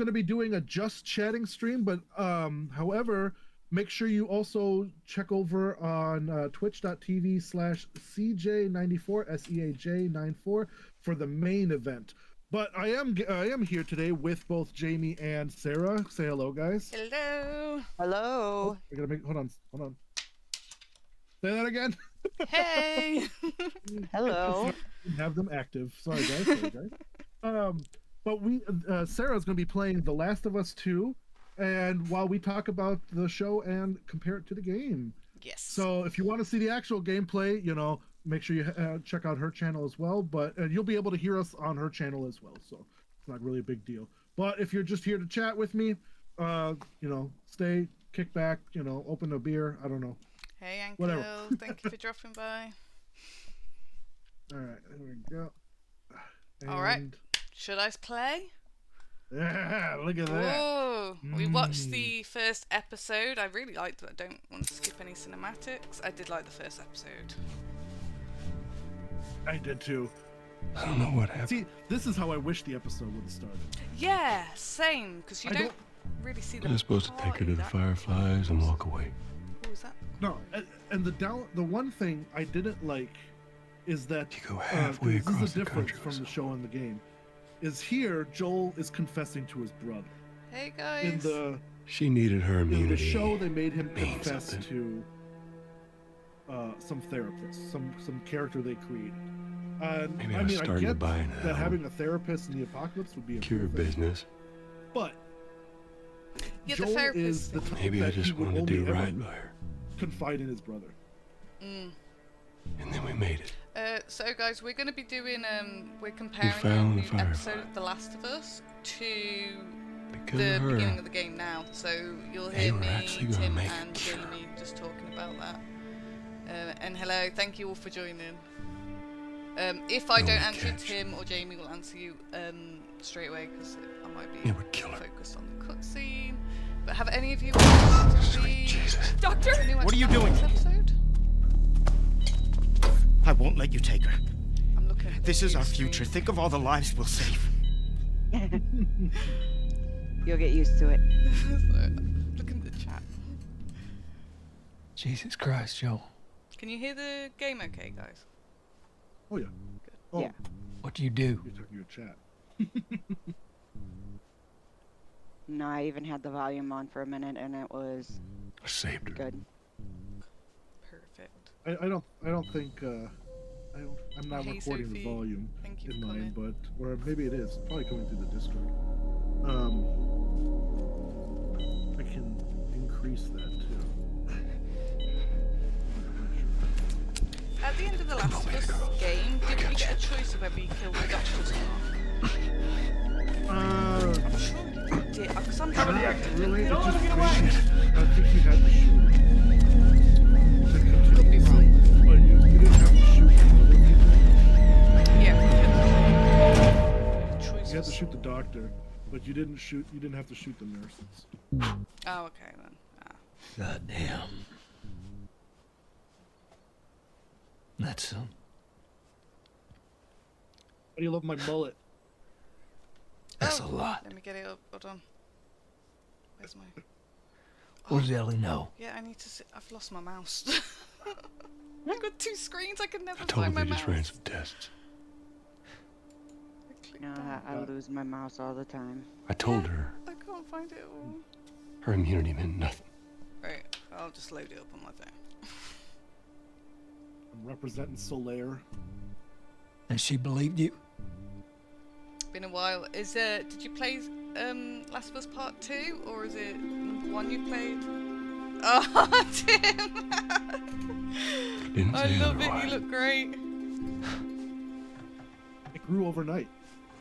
going to be doing a just chatting stream, but however, make sure you also check over on twitch.tv/SeaJ94 SeaJ94 for the main event. But I am here today with both Jamie and Sarah. Say hello, guys. Hello. Hello. I gotta make. Hold on. Say that again. Hey. Hello. Have them active. Sorry, guys. But Sarah's gonna be playing The Last of Us 2, and while we talk about the show and compare it to the game. Yes. So if you want to see the actual gameplay, make sure you check out her channel as well. But you'll be able to hear us on her channel as well, so it's not really a big deal. But if you're just here to chat with me, stay, kick back, open a beer. I don't know. Hey, Uncle. Whatever. Thank you for dropping by. All right, there we go. All right. Should I play? Yeah, look at that. Whoa. We watched the first episode. I really liked it. I don't want to skip any cinematics. I did like the first episode. I did too. I don't know what happened. See, this is how I wish the episode would have started. Yeah, same. Because you don't really see the. I was supposed to take her to the Fireflies and walk away. What was that? No, and the one thing I didn't like is that You go halfway this across is the the difference country. from the show and the game. Is here Joel is confessing to his brother. Hey, guys. She needed her In immunity. the show, they made him mean confess something. to some therapist, some character they created. Maybe I I was mean, I starting to get buy into that that having a therapist in the apocalypse would be a Cure cool thing, business. but Yeah, the Joel therapist is the thing. type Maybe I that he just would wanted to only do ever right by her. confide in his brother. Mm. And then we made it. So guys, we're going to be doing we're comparing found the the new Firefly. episode of The Last of Us to Because the of her. beginning of the game now. So you'll They hear were me, actually gonna Tim, make and a cure. Jamie just talking about that. And hello, thank you all for joining. If I No don't one answer catch. Tim or Jamie will answer you straight away because I might be It would kill her. focused on the cutscene. But have any of you watched Sweet Jesus. Doctor? What are you doing? Episode? I won't let you take her. I'm looking at This the is our screen. future. Think of all the lives we'll save. You'll get used to it. Look in the chat. Jesus Christ, Joel. Can you hear the game okay, guys? Oh yeah. Oh, Yeah. What do you do? you're talking your chat. No, I even had the volume on for a minute, and it was I saved her. good. Perfect. I don't think I'm not Hey, recording the Sophie. volume Thank you in for mine, coming. but or maybe it is probably coming through the Discord. I can increase that too. At the end of the Last of Us game, did we get a choice of whether you killed the doctors or not? I'm sure you did, because I'm sure you did. Really? It just I think you had to shoot it. Could be wrong. But you didn't have to shoot other people. Yeah, You had to shoot the doctor, but you didn't have to shoot the nurses. Oh, okay then. Ah. God damn. That's How do you love my mullet? That's Oh, a lot. Let me get it up. Hold on. Where's my? What does Ellie know? Yeah, I need to. I've lost my mouse. I've got two screens. I can never I told her find my they mouse. just ran some tests. I clicked No, on- I lose my mouse all the time. I told Yeah, her I can't find it all. her immunity meant nothing. Right, I'll just load it up on my phone. I'm representing Solaire. And she believed you? Been a while. Did you play Last of Us Part 2 or is it the one you played? Oh, Tim! Didn't I say love it. otherwise. You look great. It grew overnight.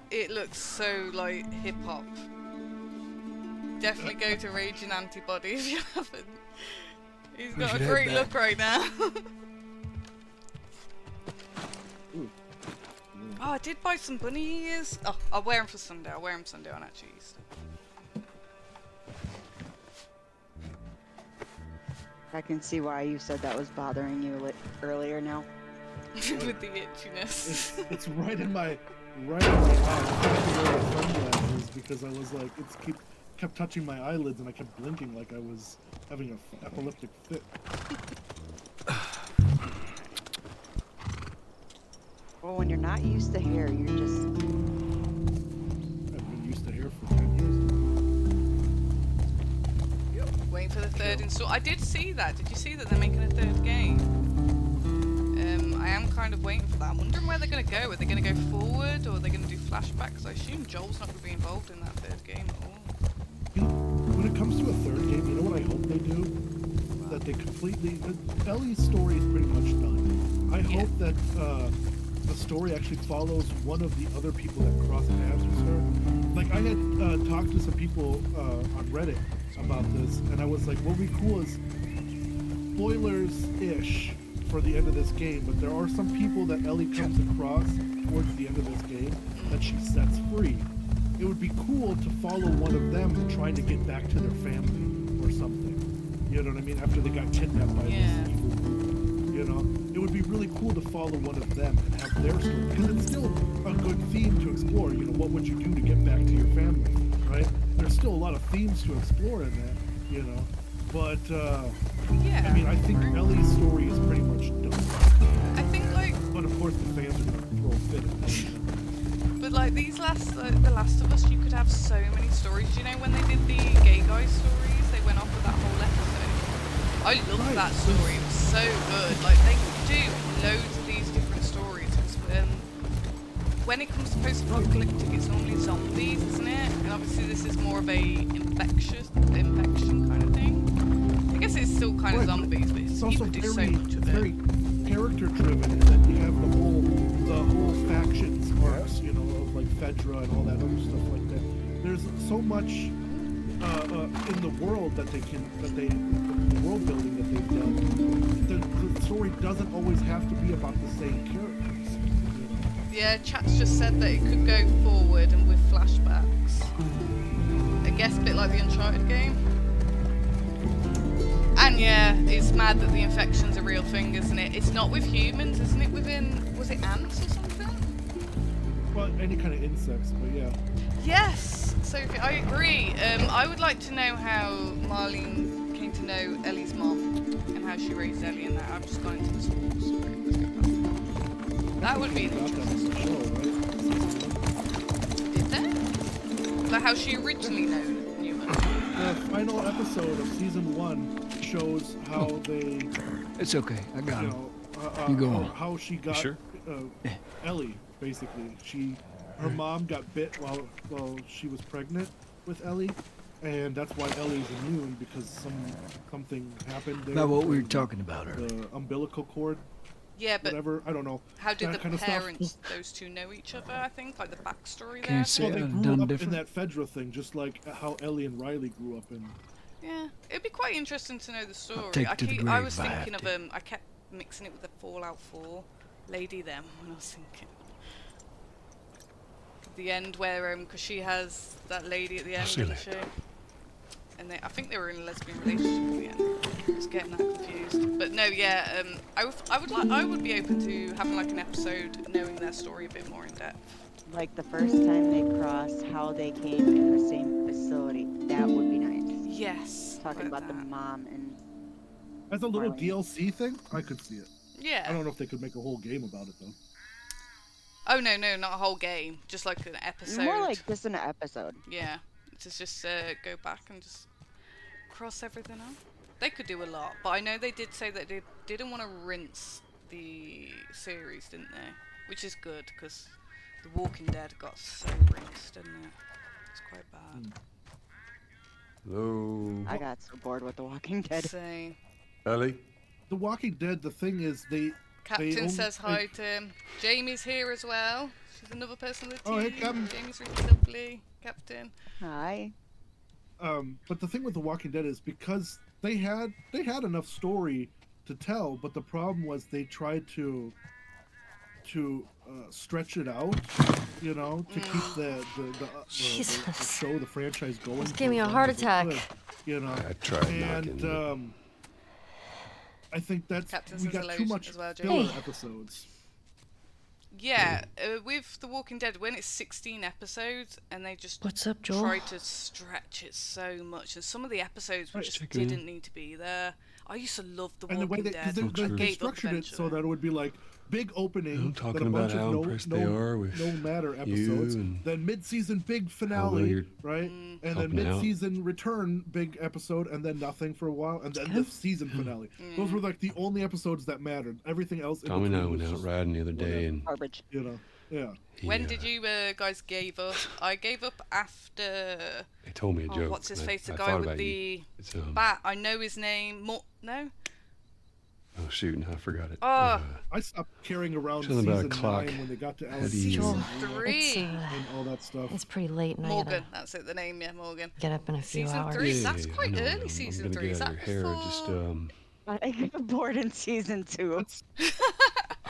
It looks so like hip hop. Definitely go to Raging Antibody if you haven't. He's We got should a head great back. look right now. Ooh. Oh, I did buy some bunny ears. Oh, I'll wear them for Sunday. I'll wear them Sunday on actually Easter. I can see why you said that was bothering you earlier now. With the itchiness. It's right in my eye. I have to wear the sunglasses because I was like, kept touching my eyelids and I kept blinking like I was having an epileptic fit. Well, when you're not used to hair, you're just... I've been used to hair for 10 years. Waiting for the third install. I did see that. Did you see that they're making a third game? I am kind of waiting for that. I'm wondering where they're going to go. Are they going to go forward or are they going to do flashbacks? I assume Joel's not going to be involved in that third game at all. When it comes to a third game, you know what I hope they do? That they completely... Ellie's story is pretty much done. I hope that the story actually follows one of the other people that cross paths with her. Like, I had talked to some people on Reddit about this, and I was like, what would be cool is spoilers-ish for the end of this game, but there are some people that Ellie comes across towards the end of this game that she sets free. It would be cool to follow one of them trying to get back to their family or something. You know what I mean? After they got kidnapped by this evil group. You know? It would be really cool to follow one of them and have their story. Because it's still a good theme to explore. You know, what would you do to get back to your family? Right? There's still a lot of themes to explore in that, you know? But, I mean, I think Ellie's story is pretty much done. I think, like... But of course the fans are going to throw a fit at that. But, like, The Last of Us, you could have so many stories. You know, when they did the gay guy stories, they went off with that whole episode. I loved that story. It was so good. Like, they could do loads of these different stories. When it comes to post-apocalyptic, it's normally zombies, isn't it? And obviously this is more of a infection kind of thing. I guess it's still kind of zombies, but it's also you could do so much of it. very character-driven, and then you have the whole factions arcs, you know, of like Fedra and all that other stuff like that. There's so much in the world that the world building that they've done. The story doesn't always have to be about the same characters. Yeah, chat's just said that it could go forward and with flashbacks. I guess a bit like the Uncharted game. And yeah, it's mad that the infection's a real thing, isn't it? It's not with humans, isn't it? Was it ants or something? Well, any kind of insects, but yeah. Yes, Sophie, I agree. I would like to know how Marlene came to know Ellie's mom and how she raised Ellie and that. I've just gone into the schools. Let's go past that. That would be an interesting show, right? Did they? Like how she originally knew her? The final episode of season 1 shows how they... It's okay, I got it. You go on. How she got Ellie, basically. Her mom got bit while she was pregnant with Ellie, and that's why Ellie's immune, because something happened there. About what we were talking about earlier. The umbilical cord. Yeah, but whatever, I don't know. How did the parents, those two, know each other? I think, like the backstory there. Well, they grew up in that Fedra thing, just like how Ellie and Riley grew up in. Yeah, it'd be quite interesting to know the story. I was thinking of I kept mixing it with the Fallout 4 lady then when I was thinking. The end where because she has that lady at the end, doesn't she? And I think they were in a lesbian relationship at the end. I was getting that confused. But no, yeah, I would be open to having like an episode knowing their story a bit more in depth. Like the first time they crossed, how they came in the same facility. That would be nice. Yes. Talking about the mom and... As a little DLC thing, I could see it. Yeah. I don't know if they could make a whole game about it though. Oh no, not a whole game. Just like an episode. More like just an episode. Yeah. To just go back and just cross everything up. They could do a lot, but I know they did say that they didn't want to rinse the series, didn't they? Which is good, because The Walking Dead got so rinsed, didn't it? It's quite bad. Hello. I got so bored with The Walking Dead. Same. Ellie? The Walking Dead, the thing is, Captain says hi to him. Jamie's here as well. She's another person on the team. Oh, hey, Captain. Jamie's really lovely. Captain. Hi. But the thing with The Walking Dead is because they had enough story to tell, but the problem was they tried to stretch it out, you know, to keep the show, the franchise going. It's giving me a heart attack. You know, I tried and I think we got too much filler episodes. Yeah, with The Walking Dead, when it's 16 episodes and they just What's up, Joel? try to stretch it so much, and some of the episodes Right. just Chicken. didn't need to be there. I used to love The And the way Walking they, Dead. because I they gave up structured it so eventually. that it would be like big opening, I'm then talking a bunch about how of impressed they are with no matter you episodes, and then mid-season big well finale, you're right? And then helping out. mid-season return big episode, and then nothing for a while, and then the season finale. Those were like the only episodes that mattered. Everything else, in Tommy and I between went was out just, riding the other day, whatever. and Garbage. you know, yeah. When did you guys give up? I gave up after. He told me a joke. What's his and face? The I guy thought with about the you. It's bat. I know his name. No. oh shoot, I forgot it. Oh. I stopped carrying around Something about a season clock. 9 when they got to How do Alex you- Season It's, 3. and all that stuff. It's pretty late, and I Morgan. gotta That's it. The name, yeah, Morgan. get up in a few Season hours. 3. Yeah, That's yeah, quite I know, early. I'm Season gonna 3. get Is out of that your hair. Just before- I got bored in season 2. That's,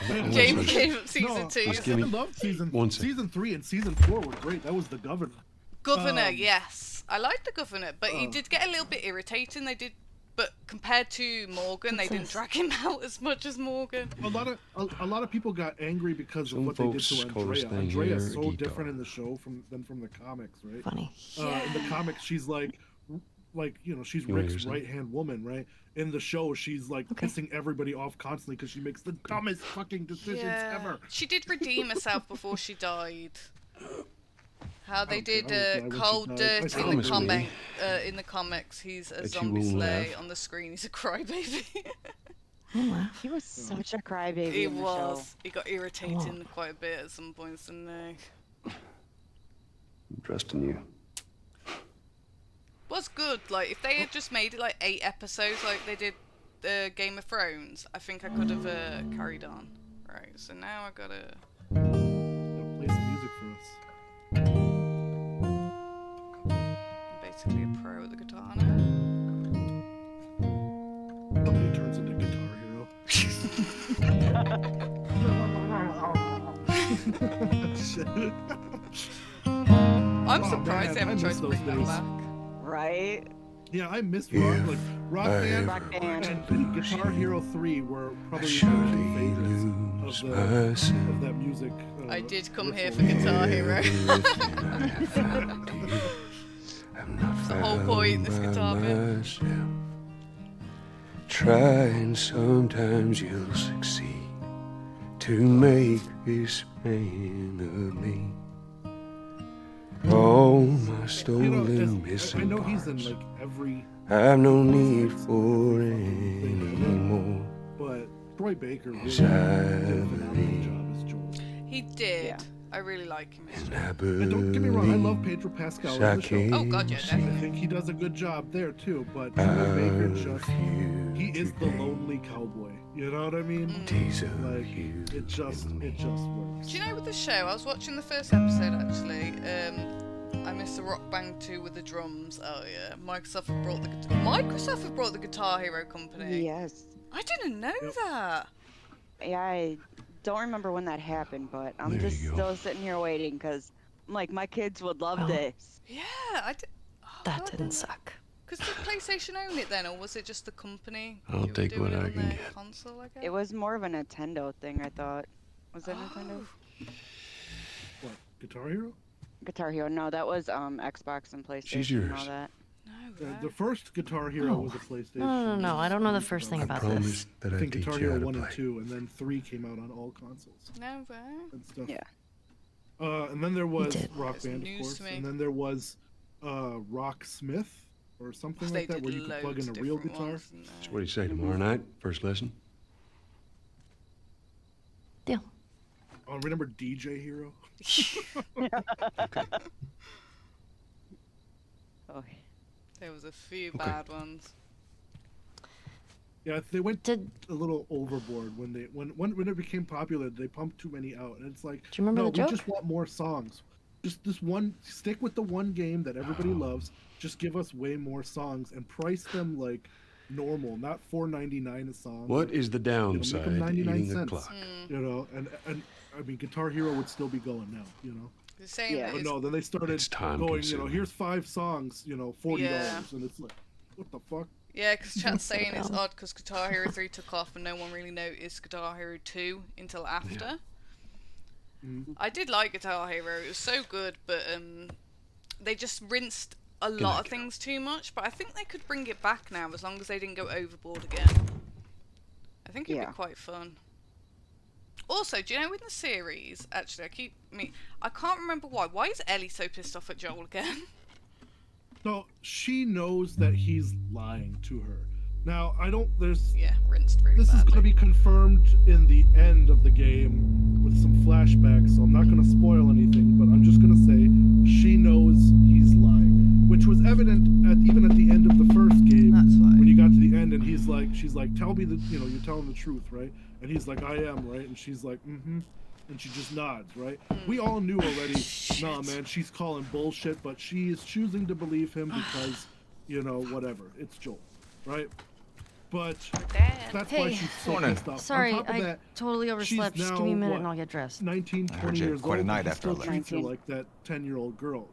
Jamie No, gave up season no, 2. Just give me I love season one second. season 3 and season 4 were great. That was the governor. Governor, yes. I liked the governor, but he Oh. did get a little bit irritating. They did, but compared to Morgan, they What's didn't this? drag him out as much as Morgan. A lot of people got angry because Some of what they did folks to call this Andrea. thing Andrea is here a so guitar. different in the show than from the comics, right? Funny. In the comics, she's like you know, she's You wanna hear Rick's something? right hand woman, right? In the show, she's like pissing everybody off constantly because she makes the dumbest fucking decisions ever. She did redeem herself before she died. How they I did was glad when she Cold died. Dirt I in promise the me. in the comics. He's a Bet you zombie won't slay. laugh. On the screen, he's a crybaby. I'll laugh. He was such a crybaby He in the was. He got irritating quite a bit at some points, didn't he? I'm trusting you. Was good. Like if they had just made it like 8 episodes, like they did Game of Thrones, I think I could have carried on. Right. So now I gotta. Play some music for us. I'm basically a pro at the guitar now. Somebody turns into Guitar Hero. Shit. I'm Oh, surprised man, they haven't I tried miss to those bring that days. back. Right? Yeah, I miss Yeah, Rock I Band, Rock Band. and Guitar Hero 3 were probably my Surely two favorites lose of myself. that music. I did come here for peripheral. Guitar Hero. Everything I have found you. I'm not the whole point, this found guitar by bit. myself. Try and sometimes you'll succeed to make this man of me. All my You know, stolen I missing know he's in parts. like every, I've no need for any more. but Troy Baker really Yes, I did a phenomenal believe. job as Joel. He did. Yeah. I really like him as And Joel. I And don't get me wrong, I love believe Pedro Pascal I in the show. can't Oh, God, yeah, I definitely. think he does a good job there too, but Troy I Baker just, refuse he is the today. lonely cowboy. You know what I mean? Tease of Like, you it just and me. works. Do you know with the show, I was watching the first episode actually. I missed the Rock Band 2 with the drums. Oh yeah, Microsoft have brought the Guitar Hero company. Yes. I didn't know Yep. that. Yeah, I don't remember when that happened, but I'm There just you go. still sitting here waiting because I'm like, my kids would love Well, this. Yeah, I did. That didn't suck. Because did PlayStation own it then, or was it just the company? I'll who were take doing what it I on can their get. Console, I guess? It was more of a Nintendo thing, I thought. Was that Nintendo? Oh. What, Guitar Hero? Guitar Hero. No, that was Xbox and PlayStation She's and yours. all that. No, The right. first Guitar Hero Oh. was a PlayStation. No. I don't know the first thing I about promise this. that I I think teach Guitar you how Hero to 1 play. and 2, and then 3 came out on all consoles No, right. and stuff. Yeah. And then there was did. Rock It's Band, of news course, to me. and then there was Rock Smith or something They like that, did where you could plug in loads a real different guitar. ones, didn't So they? what do you say tomorrow night? First lesson? Deal. Oh, remember DJ Hero? Oh, There was a few Okay. bad ones. Yeah, they went Did a little overboard when it became popular. They pumped too many out, and it's like, Do you remember no, the joke? we just want more songs. Just this one, stick with the one game that everybody loves. Just give us way more songs and price them like normal, not $4.99 a song. What is the make downside them to 99 eating a cents. clock? You know, and I mean, Guitar Hero would still be going now. You know, The same Yeah. but is, no, then they started It's time going. consuming. Here's 5 songs. $40, Yeah. and it's like, what the fuck? yeah, because chat's saying it's Well. odd because Guitar Hero 3 took off and no one really noticed Guitar Hero 2 until after. I did like Guitar Hero. It was so good, but they just rinsed a lot of things too much. But I think they could bring it back now as long as they didn't go overboard again. I think it'd be quite fun. Also, do you know in the series? Actually, I can't remember why. Why is Ellie so pissed off at Joel again? So she knows that he's lying to her. Now, rinsed really This badly. Is going to be confirmed in the end of the game with some flashbacks, so I'm not going to spoil anything, but I'm just going to say she knows he's lying, which was evident even at the end of the first game. That's why. When you got to the end and she's like, tell me you're telling the truth, right? And he's like, I am, right? And she's like, mm-hmm. And she just nods, right? We all knew already, nah, man, she's calling bullshit, but she is choosing to believe him because, whatever. It's Joel, right? But that's why she's so pissed off. Sorry, On top of I that, totally overslept. Just give me a minute and I'll get dressed. 19, 20 years old, but he still treats her like that 10-year-old girl,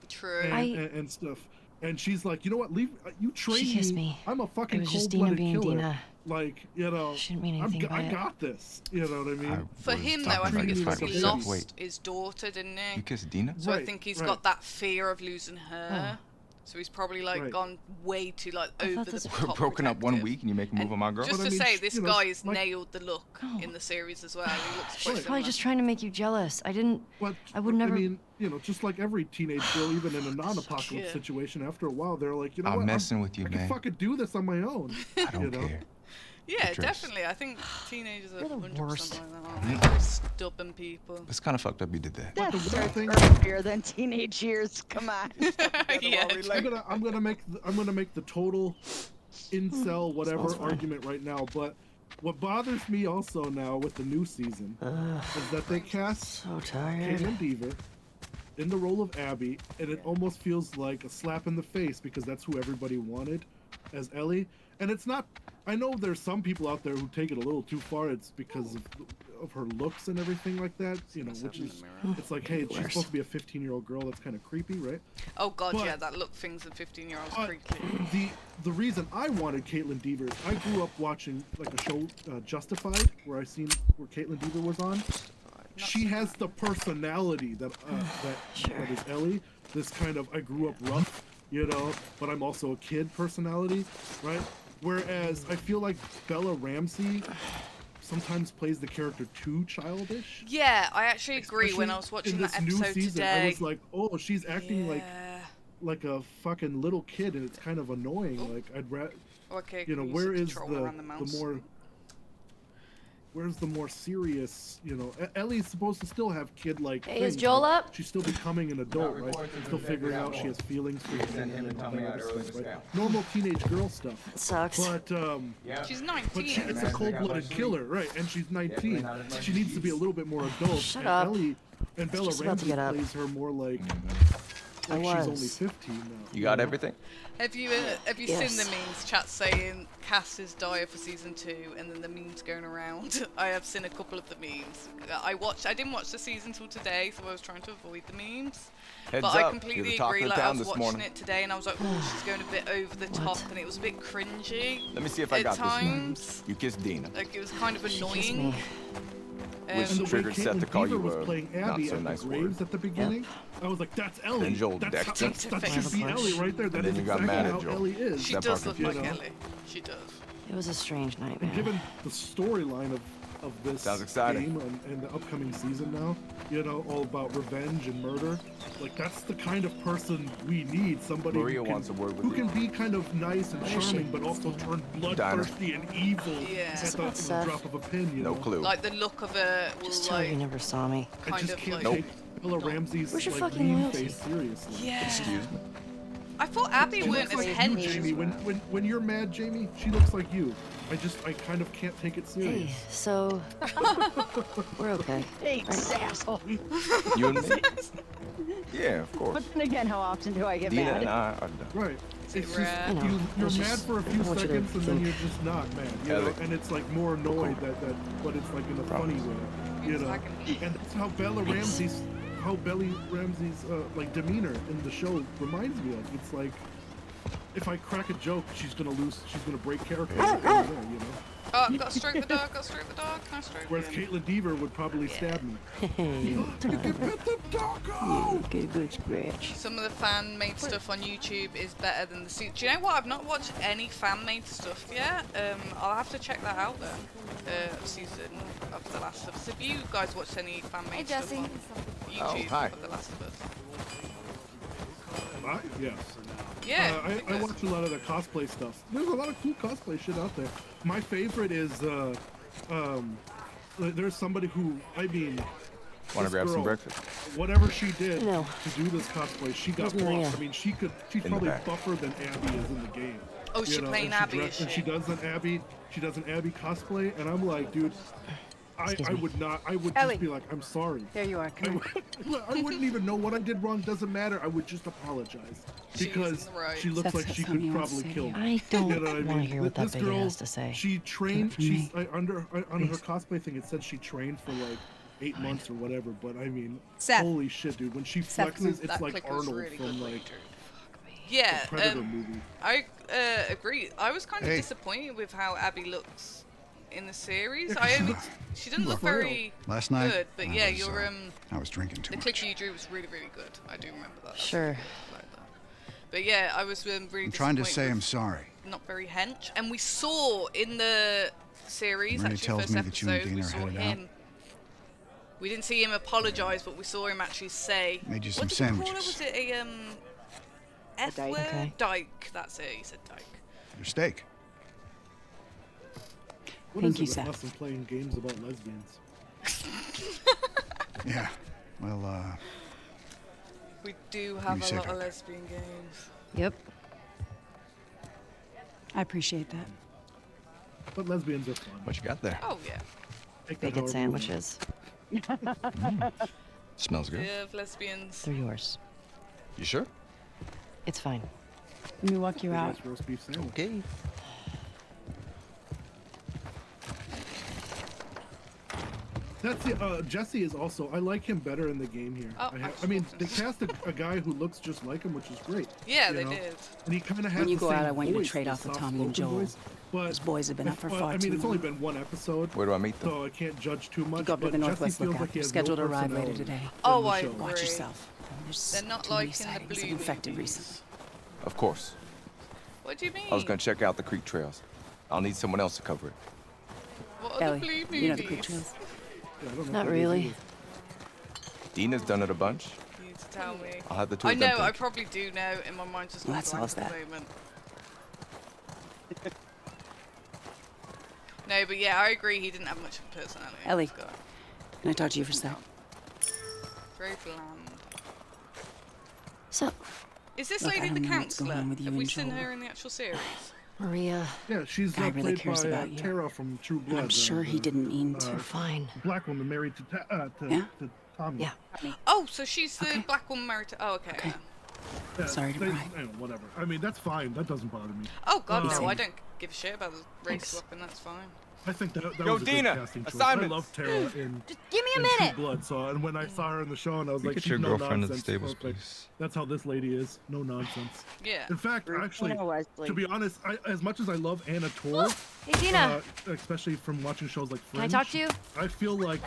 True. And stuff. And she's like, you know what? Leave. You train me. I'm a fucking cold-blooded killer. Dina. Like, Shouldn't mean anything I got this. You know what I mean? For him, though, I think it's because he lost his daughter, didn't he? You kissed Dina? So I think he's got that fear of losing her. So he's probably gone way too over the top. We're broken up 1 week and you make a move on my girl. Just to say, this guy has nailed the look in the series as well. He looks She's probably just trying to make you jealous. I would never. I mean, just like every teenage girl, even in a non-apocalypse situation, after a while, they're like, I'm messing with you, man. I can fucking do this on my own. I don't care. Yeah, definitely. I think teenagers are You're the 100% worst. like that. Very stubborn people. It's kind of fucked up you did that. That starts earlier than teenage years. Come on. Yeah. I'm gonna make the total incel whatever argument right now, but what bothers me also now with the new season is that they cast Caitlin Dever in the role of Abby, and it almost feels like a slap in the face because that's who everybody wanted as Ellie. And it's not. I know there's some people out there who take it a little too far. It's because of her looks and everything like that. Which is, it's like, hey, she's supposed to be a 15-year-old girl. That's kind of creepy, right? Oh God, yeah, that look things in 15-year-olds creepy. The reason I wanted Caitlin Dever is I grew up watching like a show, Justified, where Caitlin Dever was on. She has the personality that is Ellie. This kind of I grew up rough, but I'm also a kid personality, right? Whereas I feel like Bella Ramsey sometimes plays the character too childish. Yeah, I actually agree. When I was watching that episode today, I was like, oh, she's acting like a fucking little kid, and it's kind of annoying. Like I'd rather, where is where's the more serious, Ellie's supposed to still have kid-like things. Is Joel up? She's still becoming an adult, right? Still figuring out she has feelings for right? Normal teenage girl stuff. That sucks. But she's 19. But it's a cold-blooded killer, right? And she's 19. She needs to be a little bit more adult. Shut and up. Ellie and Bella Ramsey plays her more like she's only 15 now. You got everything? Have you seen the memes chat saying Cass is dire for season 2 and then the memes going around? I have seen a couple of the memes. I didn't watch the season till today, so I was trying to avoid the memes. Heads but up. I completely agree. Like I was watching it today and I was like, oh, she's going a bit over the top, and it was a bit cringy. Let me see if I got times. this. You kissed Dina. Like it was kind of annoying. Which triggered Seth to call you was playing Abby not so nice at the graves word. at the beginning. I was like, that's Ellie. And Joel That Dexter. should be Ellie right there. That And then is you got exactly mad at how Joel. Ellie is. She does look like Ellie. She does. It was a strange night, And man. given the storyline of this Sounds exciting. game and the upcoming season now, all about revenge and murder, like that's the kind of person we need. Somebody Maria wants a word with who you. can be kind of nice and charming, but also turn bloodthirsty and evil at the drop of a pin. No clue. Like the look of her will Just tell her you never saw me. I just can't take Bella Ramsey's Where's your like fucking mean loyalty? face seriously. Yeah. Excuse me. I thought Abby She weren't looks as like you, hench. Jamie. When you're mad, Jamie, she looks like you. I kind of can't take it serious. Hey, so we're okay. Thanks, asshole. You and me? Yeah, of course. But then again, how often do I get Dina mad? and I are done. Right. It's just rad? you're mad for a few I want you to seconds and then think. you're just not mad. Ellie. And it's like more annoyed that but it's like in a funny way. And that's how Bella Ramsey's like demeanor in the show reminds me of. It's like if I crack a joke, she's gonna break character. Oh, got to stroke the dog, got to stroke the dog. Can I stroke Whereas him? Caitlin Deaver would probably stab me. Hey, You can pet the doggo! get a good scratch. Some of the fan-made stuff on YouTube is better than the Do you know what? I've not watched any fan-made stuff yet. I'll have to check that out then. Season of The Last of Us. Have you guys watched any fan-made stuff on YouTube hi. of The Last of Us? Yes. Yeah. I watch a lot of the cosplay stuff. There's a lot of cool cosplay shit out there. My favorite is there's somebody who, I mean, Want to this grab some girl, breakfast? whatever she did No. to do this cosplay, she got Where's Maria? buff. I mean, she's In the probably back. buffer than Abby is in the game. Oh, she's playing Abby, is And she? she does an Abby cosplay, and I'm like, dude, I would not. I would Ellie. just be like, I'm sorry. There you are. Come on. I wouldn't even know what I did wrong. Doesn't matter. I would just apologize She's because in the right. she looks That's like what she something could you want to probably say kill to me. I don't You know what I want to mean? hear what that This baby girl, has to say. she trained. from She's me. under her cosplay thing. It said she trained for like 8 months or whatever. But I mean, Seth. holy shit, dude! When she Seth, flexes, it's That like click was Arnold really from good, like Victor. Yeah, the Predator movie. I agree. I was kind of Hey. disappointed with how Abby looks in the series. Yeah, 'cause she I looks- she doesn't look for real. very Last night, good, but I yeah, was, your I was drinking too the much. click you drew was really good. I do remember that. That's Sure. really like that. But yeah, I was really I'm trying to disappointed say with I'm sorry. not very hench, and we saw in the series Maria actually tells first me that you and episode we Dean are saw headed out. him. We didn't see him apologise, but we saw him actually say. Made you some what did he call it? sandwiches. Was it a F dyke. word? Okay. Dyke. That's it. He said dyke. Your steak. What Thank is you, it with Seth. us and playing games about lesbians? Yeah. Well, We do have me a a lot second. of lesbian games. Yep. I appreciate that. But lesbians are fun. What you got there? Oh yeah. Take that Bacon however you want. sandwiches. Smells good. We have lesbians. They're yours. You sure? It's fine. Let me walk you Big out. ass roast beef sandwich. Okay. That's it. Jesse is also. I like him better in the game here. Oh, I mean, they cast a guy who looks just like him, which is great. Yeah, you they know? did. And he kind of has When you the go out, same I want you to voice, trade the off with Tommy and soft-spoken Joel. voice, but Those boys have been up for far I too mean, it's only long. been one episode, Where do I meet them? so I can't judge too much. Go up to but the Jesse Northwest feels Lookout. like he has Scheduled no to arrive later personality today. in Oh, the I show. agree. Watch yourself. There's They're not too many like in the sightings blue of infected movies. recently. Of course. What do you mean? I was gonna check out the creek trails. I'll need someone else to cover it. What are Ellie, the blue movies? you know the creek trails? Yeah, I don't know Not if that is really. either. Dina's done it a bunch. You need to tell me. I'll have the two I of them know, I pick. probably do know, and my mind's just Well, gone that blank solves at the that. moment. No, but yeah, I agree. He didn't have much of a personality. Ellie. This guy. Can I talk to you for a sec? Very bland. So, Is this Look, I lady don't the know what's going counselor? on with you Have we and seen Joel. her in the actual series? Maria, Yeah, she's God really played cares by about you. Tara from True Blood. I'm sure he didn't mean to. we're fine. Black woman married to Yeah? to Tommy. Yeah. Oh, so she's the Okay. black woman married to. Oh, okay. Okay. Yeah, Sorry to they- pry. Whatever. I mean, that's fine. That doesn't bother me. Oh God, no! Um, I don't give a shit about the race Thanks. swapping. That's fine. I think that Yo, was a Dina, good casting choice. assignments. I love Tara in, Just give me in a minute. True Blood. So, and when I saw her in the show, and I was like, Get she's your no girlfriend at the nonsense. stables, Perfect. please. That's how this lady is. No nonsense. Yeah. In fact, actually, Rutina Wesley. to be honest, as much as I love Anna Torv, Hey, Dina. especially from watching shows like Can I Fringe, talk to you? I feel like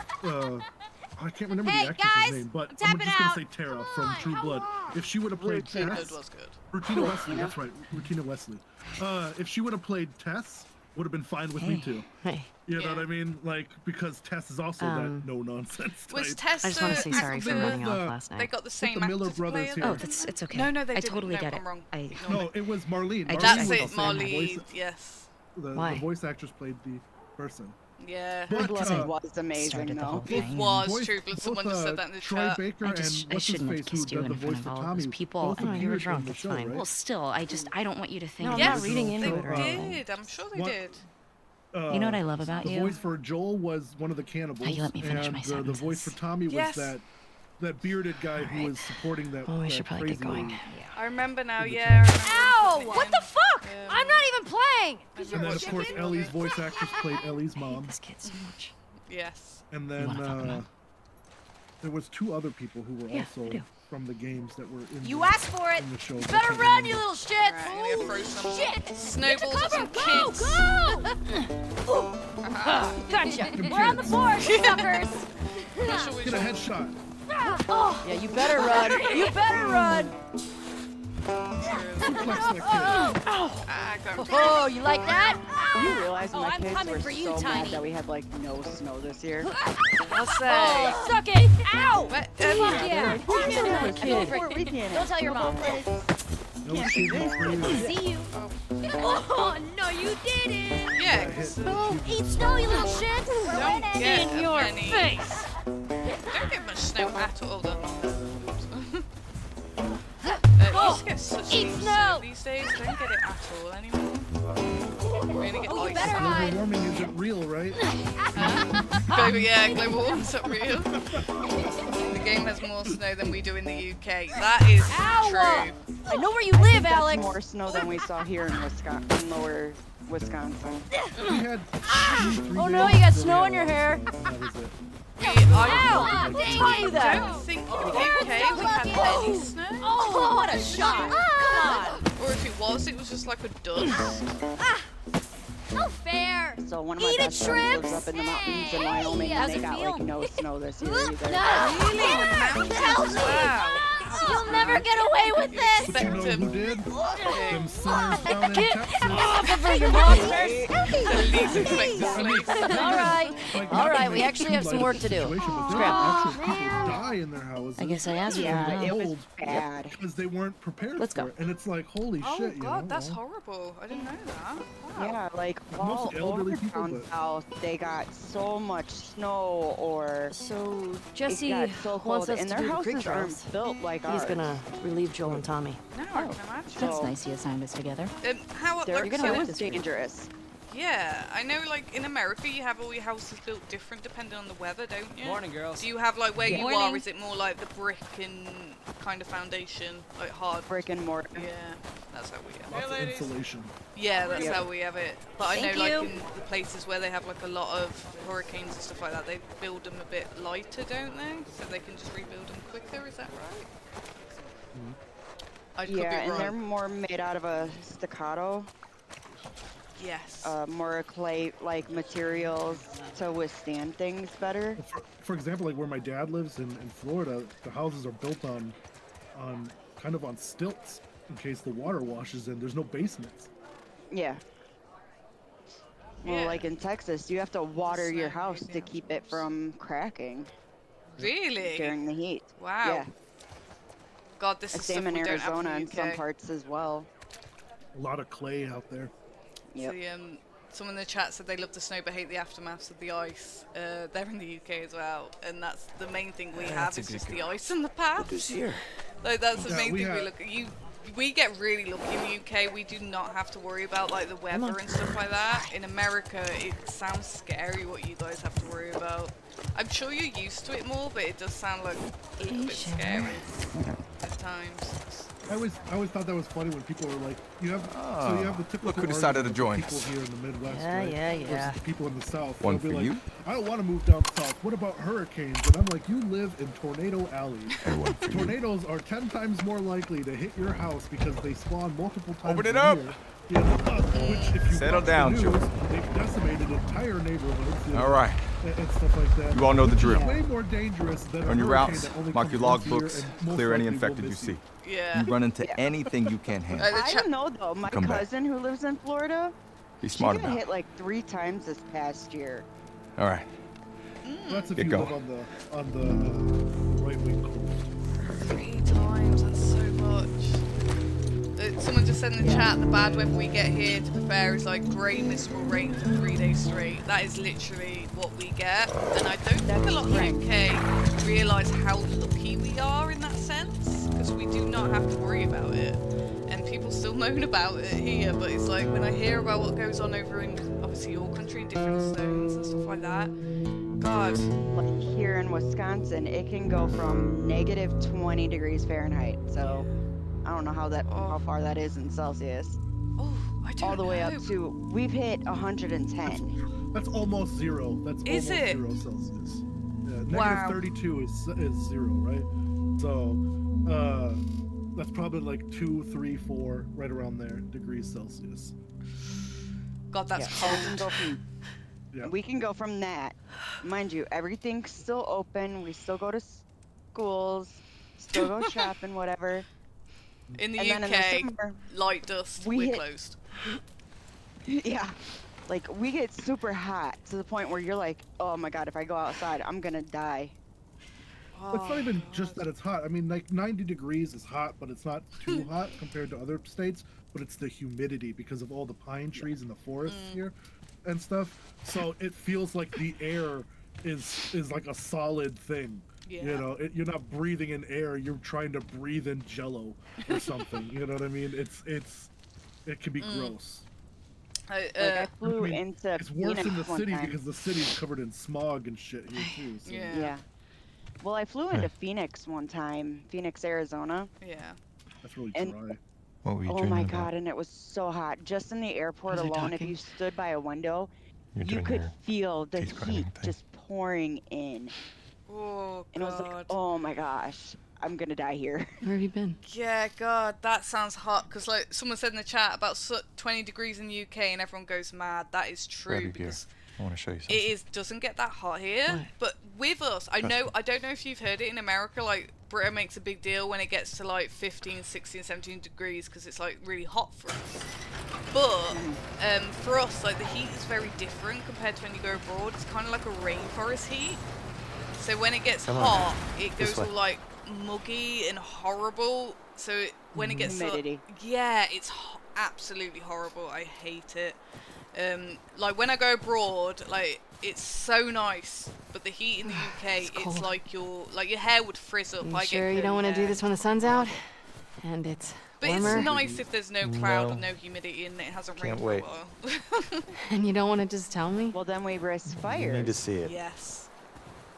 I can't remember Hey, the actress's guys, name, but I'm I'm tapping just gonna out. say Tara from True Blood. If she would have played True Blood Tess, was good. Rutina Wesley, that's right, Rutina Wesley. If she would have played Tess, would have been fine with me too. Hey, You know Yeah. what I mean? Like, because Tess is also that no nonsense type. Was Tess? I just want to say sorry for the- running off the- last They night. got the same the Miller actor to play brothers it? here. Oh, it's okay. No, they I didn't. totally No, get I'm it. wrong. I No. No, it was Marlene. I Marlene just- That's was it, the voice- Marley. Yes. The Why? voice actress played the person. Yeah. But, Blood was amazing started the though. whole It thing. was voice- True Blood. both, Someone just said that in the Troy chat. Baker I and just I what's his shouldn't have face, who kissed you does in the front voice of for all of Tommy. those people. both I know you were appeared in drunk. the It's show, fine. right? Well, still, I don't want you to think No, I'm Yes, not reading they into it or anything. did. I'm sure they What- did. You know what I love about the you? voice for Joel was one of the cannibals, Oh, you let me finish and my the voice for sentences. Tommy was Yes. that bearded guy who was supporting that. Oh, we that should probably crazy get going. lady. I remember now. the Yeah. I chat. remember Ow! What the fuck? Yeah. I'm not even playing. And then of course Ellie's voice actress played Ellie's mom, This kid so much. Yes. and You then wanna fuck him up? there was two other people who were Yeah, also I do. from the games that were in You the, asked for it. in the show. You but I better can't run, you remember. little shit. Alright, I'm gonna throw some Shit. snowballs at some Go, kids. go. Gotcha. We're on the board, suckers. I'm not sure which Get a one. headshot. Oh. Yeah, you better run. You better run. Suplex that kid. Ah, go. Oh, you like that? You realize Oh, my I'm kids coming were for you, so Tiny. mad that we had like no snow this year. I'll say. Oh, suck it. Ow. But, Fuck yeah. Weekend. Don't tell your mom. No cheating for you. See you. Oh, no, you didn't. yeah, Hit 'cause Oh, eat snow, you little shit. We're don't winning. get In your many. face. Don't get much snow at all. Oh, You just get such eat loose snow. these days. Don't get it at all anymore. Really get Oh, you ice. better Global hide. warming isn't real, right? Global warming's not real. The game has more snow than we do in the UK. That is Ow. true. I know where you I live, think that's Alex. more snow than we saw here in Wisconsin, lower Wisconsin. We had 3 Oh, no, days you got where snow we in your had hair. snow. That was it. I Ow. Tell you that. don't think in the UK we had any snow. Oh, what a shot. Come Or if it was just like a dust. on. No fair. So one of my Eat it, best friends lives shrimps. up in the mountains in Hey, Wyoming, how's and they it got feel? like no snow this year either. Wow. You'll never get away with this. But you know who did? Them sinners down in Get Texas. off of her, your monsters. The least expected place. All right. Like, All not to right, we make actually too have some light work of to the do. situation, but there Scrap. are actual people die in their houses. I guess I asked for Yeah, that. it was Cold bad. because they weren't prepared Let's for go. it, and it's like, holy Oh shit, you god, know? that's well, horrible. I didn't know that. Wow. Yeah, like all Mostly elderly over people, down but- south, they got so much snow, or So it Jesse got so wants cold, us and to their do the creek houses trials. aren't built like He's ours. gonna relieve Joel and Tommy. No, I can imagine. That's That's nice he assigned us together. How, They're, like, gonna so- like it was this creek. dangerous. yeah, I know like in America you have all your houses built different depending on the weather, don't you? Morning, girls. Do you have like where Yeah. you Morning. are, is it more like the brick and kind of foundation, like hard? Brick and mortar. Yeah, that's how we have it. Lots of ladies. insulation. Yeah, that's Yeah. how we have it. But I Thank know like you. in the places where they have like a lot of hurricanes and stuff like that, they build them a bit lighter, don't they? So they can just rebuild them quicker, is that right? I could Yeah, be and they're wrong. more made out of a staccato, Yes. more clay-like materials to withstand things better. For example, like where my dad lives in Florida, the houses are built on kind of on stilts in case the water washes in. There's no basements. Yeah. Well, Yeah. like in Texas, you have to water your Snow house to maybe. keep it from cracking Really? during the heat. Wow. Yeah, God, this the is same stuff in we don't have Arizona in and the some UK. parts as well. A lot of clay out there. Yep. The, someone in the chat said they love the snow but hate the aftermaths of the ice. They're in the UK as well, and that's the main thing we have That's a is good just the girl. ice and the paths. Who's here? Like that's the Yeah, main we thing we have- look at. We get really lucky in the UK. We do not have to worry about like the weather and stuff like that. In America, it sounds scary what you guys have to worry about. I'm sure you're used to it more, but it does sound like a little bit scary at times. I always thought that was funny when people were like, you have the typical look who decided to argument join with people us. here in the Midwest, Yeah, right? yeah, versus yeah. the people in the South. One They'll be for like, you. I don't want to move down south. What about hurricanes? And I'm like, you live in Tornado Alley. And one for you. Tornadoes are 10 times more likely to hit your house because they spawn multiple times Open it a up. year. You know, which if you Settle watch down, the news, Joe. they've decimated entire neighborhoods. You know, All right. and stuff like that. You all know the Which is drill. way more dangerous than On a your hurricane routes, that only mark comes your once a year logbooks, and most clear any likely will infected you miss see. Yeah. You run into anything you can't handle. The I chat- don't know though. My Come back. cousin who lives in Florida, Be she smart got about hit it. like 3 times this past year. All right. That's if Get you going. live on the right wing coast. 3 times, that's so much. Someone just said in the chat, the bad weather we get here, to be fair, is like grey, miserable rain for 3 days straight. That is literally what we get. And I don't think a lot of the UK realise how lucky we are in that sense, because we do not have to worry about it. And people still moan about it here, but it's like when I hear about what goes on over in, obviously, your country, in different zones and stuff like that, God. Like here in Wisconsin, it can go from negative 20 degrees Fahrenheit. So I don't know how far that is in Celsius. Oh, I don't All the way know. up to, we've hit 110. That's almost zero. That's Is almost it? 0 Celsius. Yeah, Wow. negative 32 is 0, right? So That's probably like 2, 3, 4, right around there degrees Celsius. God, that's Yeah, we can cold. go from Yeah. we can go from that. Mind you, everything's still open. We still go to schools, still go shopping, whatever. In the And then in the UK, summer, light dust, we we're hit- closed. yeah, like we get super hot to the point where you're like, oh my god, if I go outside, I'm gonna die. It's not even Oh, just that it's hot. I mean, like 90 degrees is hot, but it's not too hot compared to other states. But it's the humidity because of all the pine trees in the forests here and stuff. So it feels like the air is like a solid thing. Yeah. You know, you're not breathing in air. You're trying to breathe in Jello or something. You know what I mean? It can be gross. I flew I mean, into it's worse Phoenix in the one city time. because the city's covered in smog and shit here too. So. Yeah. Yeah. Well, I flew into Phoenix one time, Phoenix, Arizona. Yeah. That's really And- dry. What were you Oh dreaming my about? god, and it was so hot. Just in the airport Was he alone, if talking? you stood by a window, You're you doing could your feel the teeth grinding heat thing. just pouring in. Oh, And it was like, God. oh my gosh, I'm gonna die here. Where have you been? Yeah, God, that sounds hot. Because, like, someone said in the chat about 20 degrees in the UK and everyone goes mad. That is true. Grab your beer. Because I want to show you something. it doesn't get that hot here. What? But with us, I don't know if you've heard it in America, like, Britain makes a big deal when it gets to, like, 15, 16, 17 degrees because it's, like, really hot for us. But for us, like, the heat is very different compared to when you go abroad. It's kind of like a rainforest heat. So when it gets Come on. hot, it This goes all, way. like, muggy and horrible. So when it gets Humidity. yeah, it's absolutely horrible. I hate it. Like when I go abroad, like it's so nice, but the heat in the UK, it's cold. like your hair would frizz up. You I sure get you don't want to do hair. this when the sun's out? And it's But warmer? it's nice if there's no cloud No. and no humidity and it hasn't Can't rained for wait. a while. And you don't want to just tell me? Well, then we risk You fire. need to see it. Yes,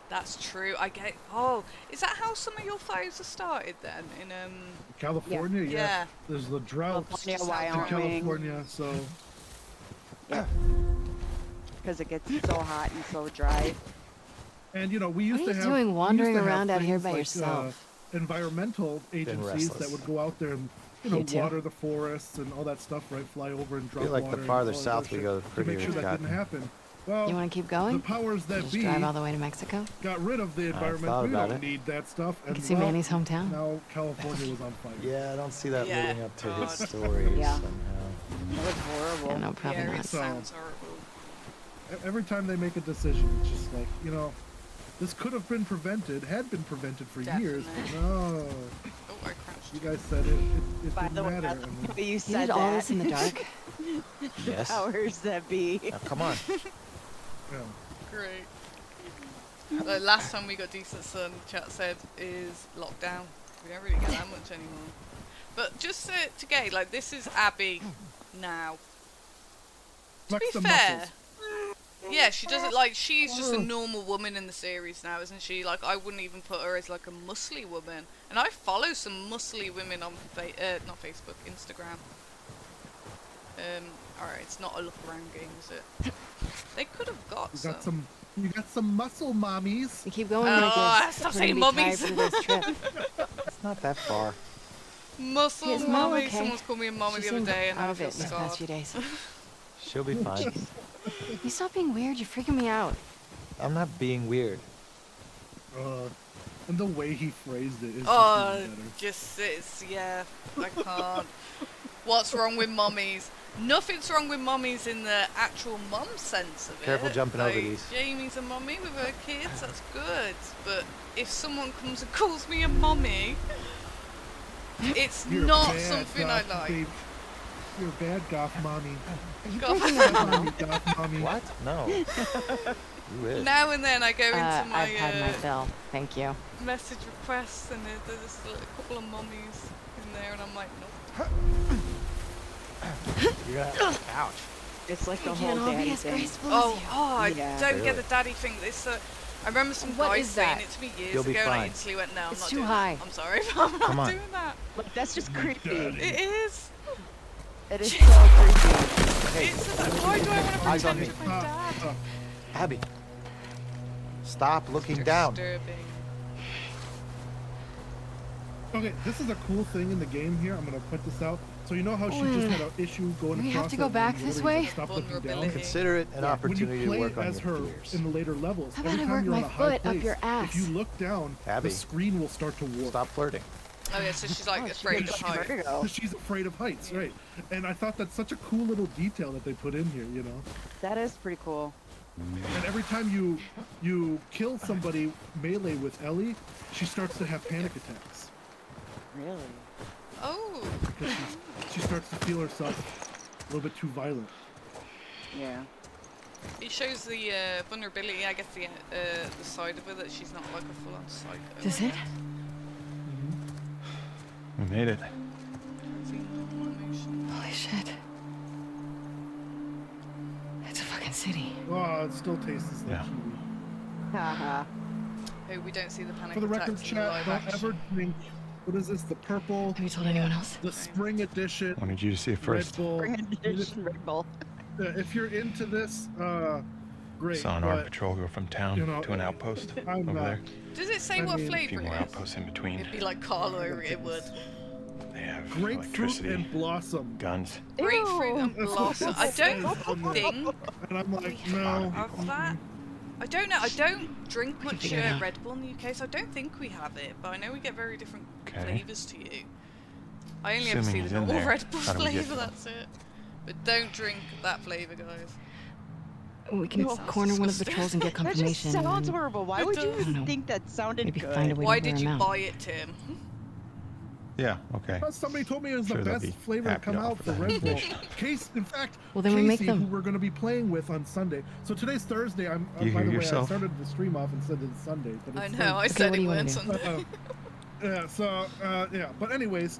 that's true. I get. Oh, is that how some of your fires are started then? In California, yeah. Yeah. There's the drought California, Just in Wyoming. California, so Because it gets so hot and so dry. and you know we used What are to you have doing we used wandering to have around out here things by like, yourself? Environmental agencies that restless. would go out there and You too. water the forests and all that stuff, right? Fly over and drop feel like water the and farther all that south other we shit go, the to prettier make sure it's that didn't gotten. happen. Well, You want to keep the going? powers that Just be drive all the way to Mexico? got rid of the environment. thought We about don't it. need that stuff. You And can see well, Manny's hometown. now California was on fire. Yeah, I don't see that Yeah. leading up to his God. story Yeah. somehow. It was horrible. Yeah, no, probably yeah, not. it sounds horrible. Every time they make a decision, it's just like, you know, this could have been prevented, had been prevented for years. But Definitely. no, Oh, I crashed. you guys said it By didn't the way, matter. I and love then- how you You said did all that. this in the dark? Yes. Powers that be. Now, come on. yeah. Great. The last time we got decent sun, chat said, is lockdown. We don't really get that much anymore. But just to gauge, like, this is Abby now. To Flex be the fair, muscles. yeah, she doesn't, like, she's just a normal woman in the series now, isn't she? Like, I wouldn't even put her as, like, a muscly woman. And I follow some muscly women on, not Facebook, Instagram. Alright, it's not a look around game, is it? They could have got You got some muscle mommies. You keep going Oh, like this. stop we're saying gonna be mummies. tired from this trip. It's not that far. muscle Is Mom mommy. okay? Someone's called me a mommy She the other seemed day, and out I of feel it these scarred. past few days. She'll be fine. You stop being weird. You're freaking me out. I'm not being weird. And the way he phrased it is Oh, just even better. just it's yeah. I can't. What's wrong with mummies? Nothing's wrong with mummies in the actual mum sense of it. Careful jumping over Like, these. Jamie's a mummy with her kids. That's good. But if someone comes and calls me a mummy, it's You're not bad, something I goth like. babe. You're a bad goth mommy. God. Goth mommy, goth mommy. What? No. You is. Now and then I go into I've my had my fill. Thank you. message requests and there's just a couple of mummies in there and I'm like, nope. You're gonna ouch. It's like the We whole can't all be daddy as thing. graceful Oh, as you. I Yeah. don't Really? get the daddy thing. This, I remember some What guys is saying that? it to me years You'll be ago and I fine. instantly went, no, I'm It's not too doing high. that. I'm sorry, but I'm Come not on. doing that. Like, that's just creepy. It is. It is so creepy. Hey, It's why do I want to eyes on pretend me. it's my dad? Abby. Stop looking down. Disturbing. Okay, this is a cool thing in the game here. I'm gonna put this out. So you know how she just had an issue going Do we across have to go that back lane, this literally way? just stop looking down. Vulnerability. Consider it an When opportunity you to play work on as your her fears. in the later levels, How about every I time work you're on my a high foot up place, your ass? if you look down, Abby. the screen will start to warp. Stop flirting. Oh yeah, so she's like Oh, afraid of she's heights. vertigo. Because she's afraid of heights, right? And I thought that's such a cool little detail that they put in here, you know. That is pretty cool. And every time you kill somebody melee with Ellie, she starts to have panic attacks Really? Oh. because she starts to feel herself a little bit too violent. Yeah. It shows the vulnerability, I guess the side of her that she's not like a full-on psycho. Does it? We made it. Holy shit. It's a fucking city. Oh, it still tastes like Yeah. kiwi. Haha. Oh, we don't see the panic For the attacks record, in chat, live don't action. ever drink. What is this? The purple, Have you told anyone else? the spring edition, Wanted you to see it Red first. Bull. Bring edition Red Bull. If you're into this, great. Saw an armed but patrol go from town you know, to an outpost I'm over not. there. Does it say I what mean- A flavour few it more is? outposts in between. It'd be like Carlo, it would. They have Grapefruit electricity, and blossom. guns. Grapefruit and That's what blossom. it I says don't on there. think And I'm we like, no. have that. I don't know. I don't drink much figure it out. Red Bull in the UK, so I don't think we have it. But I know we get very different Okay. flavours to you. I only ever Assuming see he's the in normal there, Red Bull how do we get flavour. to them? That's it. But don't drink that flavour, guys. We can No. corner one of the trolls and get That just confirmation. sounds and horrible. Why It would does. you I don't know. think that sounded maybe good? find a way Why to did wear you 'em out. buy it, Tim? Yeah, okay. Somebody told me it was Sure, the they'll best be flavor to happy come to out offer for that Red Bull. information. Case, in fact, Well, then we make Casey, them. who we're going to be playing with on Sunday. So today's Thursday. I'm You by hear the way, yourself? I started the stream off and said it's Sunday, but I it's know. I Thursday. said what it do you wanna weren't do? Sunday. Yeah, so yeah, but anyways,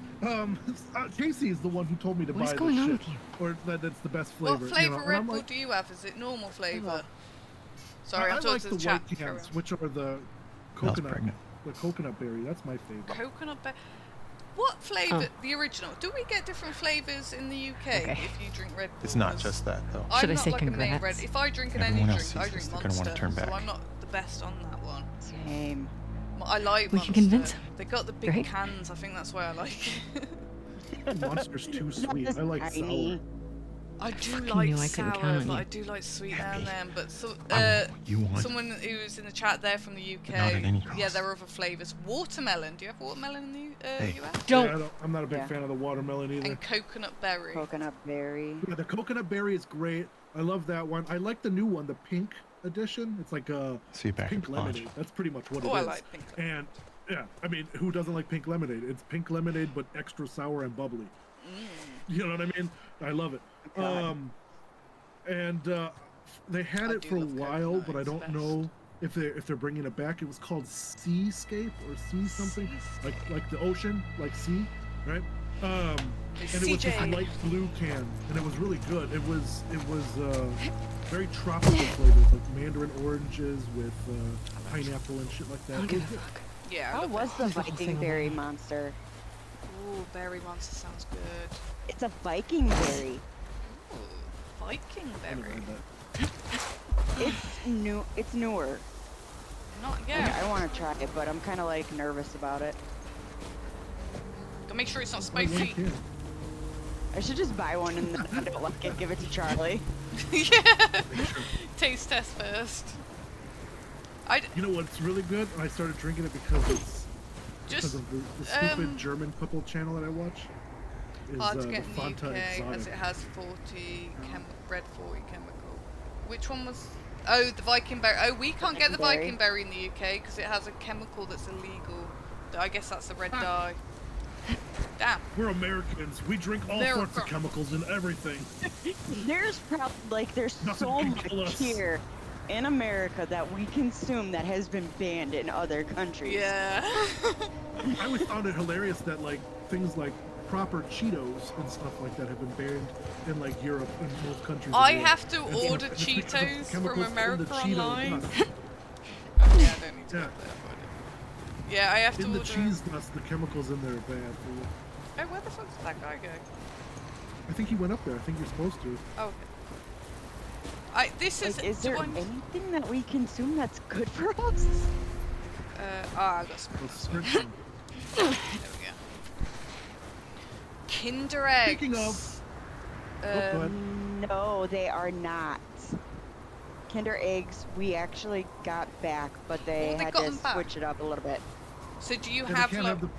Casey is the one who told me to What is buy going this on shit, with you? or that it's the best flavor. What you flavour know, and Red I'm Bull like, do you have? Is it normal flavour? Uh-huh. Sorry, I I'm talking like to the the chat. white Carry cans, on. which are the Mel's coconut, pregnant. the coconut berry. That's my favorite. Coconut berry. What flavour? The original. Do we get different flavours in the UK Okay. if you drink Red Bull? It's not 'Cause just that, though. I'm Should I not say like a main congrats? red. If I drink an Everyone energy else drink, I sees this, drink they're gonna wanna Monster, turn so back. I'm not the best on that one. Same. I like We Monster. can convince 'em. They got the big Right? cans. I think that's why I like it. Monster's too Not sweet. as I like tiny. sour. I do fucking like knew I couldn't count sour, on but you. I do like sweet now Happy. and then. But so, I want what you want. someone who was in the chat there from the UK, But not at any yeah, cost. there are other flavours. Watermelon. Do you have watermelon in the Hey. US? Don't. Yeah, I'm not a big Yeah. fan of the watermelon either. And coconut berry. Coconut berry. Yeah, the coconut berry is great. I love that one. I like the new one, the pink edition. It's like a See you back at pink the lodge. lemonade. That's pretty much what Oh, it I is. like pink. And yeah, I mean, who doesn't like pink lemonade? It's pink lemonade, but extra sour and bubbly. You know what I mean? I love it. God. And they had I it do for a love while, coconut, but I it's don't best. know if they're bringing it back. It was called Seascape or Sea something, like the ocean, like sea, right? And it was this CJ. light blue can, and it was really good. It was very tropical flavors, like mandarin oranges with pineapple and shit like that. I don't It give was a good. fuck. Yeah. I How love was it. the There's a whole Viking thing berry online. monster? Ooh, berry monster sounds good. It's a Viking berry. Ooh, Viking I never berry. had that. It's new. It's newer. Not Like, yet. I want to try it, but I'm kind of like nervous about it. Gotta make sure it's not Buy one spicy. can. I should just buy one and then if I don't like it, give it to Charlie. Yeah. Taste test first. You know what's really good? And I started drinking it because it's because Just of the stupid German couple channel that I watch. Is hard to the get in the Fanta UK Exotic. as it has 40 red 40 chemical. Which one was? Oh, the Viking berry. Oh, we can't get the Viking berry. Viking berry in the UK because it has a chemical that's illegal. I guess that's the red Ah. dye. Damn. We're Americans. We drink all America. sorts of chemicals in everything. There's probably like there's Nothing so can kill much us. here in America that we consume that has been banned in other countries. Yeah. I always found it hilarious that like things like proper Cheetos and stuff like that have been banned in like Europe and most countries. in I Europe. have to And it's order because of the Cheetos chemicals from in the America Cheeto online. dust. Oh, yeah, I don't need to Yeah. go there, but yeah, I have to In the order. cheese dust, the chemicals in there are bad for you. Oh, where the fuck did that guy go? I think he went up there. I think you're supposed to. Oh, okay. This is. Like, is do there I- anything that we consume that's good for us? I got some. Well, sprint them. There we go. Kinder eggs. Speaking of, go ahead. No, they are not. Kinder eggs, we actually got back, but they they had got to them back. switch it up a little bit. So do you Yeah, have they can't like? have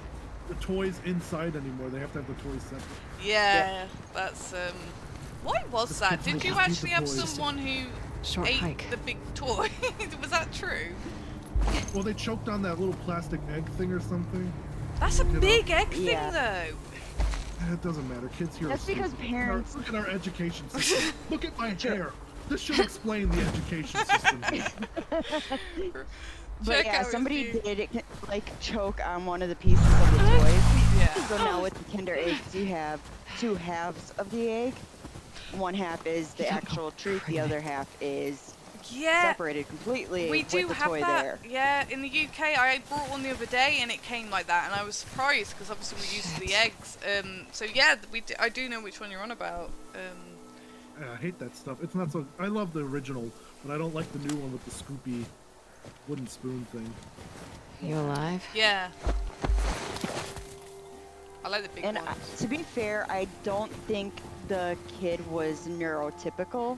the toys inside anymore. They have to have the toys separate. Yeah, that's Why was Just that? kids Did will you just eat actually the have toys. someone who Short ate hike. the big toy? Was that true? Well, they choked on that little plastic egg thing or something. That's a You know? big egg thing, Yeah. though. It doesn't matter. Kids here. That's are because stupid. parents- Look at our education system. Look at my hair. This should explain the education system. But Check yeah, out somebody his did like choke on one of the pieces of the toys. Yeah. So now with the Kinder eggs, you have 2 halves of the egg. One half is the actual treat, the other half is Yeah. separated completely We with do the have toy that. there. Yeah, in the UK, I brought one the other day and it came like that, and I was surprised because obviously we're used to the eggs. So yeah, I do know which one you're on about. Yeah, I hate that stuff. It's not so. I love the original, but I don't like the new one with the scoopy wooden spoon thing. You alive? Yeah. I like the big And ones. to be fair, I don't think the kid was neurotypical.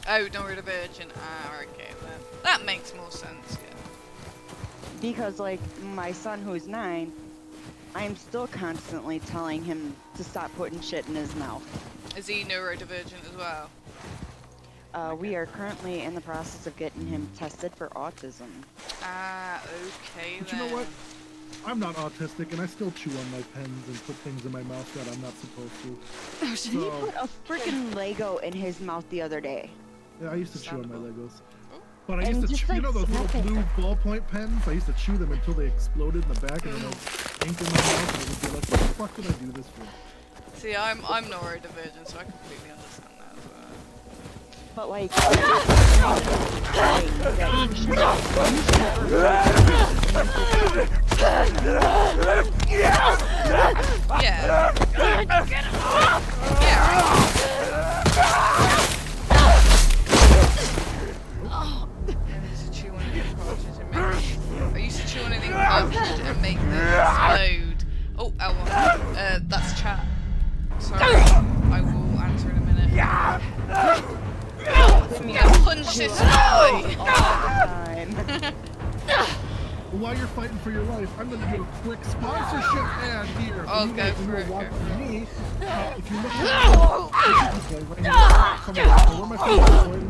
Oh, neurodivergent. Ah, okay then. That makes more sense. Yeah. Because like my son who's 9, I'm still constantly telling him to stop putting shit in his mouth. Is he neurodivergent as well? We are currently in the process of getting him tested for autism. Ah, okay But then. you know what? I'm not autistic, and I still chew on my pens and put things in my mouth that I'm not supposed to. He So, put a freaking Lego in his mouth the other day. yeah, I used to chew on my Understandable. Legos. But I And used to just, chew, you like, know those little smack it. blue ballpoint pens? I used to chew them until they exploded in the back, and then I'd ink in my mouth, and I would be like, what the fuck did I do this for? See, I'm neurodivergent, so I completely understand that as well. But like, Yeah. I used to chew on an ink cartridge and make them explode. Oh, L1. That's chat. Sorry. I will answer in a minute. Yeah, punch this guy! time. Well, while you're fighting for your life, I'm going to do a quick sponsorship ad here. Oh, You go guys for who are it, go watching me, if you look at come on, where my phone is,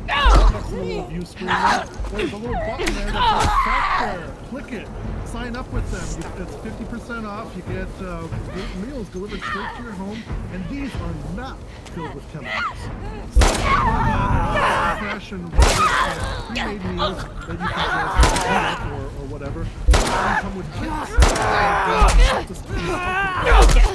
that's the little view screen there. There's a little button there that says Factor. Click it. Sign up with them. It's 50% off. You get meals delivered straight to your home, and these are not filled with chemicals. So, fresh and pre-made meals that you can just eat or whatever. They come with kits.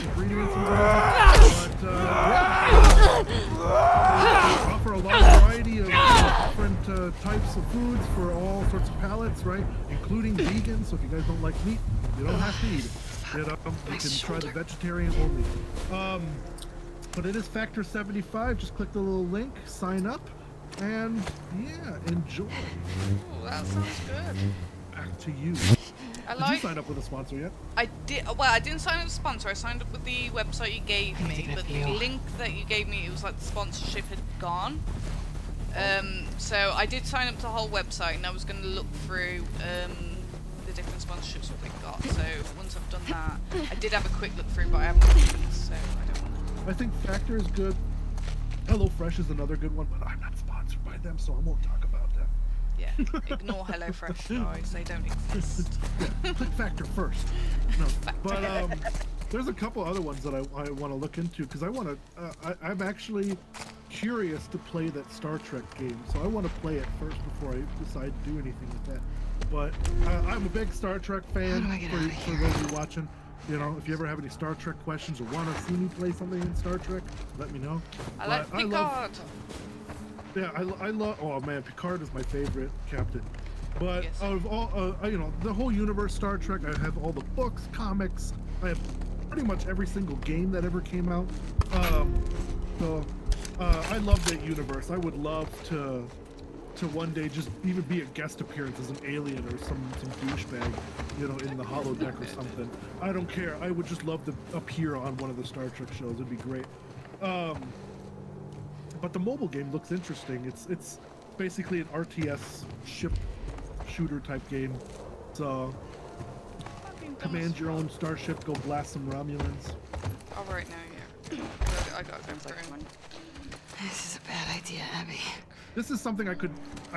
Ingredients and whatever. But they offer a large variety of different types of foods for all sorts of palates, right? Including vegan. So if you guys don't like meat, you don't have to eat it. You know, you can try the vegetarian only. But it is Factor 75. Just click the little link, sign up, and yeah, enjoy. Ooh, that sounds good. Back to you. I Did you sign up with a sponsor yet? I did. Well, I didn't sign up with a sponsor. I signed up with the website you gave me, but the link that you gave me, it was like the sponsorship had gone. So I did sign up to the whole website, and I was going to look through the different sponsorships that they got. So once I've done that, I did have a quick look through, but I haven't looked at this, so I don't want I think Factor is good. HelloFresh is another good one, but I'm not sponsored by them, so I won't talk about them. to. Yeah, ignore HelloFresh, guys. They don't exist. Yeah, click Factor first. No, but there's a couple other ones that I want to look into because I want to. I'm actually curious to play that Star Trek game, so I want to play it first before I decide to do anything with that. But I'm a big Star Trek fan. For those of you watching, you know, if you ever have any Star Trek questions or want to see me play something in Star Trek, let me know. I like But Picard. Yeah, I love. Oh man, Picard is my favorite captain. But Yes. out of all, you know, the whole universe, Star Trek. I have all the books, comics. I have pretty much every single game that ever came out. So I love that universe. I would love to to one day just even be a guest appearance as an alien or some douchebag, you know, in the holodeck or something. I don't care. I would just love to appear on one of the Star Trek shows. It'd be great. But the mobile game looks interesting. It's basically an RTS ship shooter type game. So command your own starship, go blast some Romulans. Oh, right now, yeah. I got to go for it. This is a bad idea, Abby. This is something I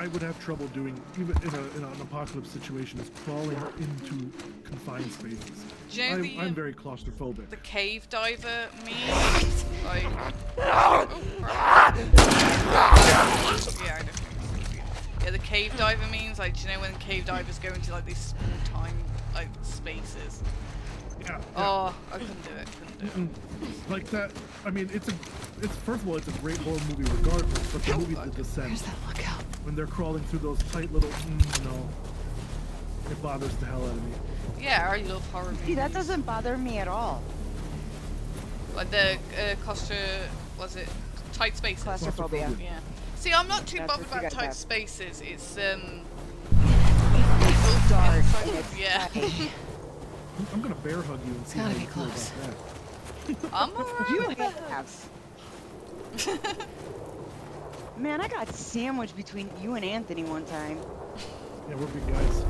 would have trouble doing even in an apocalypse situation, is crawling into confined spaces. Do you know I'm very claustrophobic. The cave diver means like yeah, I know. Yeah, the cave diver means like, do you know when cave divers go into like these small time like spaces? Yeah. Oh, I couldn't do it. Like that. I mean, it's first of all, it's a great horror movie regardless. But the movie The Descent, Where's that lookout? when they're crawling through those tight little, no, it bothers the hell out of me. Yeah, I love horror movies. See, that doesn't bother me at all. Like the was it tight spaces? Claustrophobia. Yeah. See, I'm not too That's bothered what you about guys tight have. spaces. It's It's dark. inside- and it's yeah. tight. I'm gonna bear hug you and see how gotta you be feel close. about that. I'm alright. You with that. have. Man, I got sandwiched between you and Anthony one time. Yeah, we're big guys.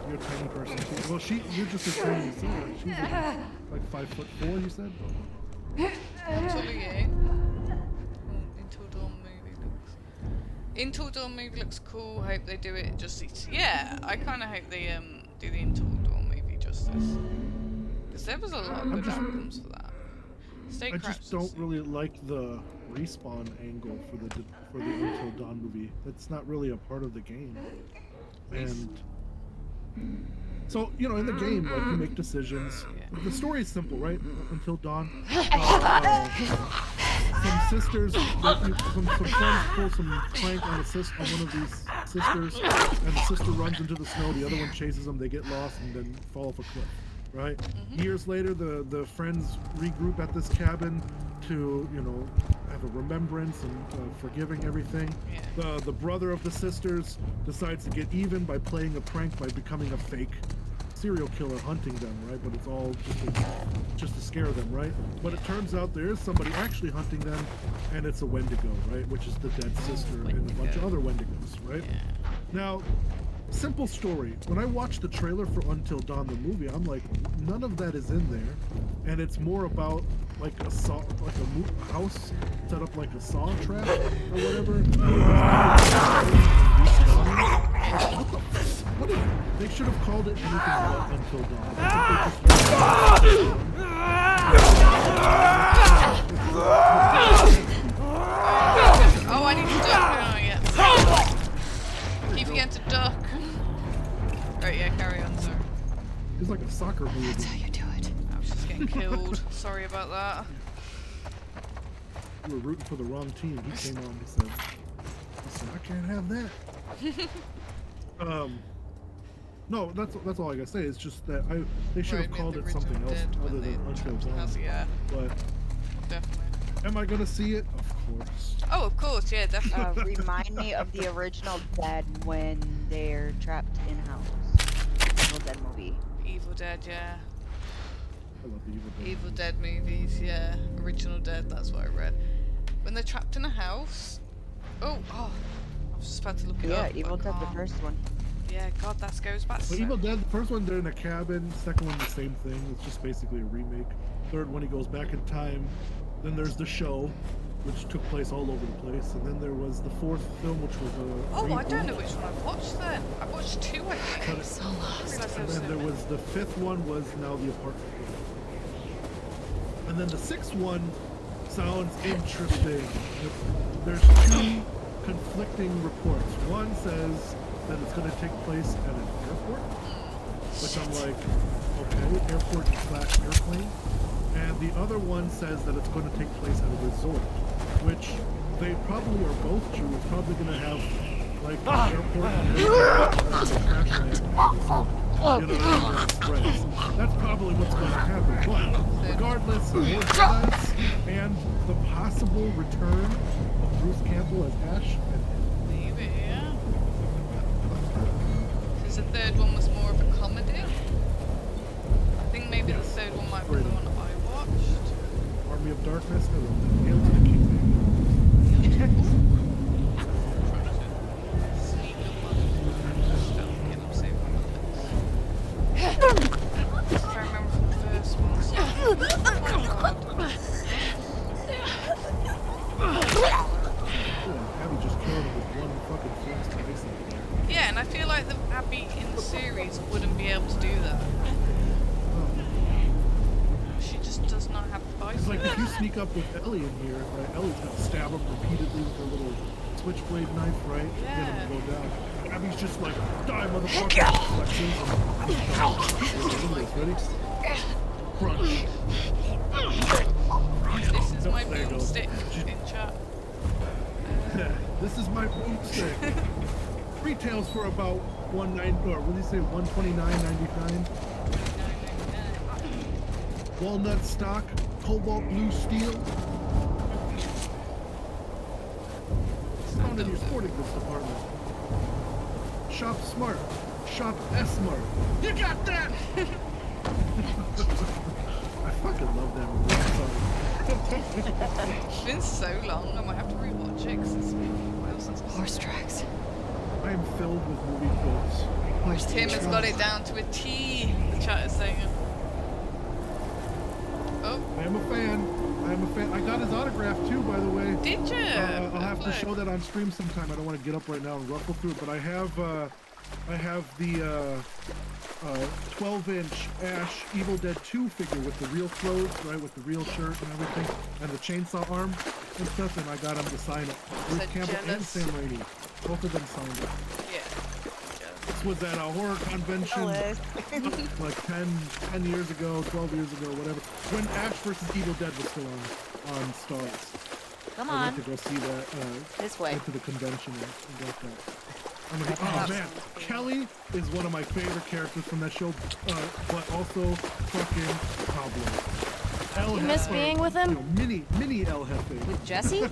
You're a tiny person too. Well, you're just as tiny as her. She's like 5'4", you said? Totally, yeah. Until Dawn movie looks cool. Hope they do it justice. Yeah, I kind of hope they do the Until Dawn movie justice. Because there was a lot of good outcomes for that. I just don't really like the respawn angle for the Until Dawn movie. That's not really a part of the game. And so, you know, in the game, like, you make decisions. The story is simple, right? Until Dawn. Some sisters, some friends pull some prank on one of these sisters, and the sister runs into the snow. The other one chases them. They get lost and then fall off a cliff. Right? Years later, the friends regroup at this cabin to, you know, have a remembrance and forgiving everything. Yeah. The brother of the sisters decides to get even by playing a prank by becoming a fake serial killer hunting them, right? But it's all just to scare them, right? But it turns out there is somebody actually hunting them, and it's a Wendigo, right? Which is the dead sister and a bunch of other Wendigos, right? Yeah. Now, simple story. When I watched the trailer for Until Dawn, the movie, I'm like, none of that is in there, and it's more about like a house set up like a saw trap or whatever. They should have called it anything but Until Dawn. I think Oh, I need to duck. Oh, yeah. Keep forgetting to duck. Right, yeah, carry on, sir. it's like a soccer movie. That's how you do it. I was just getting killed. Sorry about that. You were rooting for the wrong team. He came on and said, I can't have that. No, that's all I gotta say. It's just that they should have called it something else other than Until Dawn. Yeah, But definitely. am I gonna see it? Of course. Oh, of course, yeah, definitely. Remind me of the original Dead when they're trapped in house. Evil Dead movie. Evil Dead, yeah. I love the Evil Dead. Evil Dead movies, yeah. Original Dead, that's what I read. When they're trapped in a house. Oh, I was just about to look it Yeah, up. but Evil I Dead, the can't. first one. Yeah, God, that goes back But so... Evil Dead, the first one they're in a cabin, second one the same thing. It's just basically a remake. Third one he goes back in time. Then there's the show, which took place all over the place. And then there was the fourth film, which was a Oh, I reboot. don't know which one I've watched then. I watched two, I think. I'm so I lost. realised there And was then so there many. was the fifth one was now the apartment. And then the sixth one sounds interesting. There's two conflicting reports. One says that it's going to take place at an airport, which I'm like, okay, airport / airplane. And the other one says that it's going to take place at a resort, which they probably are both true. It's probably going to have like an airport and a crash land at a resort. You know, that spreads. That's probably what's going to happen. But regardless, more Jedi's and the possible return of Bruce Campbell as Ash and Maybe, yeah. the third one was more of a comedy. I think maybe the third one might be the one I watched. Army of Darkness. I love that. Hail to the King. Sneak up on stealth, get up, save my lives. If I remember from the first one. So Abby just killed him with one fucking flash to ice in there. yeah, and I feel like the Abby in the series wouldn't be able to do that. She just does not have the It's like bite. if you sneak up with Ellie in here, right? Ellie's gonna stab him repeatedly with her little switchblade knife, right? To get him to go down. Abby's just like, die, motherfucker! Flexes and ready? Crunch. This is my There you go. boomstick in chat. Yeah, this is my boomstick. Retails for about $190, or what do you say, $129.99. Walnut stock, cobalt blue steel. Found in your sporting goods department. Shop smart. Shop S-smart. You got that! I fucking love that movie. I'm sorry. It's been so long, I might have to rewatch it because it's been a while since I've Horse seen it. tracks. I am filled with movie quotes. Where's the Tim has got it down to a T, the chat is saying. Oh, I am a fan. I am a fan. I got his autograph too, by the way. did you? I'll have to show that on stream sometime. I don't want to get up right now and ruffle through it, but I have the 12-inch Ash Evil Dead 2 figure with the real clothes, right, with the real shirt and everything, and the chainsaw arm and stuff, and I got him to sign it. Bruce So Campbell and jealous. Sam Raimi, both of them signed it. Yeah. This was at a horror convention like 10 years ago, 12 years ago, whatever, when Ash vs. Evil Dead was still on Stars. Come I on. went to go see that. This way. Went to the convention and got that. Oh man, Kelly is one of my favorite characters from that show, but also fucking Pablo. El You miss Jefe, being with him? You know, mini El Jefe. With Jesse?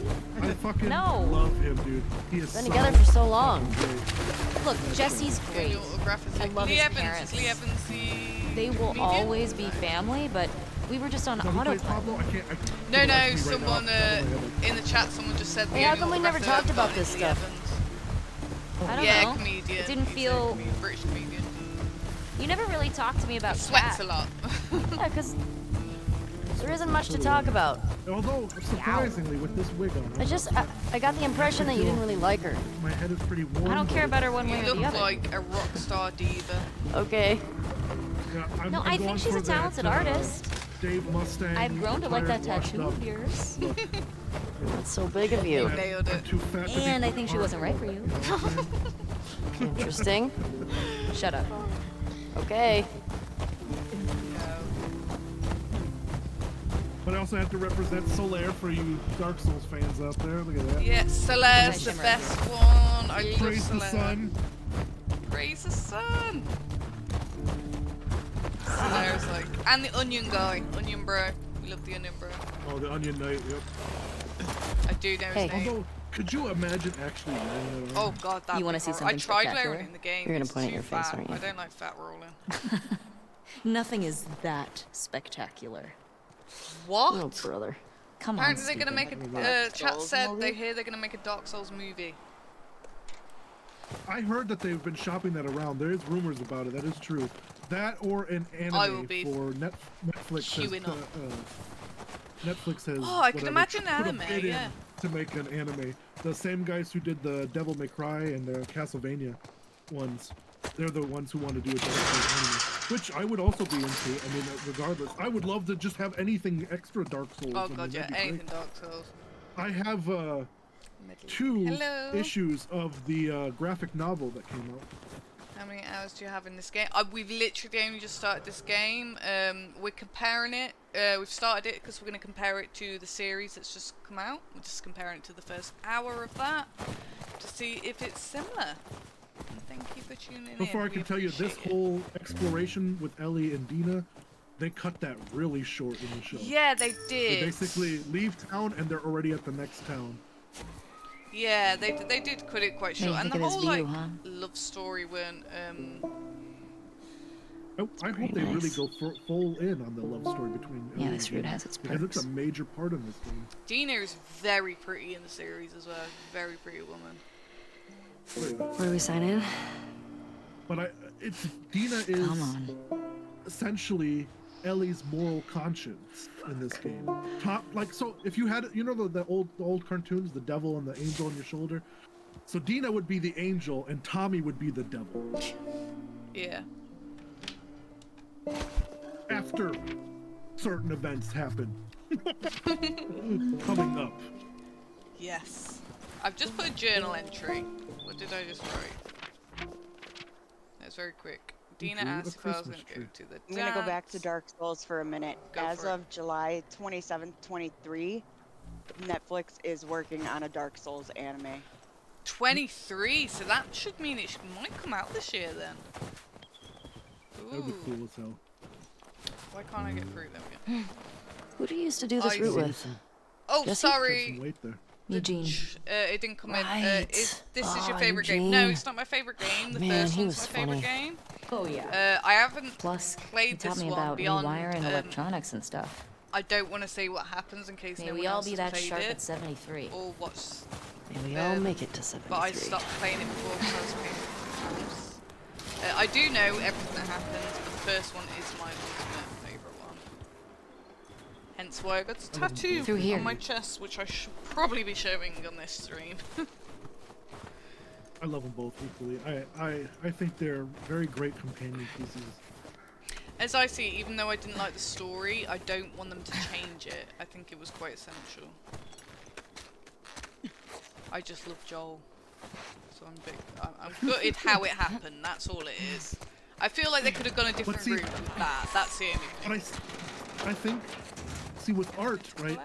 I fucking No. love him, dude. He is Been so together for so long. fucking great. Look, Jesse's great. Your autograph is I love Lee his Evans. parents. Is Lee Evans the They will comedian? always be family, but we were just on Is that who plays autopilot. Pablo? I can't. No, right no, now, someone off the top of my head. in the chat, someone just said the Hey, how only come we never autograph talked that about I've this got is stuff? Lee Evans. I don't Yeah, know. comedian. It didn't He's a feel. British comedian. You never really talked to me about Sweats Kat. a lot. Yeah, because there isn't much to talk about. Although surprisingly, with this wig on, I got the impression that you didn't really like her. my head is pretty warm. I don't care about her one way You or the look other. like a rock star diva. Okay. Yeah, No, I think she's a talented artist. Dave Mustang. I've grown to like that retired, tattoo washed of up yours. look. That's so big of you. You nailed it. Too fat to be And I think she wasn't right for you. know what I'm saying? Interesting. Shut up. Okay. But I also have to represent Solaire for you Dark Souls fans out there. Look at that. Yeah, Solaire's the Shimmer. best one. I love Praise the Solaire. sun. Praise the sun. Solaire's like, and the onion guy, onion bro. We love the onion bro. Oh, the Onion Knight. Yep. I do know his name. Although, could you imagine actually wearing that on? Oh god, that. You wanna see I something tried spectacular? wearing it in the game. You're gonna it's point at too your face, fat. aren't you? I don't like fat rolling. Nothing is that spectacular. What? Oh, brother. Come on, Apparently they're gonna make Stephen. a. Chat Souls said movie? they hear they're gonna make a Dark Souls movie. I heard that they've been shopping that around. There is rumors about it. That is true. That or an I will anime be for Netflix. queuing up. Netflix has. Oh, I can whatever, imagine put a anime, bid in yeah. To make an anime. The same guys who did the Devil May Cry and the Castlevania ones. They're the ones who want to do a Dark Souls anime, which I would also be into. I mean, regardless, I would love to just have anything extra Dark Souls. Oh I mean, god, yeah, that'd be anything great. Dark Souls. I have Medley. 2 Hello. issues of the graphic novel that came out. How many hours do you have in this game? We've literally only just started this game. We're comparing it. We've started it because we're going to compare it to the series that's just come out. We're just comparing it to the first hour of that to see if it's similar. And thank you for tuning in. Before I We can tell you, this appreciate it. whole exploration with Ellie and Dina, they cut that really short in the show. Yeah, they They did. basically leave town and they're already at the next town. Yeah, they did cut it quite Made short, you and think the of this whole like view, huh? love story weren't. I hope they really nice. go full in on the love story between Yeah, Ellie this and route Dina, has its because it's perks. a major part of this game. Dina is very pretty in the series as well. Very pretty woman. Where do we sign in? But Dina is Come on. essentially Ellie's moral conscience in this game. So if you had, you know, the old cartoons, the devil and the angel on your shoulder. So Dina would be the angel and Tommy would be the devil. Yeah. After certain events happen. Coming up. Yes. I've just put a journal entry. What did I just write? That's very quick. Dina Drew a asked if I was going Christmas to go tree. to the I'm gonna go back to dance. Dark Souls for a minute. Go As for it. of July 27th, 23, Netflix is working on a Dark Souls anime. 23, so that should mean it might come out this year then. That would be Ooh. cool as hell. Why can't I get through? There we go. Who do you used to do this I route see. with? Oh, Jesse? Got sorry. some weight there. Eugene. It didn't come in. Right. This is your Oh, favorite game? Eugene. No, it's not my favorite game. The Man, first he one's my was favorite funny. game. Oh yeah. I haven't Plus, he played taught this me one about beyond. rewiring electronics and stuff. I don't want to say what happens in case May no we one all else be has that played sharp it at 73. or what's. May we all make it to 73. But I stopped playing it before because I was playing it for times. I do know everything that happens, but the first one is my ultimate favourite one. Hence why I got a tattoo Through here. on my chest, which I should probably be showing on this stream. I love them both equally. I think they're very great companion pieces. As I see it, even though I didn't like the story, I don't want them to change it. I think it was quite essential. I just love Joel. So I'm gutted how it happened, that's all it is. I feel like they could have gone a different see- route with that, that's the only thing. But I think, see, with art, right?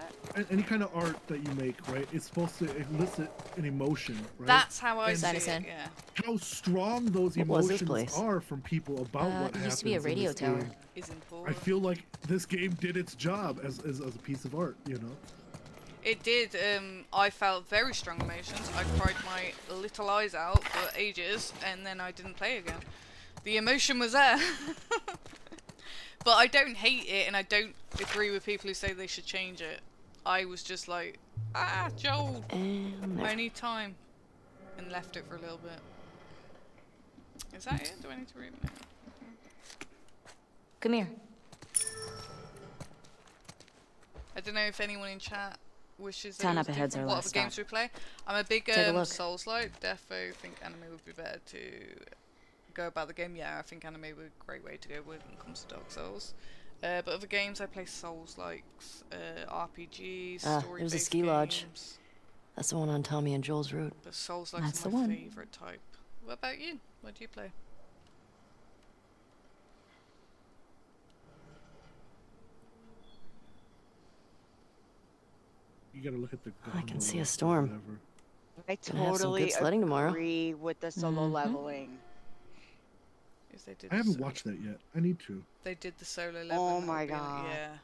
Any kind of art that you make, right? It's supposed to elicit an emotion, right? That's how I And see it, Madison. yeah. how strong those What was this emotions place? are from people about what It happens used to be a in radio this tower. game. Is I important. feel like this game did its job as a piece of art, you know? It did. I felt very strong emotions. I cried my little eyes out for ages, and then I didn't play again. The emotion was there. But I don't hate it, and I don't agree with people who say they should change it. I was just like, Joel, And there. I need time. And left it for a little bit. Is that it? Do I need to read it? Come here. I don't know if anyone in chat wishes Town there up was ahead's our different- what last other games stop. we play. I'm a big Take a look. Souls-like. Defo think anime would be better to go about the game. Yeah, I think anime would be a great way to go when it comes to Dark Souls. But other games I play Souls-likes, RPGs, There story-based was a ski lodge. games. That's the one on Tommy and Joel's route. But Souls-likes That's are the my one. favourite type. What about you? What do you play? You gotta look at the. I can gondola see a or storm. whatever. I Gonna have some totally good sledding tomorrow. agree with the solo Mhm. leveling. If they did I the haven't solo- watched that yet. I need to. They did the solo level. Oh my God. Yeah.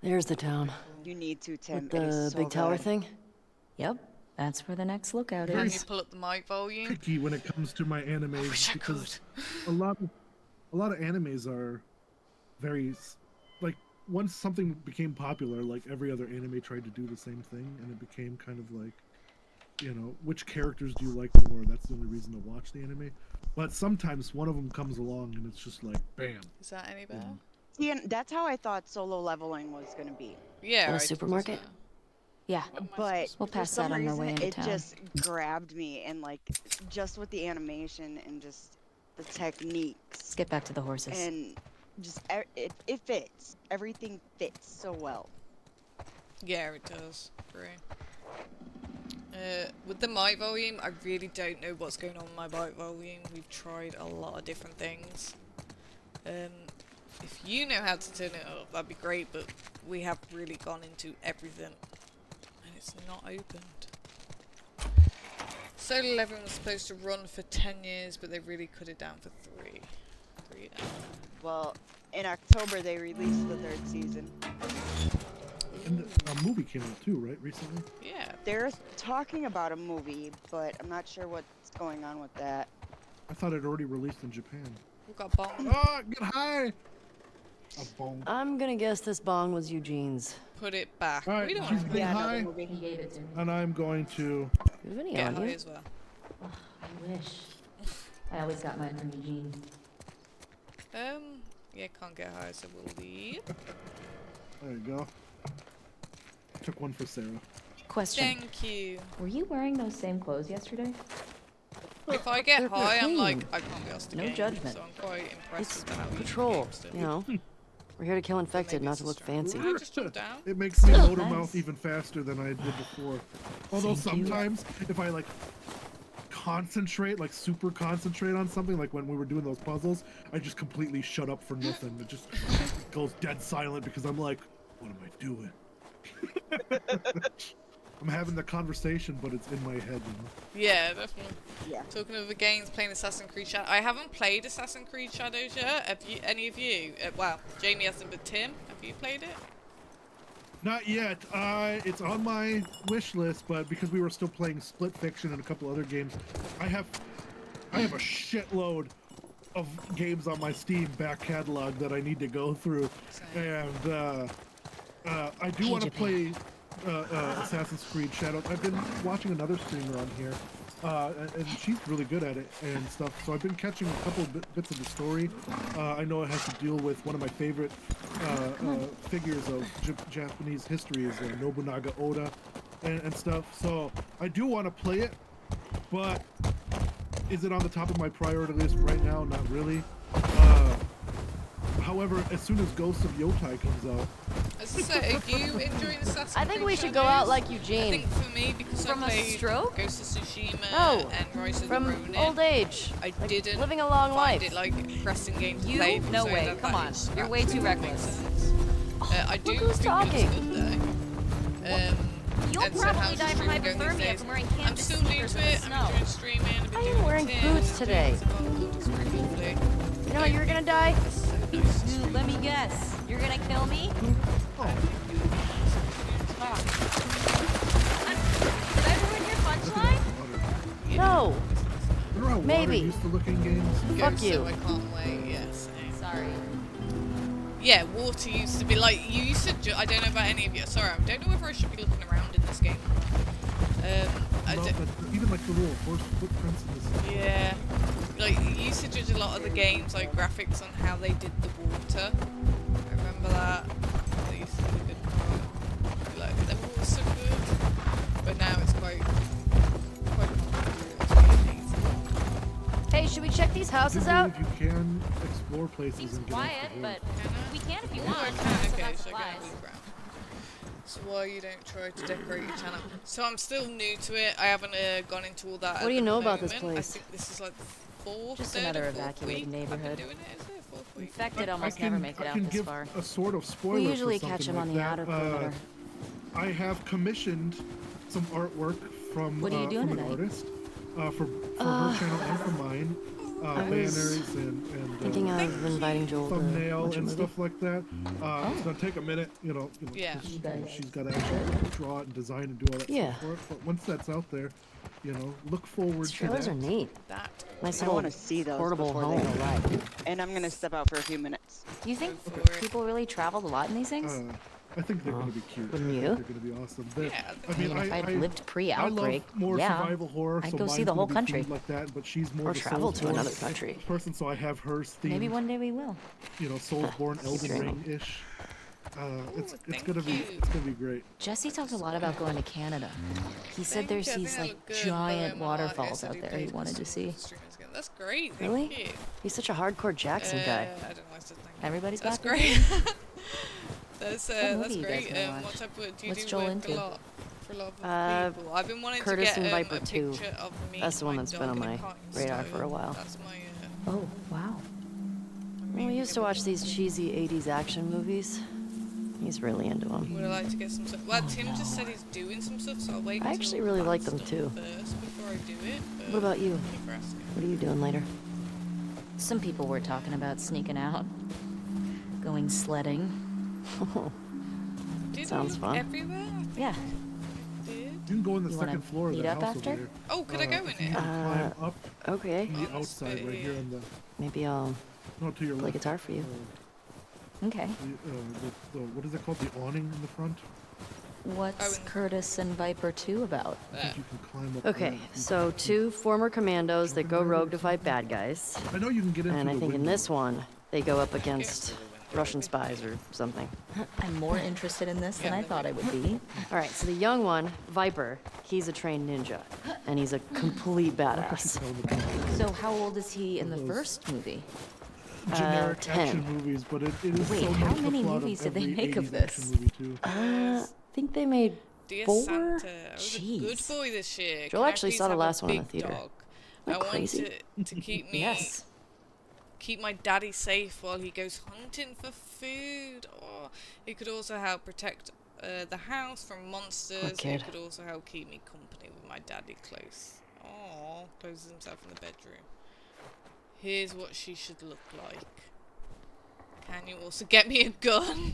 There's the town. You need to, Tim. With It is the so big tower good. thing? Yep. That's where the next lookout Can is. you pull up the mic volume? Picky when it comes to my animes wish I because a lot of animes are very like once something became popular, like every other anime tried to do the same thing, and it became kind of like, you know, which characters do you like more? That's the only reason to watch the anime. But sometimes one of them comes along and it's just like bam. Is that any better? See, and that's how I thought solo leveling was gonna be. Yeah. In a I did supermarket? as well. Yeah. But We'll pass for some that on our reason, way into it town. just grabbed me, and like just with the animation and just the techniques Let's get back to the horses. and just it fits. Everything fits so well. Yeah, it does. Agree. With the mic volume, I really don't know what's going on with my mic volume. We've tried a lot of different things. If you know how to turn it up, that'd be great, but we have really gone into everything. And it's not opened. Solo Leveling was supposed to run for 10 years, but they really cut it down for 3. 3 now. Well, in October they released the 3rd season. And a movie came out too, right? Recently. Yeah, They're talking about a movie, but I'm not sure what's going on with that. I thought it already released in Japan. Who got bombed? Oh, get high! A bone. I'm gonna guess this bong was Eugene's. Put it back. All right, We don't she's want to getting another high, movie. He gave it to me. and I'm going to. Do you have any get on high you? as well. Oh, I wish. I always got mine from Eugene. Yeah, can't get high, so we'll leave. There you go. Took one for Sarah. Question. Thank you. Were you wearing those same clothes yesterday? If I get They're high, I'm like, clean. I can't be asked to No game, judgment. So I'm quite impressed It's with how easy the patrol, game's still. you know? We're here to kill infected, maybe not it's to a look struggle. fancy. I just jump down. It makes me Oh, motor nice. mouth even faster than I did before. Although Thank you. sometimes, if I like concentrate, like super concentrate on something, like when we were doing those puzzles, I just completely shut up for nothing. It just goes dead silent because I'm like, what am I doing? I'm having the conversation, but it's in my head. You know? Yeah, definitely. Yeah. Talking of the games, playing Assassin's Creed Shadows. I haven't played Assassin's Creed Shadows yet. Have you? Any of you? Well, Jamie hasn't, but Tim, have you played it? Not yet. It's on my wish list, but because we were still playing Split Fiction and a couple other games, I have a shitload of games on my Steam back catalog that I need to go through, and I do want to play Assassin's Creed Shadows. I've been watching another streamer on here, and she's really good at it and stuff. So I've been catching a couple bits of the story. I know it has to deal with one of my favorite figures of Japanese history is Nobunaga Oda and stuff. So I do want to play it, but is it on the top of my priority list right now? Not really. However, as soon as Ghost of Yotai comes out, As I say, are you enjoying Assassin's Creed I think we should go Shadows? out like I Eugene. think for me, because From I a played stroke? Ghost of Tsushima No, and Rise of the From Ronin, old age. I Like, didn't living a long find life. it like a pressing game to You? play. because No I way, had come that on. itch You're way too scratched, if that makes reckless. sense. I do Look who's think talking. it's good though. You'll and so probably how's die the from stream going these hypothermia days? from wearing I'm canvas still new sneakers to in the it. I'm snow. enjoying streaming. I've been I am doing wearing Tim, boots doing today. some other it's really lovely. You know you're gonna die? It's so nice to Dude, stream. let me guess. You're gonna kill me? Did I ruin your punchline? No. remember how Maybe. water used to look in games? Fuck Ghost, you. So I can't wait. Yes. Sorry. Yeah, water used to be like you used to. I don't know about any of you. Sorry, I don't know whether I should be looking around in this game. I Well, don't- but even like the little horse footprints in this. Yeah. Like, you used to judge a lot of the games, like, graphics on how they did the water. I remember that. They used to do a good part. Like, the water's so good. But now it's quite complicated. It's really easy. Hey, should we check these I houses do out? believe you can explore places Seems and get off quiet, the but road. we can if you Yeah, want. okay, Lots okay, of so I get supplies. a look around. That's why you don't try to decorate your channel. So I'm still new to it. I haven't gone into all that. What do you at the know about this moment. place? I think this is like the fourth, Just third another or fourth evacuated week I've been neighborhood. doing it, is it? Fourth week? Infected almost never make it I out can this give far. a sort of spoiler. We usually for catch something them on like the that. outer perimeter. I have commissioned some artwork from, What are you doing from an tonight? artist for her channel and for mine. I was Banners and Thinking of inviting Joel to thumbnail watch a and movie. stuff like that. It's gonna take a minute, you know. Yeah. 'cause, she's got to actually draw it and design and do all that Yeah. stuff for it. But once that's out there, you know, look forward These to trailers that. are neat. That. Nice I little want to see those portable before home. they go live. And I'm gonna step out for a few minutes. Do you think Go for it. people really traveled a lot in these things? I think they're gonna be cute. wouldn't I think you? They're gonna be awesome. Yeah, I mean, if I'd lived I pre-outbreak, love more yeah, survival horror. I'd so go see mine's the gonna whole be country. themed like that, but she's more or the travel to Soulsborne another country. person, so I have hers themed. Maybe one day we will. You know, Soulsborne, Elden dream. Ring-ish. It's thank gonna be you. it's gonna be great. Jesse talked a lot about going to Canada. He said Thank there's you, I these think I like look good, giant though, in my life. waterfalls Yes, I out do there play he wanted to this see. streamers again. That's great. Thank Really? you. He's such a hardcore Jackson guy. I don't know what to think. Everybody's That's back. great. That's movie that's you guys great. gonna watch? What type of do you What's do Joel work into? a lot for a lot of people? I've been wanting Curtis to and get Viper a 2. picture of me. That's the one my that's been dog on in a my cartoon radar for a style. while. That's my. Oh, wow. We mean, used to watch these cheesy 80s action movies. He's really into them. Would I like to get some stuff? Well, Tim just no. said he's doing some stuff, so I'll wait. I until actually really like them that's too. done first before I do it. But What about you? thank you for asking. What are you doing later? Some people were talking about sneaking out, going sledding. Did Sounds we fun. Everywhere? I think Yeah. we did. You can go in the You wanna second floor of meet the up house after? over there. Oh, could I go in If you it? can climb up Okay. from On the this outside bit right here here. on the Maybe I'll no to your play left. guitar for you. Okay. What is it called? The awning in the front. What's in- Curtis and Viper 2 about? I think you can climb up. Okay, there. so two former commandos that go rogue to fight bad guys. I know you can get into And I the think in window. this one, they go up through against the window, Russian maybe. spies or something. I'm more interested in this than I thought I would be. All right, so the young one, Viper, he's a trained ninja, and he's a complete badass. So how old is he in the first movie? Generic 10. action movies, but it is Wait, so how much the many plot movies did they every make of 80s this? action movie, too. I think they made Dear 4? Santa, I was a good Jeez. boy this year. Joel Can I actually please saw the have a last one in the big theater. dog? Isn't I that crazy? want to keep me Yes. keep my daddy safe while he goes hunting for food. Or he could also help protect the house from monsters. He kid. could also help keep me company with my daddy close. Oh, closes himself in the bedroom. Here's what she should look like. Can you also get me a gun?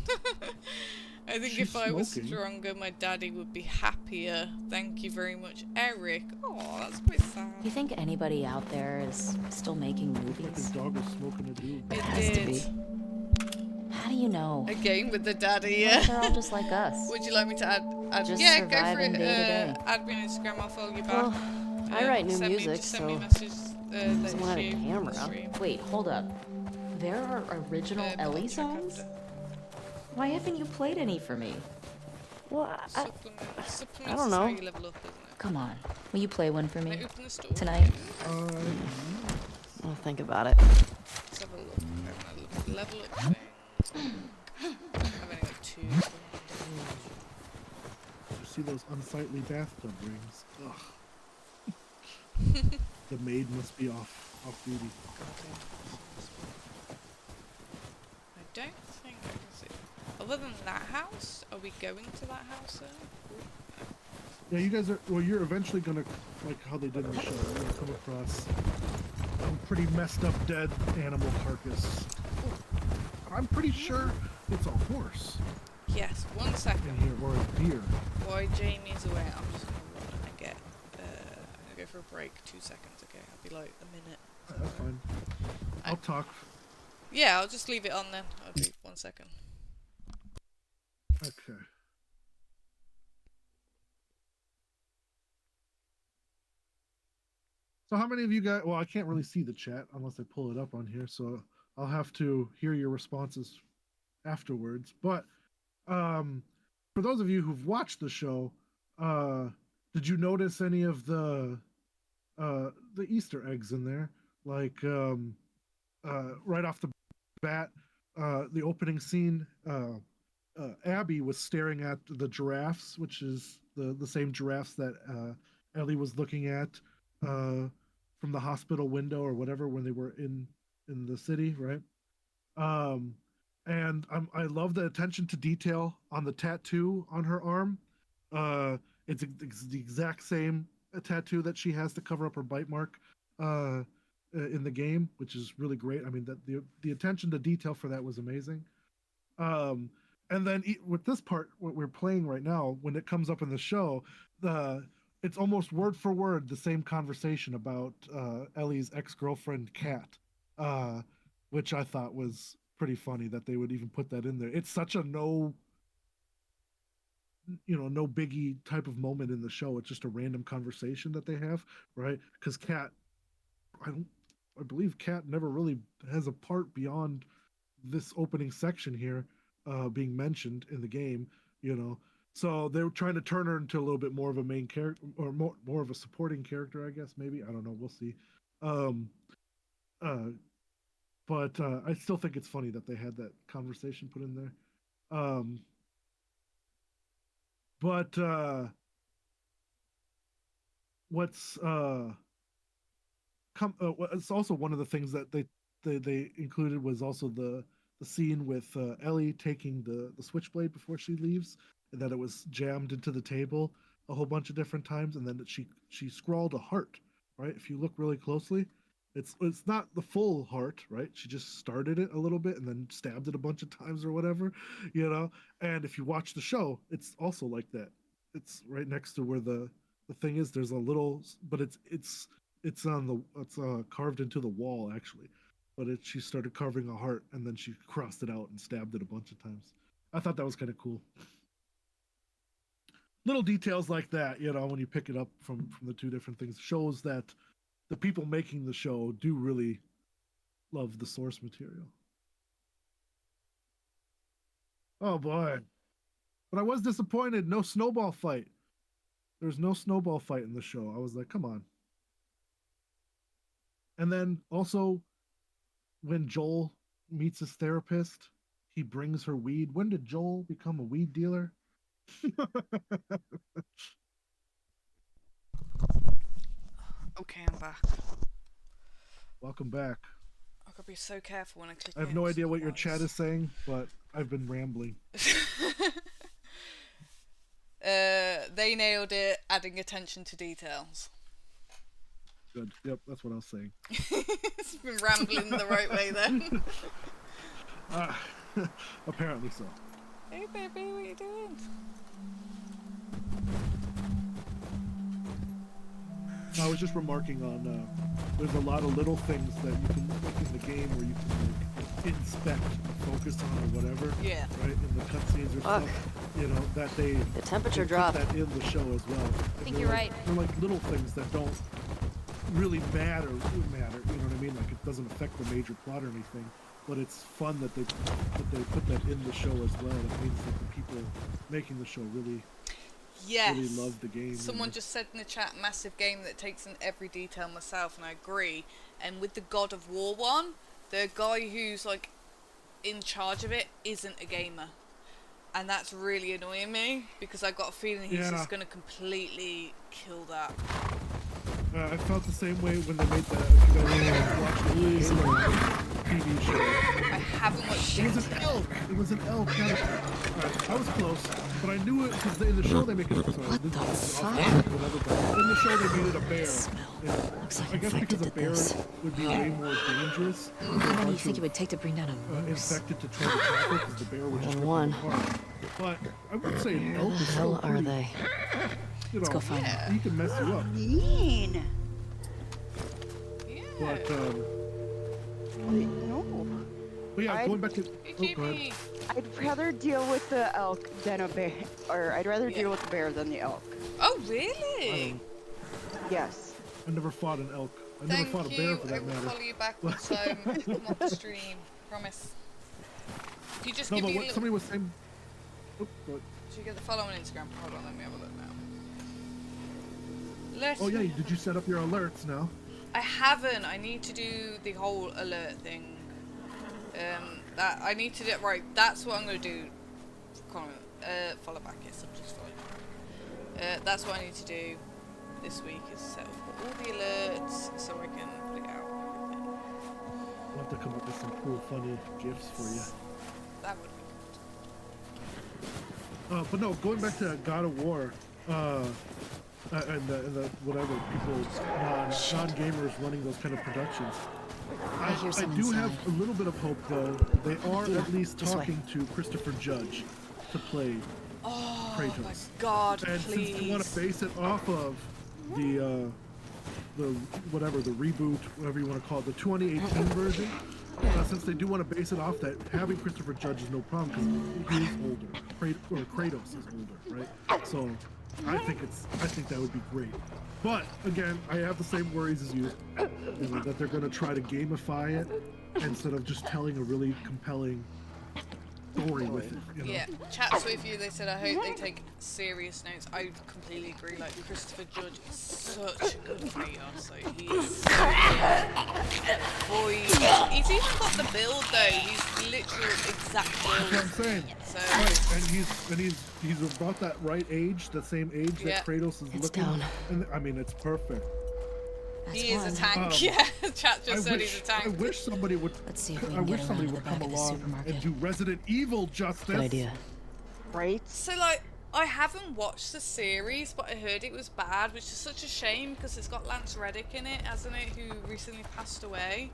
I think She's if I was smoking. stronger, my daddy would be happier. Thank you very much, Eric. Oh, that's quite sad. You think anybody out there is still making His movies? dog was smoking a dude. It Has to did. be. How do you know? Again with the daddy, What if yeah. they're all just like us? Would you like me to add Just yeah, go for surviving it. day to day. Add me on Instagram, I'll follow you back. Well, I write new send me, music, just send me a so message, someone had a you camera. stream. Wait, hold up. There are original But I'll Ellie check songs? after. Why haven't you played any for me? Well, Supplements I don't is how know. you level up, isn't it? Come on. Will you play one for Can I me? open the store? Tonight? I'll think about it. Let's have a look. Level up things. I've only got 2. You see those unsightly bathtub rings? Ugh. The maid must be off duty. I don't think I can see. Other than that house, are we going to that house then? Yeah, you guys are. Well, you're eventually gonna, like how they did in the show. You're gonna come across a pretty messed up dead animal carcass. I'm pretty sure it's a horse Yes, 1 second. in here, or a deer. While Jamie's away, I'm just gonna run and get. I'm gonna go for a break. 2 seconds, okay? I'll be like a minute. That's fine. I'll talk. Yeah, I'll just leave it on then. I'll be 1 second. Okay. So how many of you guys, well, I can't really see the chat unless I pull it up on here, so I'll have to hear your responses afterwards. But for those of you who've watched the show, did you notice any of the Easter eggs in there? Like right off the bat, the opening scene, Abby was staring at the giraffes, which is the same giraffes that Ellie was looking at from the hospital window or whatever when they were in the city, right? And I love the attention to detail on the tattoo on her arm. It's the exact same tattoo that she has to cover up her bite mark in the game, which is really great. I mean, that the attention to detail for that was amazing. And then with this part, what we're playing right now, when it comes up in the show, it's almost word for word the same conversation about Ellie's ex-girlfriend Kat, which I thought was pretty funny that they would even put that in there. It's such a no biggie type of moment in the show. It's just a random conversation that they have, right? Because Kat, I believe Kat never really has a part beyond this opening section here being mentioned in the game, So they were trying to turn her into a little bit more of a main character, or more of a supporting character, I guess. Maybe, I don't know. We'll see. But I still think it's funny that they had that conversation put in there. But what's it's also one of the things that they included was also the scene with Ellie taking the switchblade before she leaves, and that it was jammed into the table a whole bunch of different times, and then that she scrawled a heart, right? If you look really closely, it's not the full heart, right? She just started it a little bit and then stabbed it a bunch of times or whatever, And if you watch the show, it's also like that. it's right next to where the thing is. There's a little, but it's carved into the wall actually. But she started carving a heart, and then she crossed it out and stabbed it a bunch of times. I thought that was kind of cool. Little details like that, you know, when you pick it up from the two different things, shows that the people making the show do really love the source material. Oh boy. But I was disappointed. No snowball fight. There's no snowball fight in the show. I was like, come on. And then also, when Joel meets his therapist, he brings her weed. When did Joel become a weed dealer? Okay, I'm back. Welcome back. I've got to be so careful when I click. I have no idea what your chat is saying, but I've been rambling. They nailed it, adding attention to details. Good. Yep, that's what I was saying. It's been rambling the right way then. Apparently so. Hey baby, what are you doing? I was just remarking on there's a lot of little things that you can make in the game where you can like, inspect or focus on or whatever. Yeah. Right? In the cutscenes or stuff. You know, that The temperature put dropped. that in the show as well. I think you're right. They're like little things that don't really matter, you know what I mean? Like it doesn't affect the major plot or anything. But it's fun that they put that in the show as well. It means that the people making the show really love the game. Someone just said in the chat, massive game that takes in every detail myself, and I agree. And with the God of War one, the guy who's like in charge of it isn't a gamer. And that's really annoying me, because I got a feeling he's just going to completely kill that. I felt the same way when they made that. If you guys watched the TV show. I haven't watched it. It was an elk. It was an elk. Alright, I was close, but I knew it because in the show they make it. What the fuck? In the show they made it a bear. Looks like I guess because a bear would be way more dangerous. How long do you think it would take to bring down a moose? Infected to try to tackle because the bear would just rip them apart. But I would say an elk is still What the hell are they? Let's go find them. He can mess you up. Mean. Yeah. But No. but yeah, going back to go ahead. I'd rather deal with the elk than a bear, or I'd rather deal with the bear than the elk. Oh, really? Yes. I never fought an elk. I never fought a bear for that I will matter. follow you back once come off the stream. Promise. If you just No, give but me a what little... somebody was saying. Oh, go ahead. Should you get the follow on Instagram? Hold on, let me have a look now. Oh yeah, did you set up your alerts now? I haven't. I need to do the whole alert thing. That I need to do. Right, that's what I'm gonna do. Follow back. Yes, I'm just following. That's what I need to do this week is set up all the alerts so I can put it out. I'll have to come up with some cool, funny gifs for you. That would be good. But no, going back to God of War, and the whatever people, non-gamers running those kind of productions. I do have a little bit of hope though. They are at least talking to Christopher Judge to play Kratos. My God, and please. since they want to base it off of the whatever, the reboot, whatever you want to call it, the 2018 version, since they do want to base it off that, having Christopher Judge is no problem because he is older. Kratos is older, right? So I think that would be great. But again, I have the same worries as you know, that they're going to try to gamify it instead of just telling a really compelling story with it. You know? Yeah, chats with you. They said I hope they take serious notes. I completely agree. Like Christopher Judge is such a good Kratos. Like he is so good. Boy, he's even got the build though. He's literal exact build. That's what I'm saying. So, right, and he's about that right age, the same age that Kratos is looking. Down. And I mean, it's perfect. he is a tank. Yeah, chat just said he's a tank. I wish somebody would. Let's see if we I can wish get somebody around to would the come back of the along supermarket. and do Resident Evil justice. Good idea. Right? So like, I haven't watched the series, but I heard it was bad, which is such a shame because it's got Lance Reddick in it, hasn't it? Who recently passed away.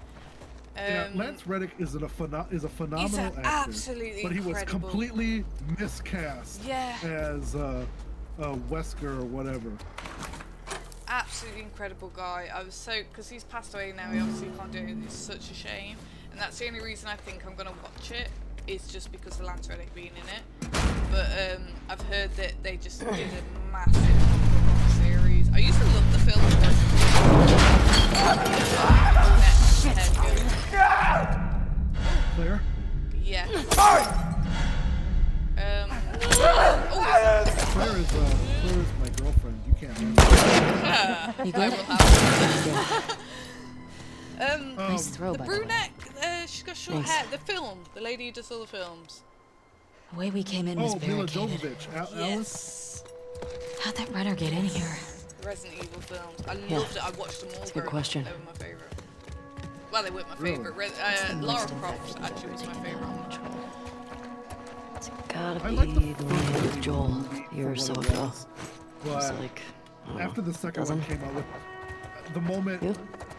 Yeah, Lance Reddick is a phenomenal he's actor, absolutely but he was incredible. completely miscast Yeah. as Wesker or whatever. Absolutely incredible guy. I was so, because he's passed away now, he obviously can't do it. It's such a shame. And that's the only reason I think I'm going to watch it, is just because of Lance Reddick being in it. But I've heard that they just did a massive series. I used to love the film. Claire? Yeah. Claire is my girlfriend. You can't remember. You good? Nice throw, the by the way. brunette, she's got short Thanks. hair. The film, the lady who does all the films. The way we came in was Oh, Mila barricaded. Jovovich. Alice? Yes. How'd that runner get in here? The Resident Evil films. I Yeah. loved it. I watched them all. That's a good growing up. question. They were my favourite. Well, they weren't my Really? favourite. Some Lara mixed Croft infected actually was my taking favourite. down control. It's gotta I be like the the one first with movie Joel a year or for so what it ago. was. It's But like, I don't after know, the second dozen? one came out, the moment You?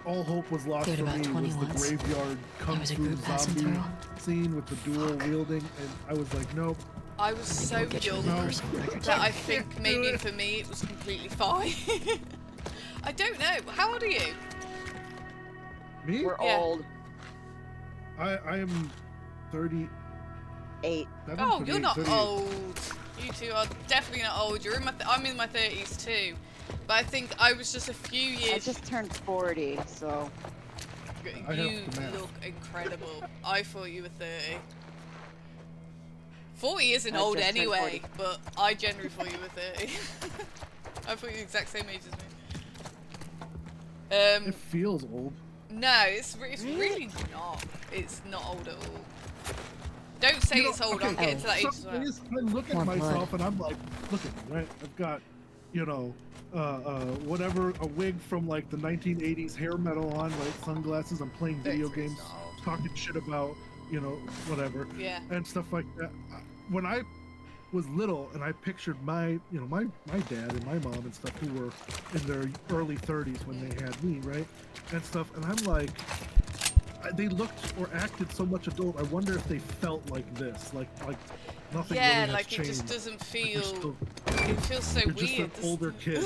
all hope was lost Gave for it me about 20 was the once. graveyard kung was a fu group passing zombie through. scene with the dual wielding, and I was like, nope. I was so Get you young the person records. that I think maybe for me it was completely fine. I don't know. How old are you? Me? We're Yeah. old. I am 30. 8. Oh, you're not old. You two are definitely not old. You're in my. I'm in my 30s too, but I think I was just a few I years. just turned 40, so I have You the math. look incredible. I thought you were 30. 40 isn't I old just turned anyway, 40. but I generally thought you were 30. I thought you were the exact same age as me. It feels old. No, it's really not. It's not old at all. Don't say You know, it's old. okay, I'm getting to that age as some well. days I look at More myself blood. and I'm like, look at me, right? I've got, you know, whatever, a wig from like the 1980s, hair metal on, right? Sunglasses. I'm playing video 33 is games, not old. talking shit about, you know, whatever, Yeah. and stuff like that. When I was little and I pictured my, you know, my dad and my mom and stuff who were in their early 30s when they had me, right? And stuff, and I'm like, they looked or acted so much adult. I wonder if they felt like this, like nothing Yeah, really has like it changed. just doesn't Like you're feel. still- It feels so you're weird. just an doesn't older it? kid.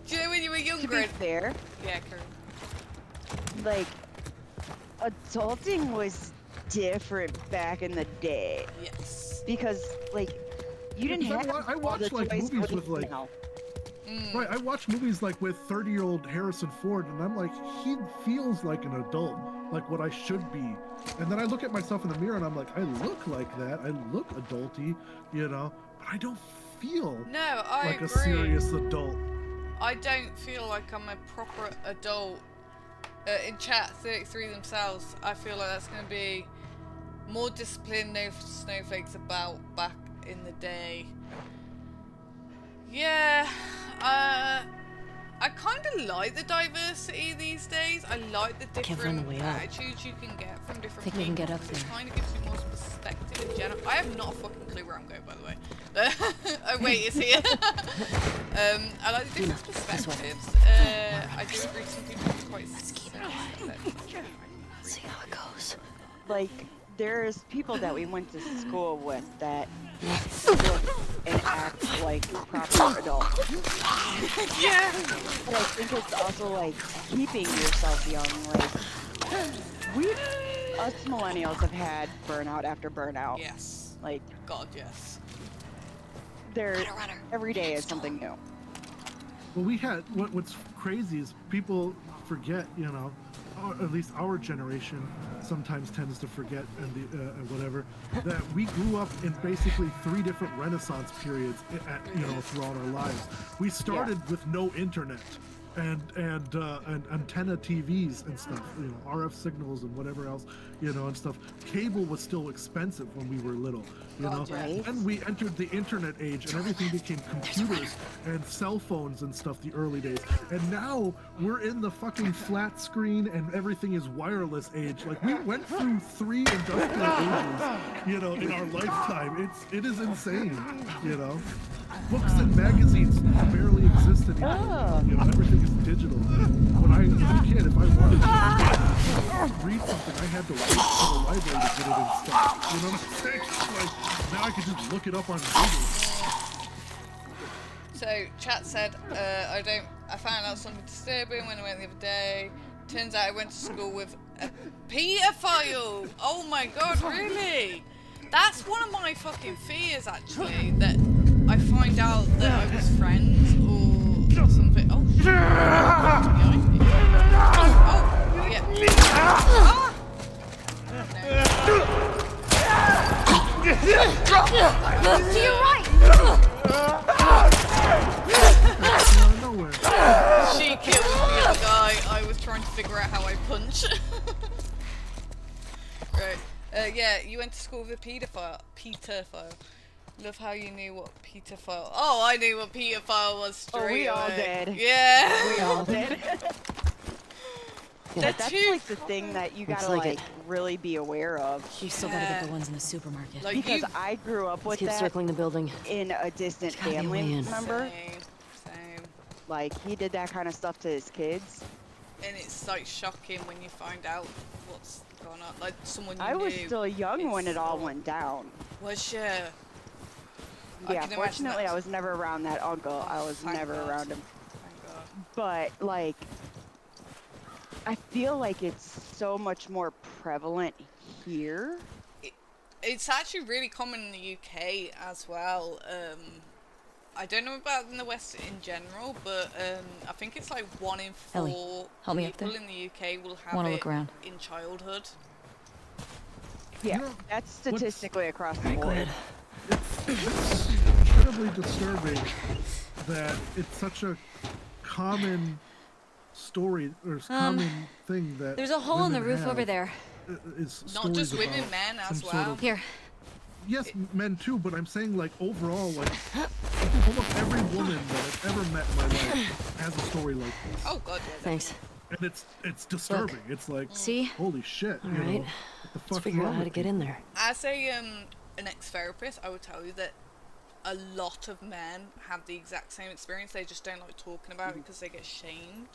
Do you know when you were to younger? be fair, Yeah, Karen. like, adulting was different back in the day. Yes. Because, like, you didn't Because have I all watch the like toys movies we with like now. right. I watch movies like with 30-year-old Harrison Ford, and I'm like, he feels like an adult, like what I should be. And then I look at myself in the mirror, and I'm like, I look like that. I look adulty, you know, but I don't feel No, I like agree. a serious adult. I don't feel like I'm a proper adult. In chat, 33 themselves, I feel like that's going to be more disciplined, no snowflakes about back in the day. Yeah, I kind of like the diversity these days. I like the Can't find the different way out. attitudes you can get from different Think people. we can get up It there. kind of gives you more perspective in general. I have not a fucking clue where I'm going, by the way. Oh wait, it's here. I like the different This way. perspectives. I do agree some people are quite. Let's keep it Let's see how it goes. Like, there's people that we went to school with that look and act like proper adults. Yeah. But I think it's also like keeping yourself young. Like, us millennials have had burnout after burnout. Yes. Like, God, yes. every day is something new. Well, we had what's crazy is people forget, you know, or at least our generation sometimes tends to forget, and the whatever, that we grew up in basically 3 different Renaissance periods, you know, throughout our lives. We started with no internet and antenna TVs and stuff, you know, RF signals and whatever else, you know, and stuff. Cable was still expensive when we were little, you know. Right. Then we entered the internet age and everything became computers and cell phones and stuff the early days. And now we're in the fucking flat screen and everything is wireless age. Like, we went through 3 industrial ages, you know, in our lifetime. It is insane, you know. Books and magazines barely exist anymore. You know, everything is digital. When I was a kid, if I wanted to read something, I had to wait for the library to get it in stock. You know what I'm saying? Like, now I can just look it up on Google. So chat said, I found out something disturbing when I went the other day. Turns out I went to school with a pedophile. Oh my god, really? That's one of my fucking fears, actually, that I find out that I was friends or something. Oh, shit. Behind me. Oh, yeah. Ah! No. To your right! She killed the other guy. I was trying to figure out how I punch. Right. Yeah, you went to school with a pedophile. Love how you knew what pedophile. Oh, I knew what pedophile was straight away. We all did. Yeah. We all did. Yeah. That's like the thing that you gotta like really be aware of. You still gotta get the ones in the supermarket. Like because I grew up with keep that circling the building. in a distant Gotta be a way family in. member. Same. Like he did that kind of stuff to his kids. And it's like shocking when you find out what's going on. Like someone you I was knew. still young when it all It's- went down. Was you? Yeah, fortunately I was never around that uncle. I was Thank never God. around him. Thank God. But like I feel like it's so much more prevalent here. It's actually really common in the UK as well. I don't know about in the West in general, but I think it's like 1 in 4 Ellie, help me up people there. in the UK will have Wanna it look around. in childhood. Yeah, know, that's statistically across the board. It's incredibly disturbing that it's such a common story or common thing that There's a hole in the women roof over have, there. Is Not just stories women, about men as some sort well. of- Here. yes, men too, but I'm saying like overall, like almost every woman that I've ever met in my life has a story like this, Oh God, yeah. Thanks. and it's disturbing. It's like, See? holy shit, All you know, right. what the Let's fuck's figure wrong out how to with get you? in there. As a an ex-therapist, I would tell you that a lot of men have the exact same experience. They just don't like talking about it because they get shamed.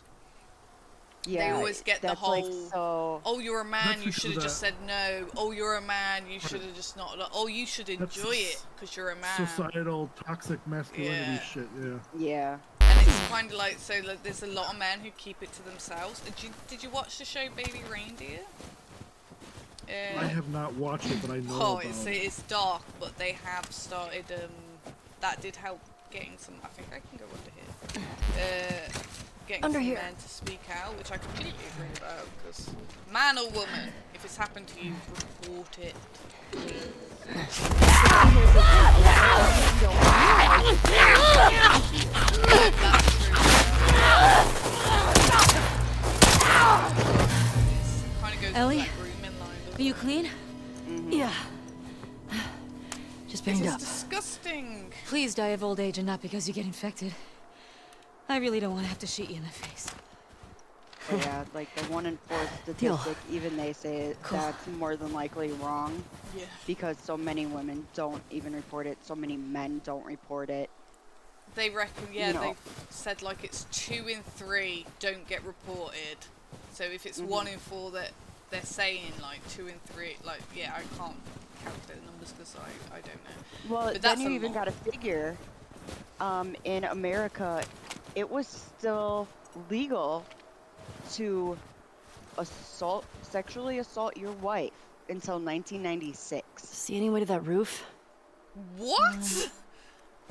Yeah, They always get the that's whole, like so. oh, you're a man, That's you because should have of just said no. Oh, you're a man, you should have just not. Oh, you should That's enjoy it because you're a man. Societal toxic masculinity Yeah. shit. Yeah. Yeah. And it's kind of like, so like, there's a lot of men who keep it to themselves. Did you watch the show Baby Reindeer? I have not watched it, but I know Oh, about it. it's dark, but they have started. That did help getting some. I think I can go under here. Getting Under some here. men to speak out, which I completely agree about. Because man or woman, if it's happened to you, report it. That's true. Kind of goes Ellie? with that grooming line, doesn't Are you it? clean? Yeah. Just banged This up. is disgusting. Please die of old age and not because you get infected. I really don't want to have to shoot you in the face. Yeah, like the 1 in 4 Deal. statistic, even they say Cool. that's more than likely wrong Yeah. because so many women don't even report it, so many men don't report it. They reckon, yeah, You know. they've said like it's 2 in 3 don't get reported. So if it's 1 in 4 that they're saying like 2 in 3, like yeah, I can't calculate the numbers because I don't know. Well, But then that's you a even lot. got to figure, in America, it was still legal to sexually assault your wife until 1996. See any way to that roof? What?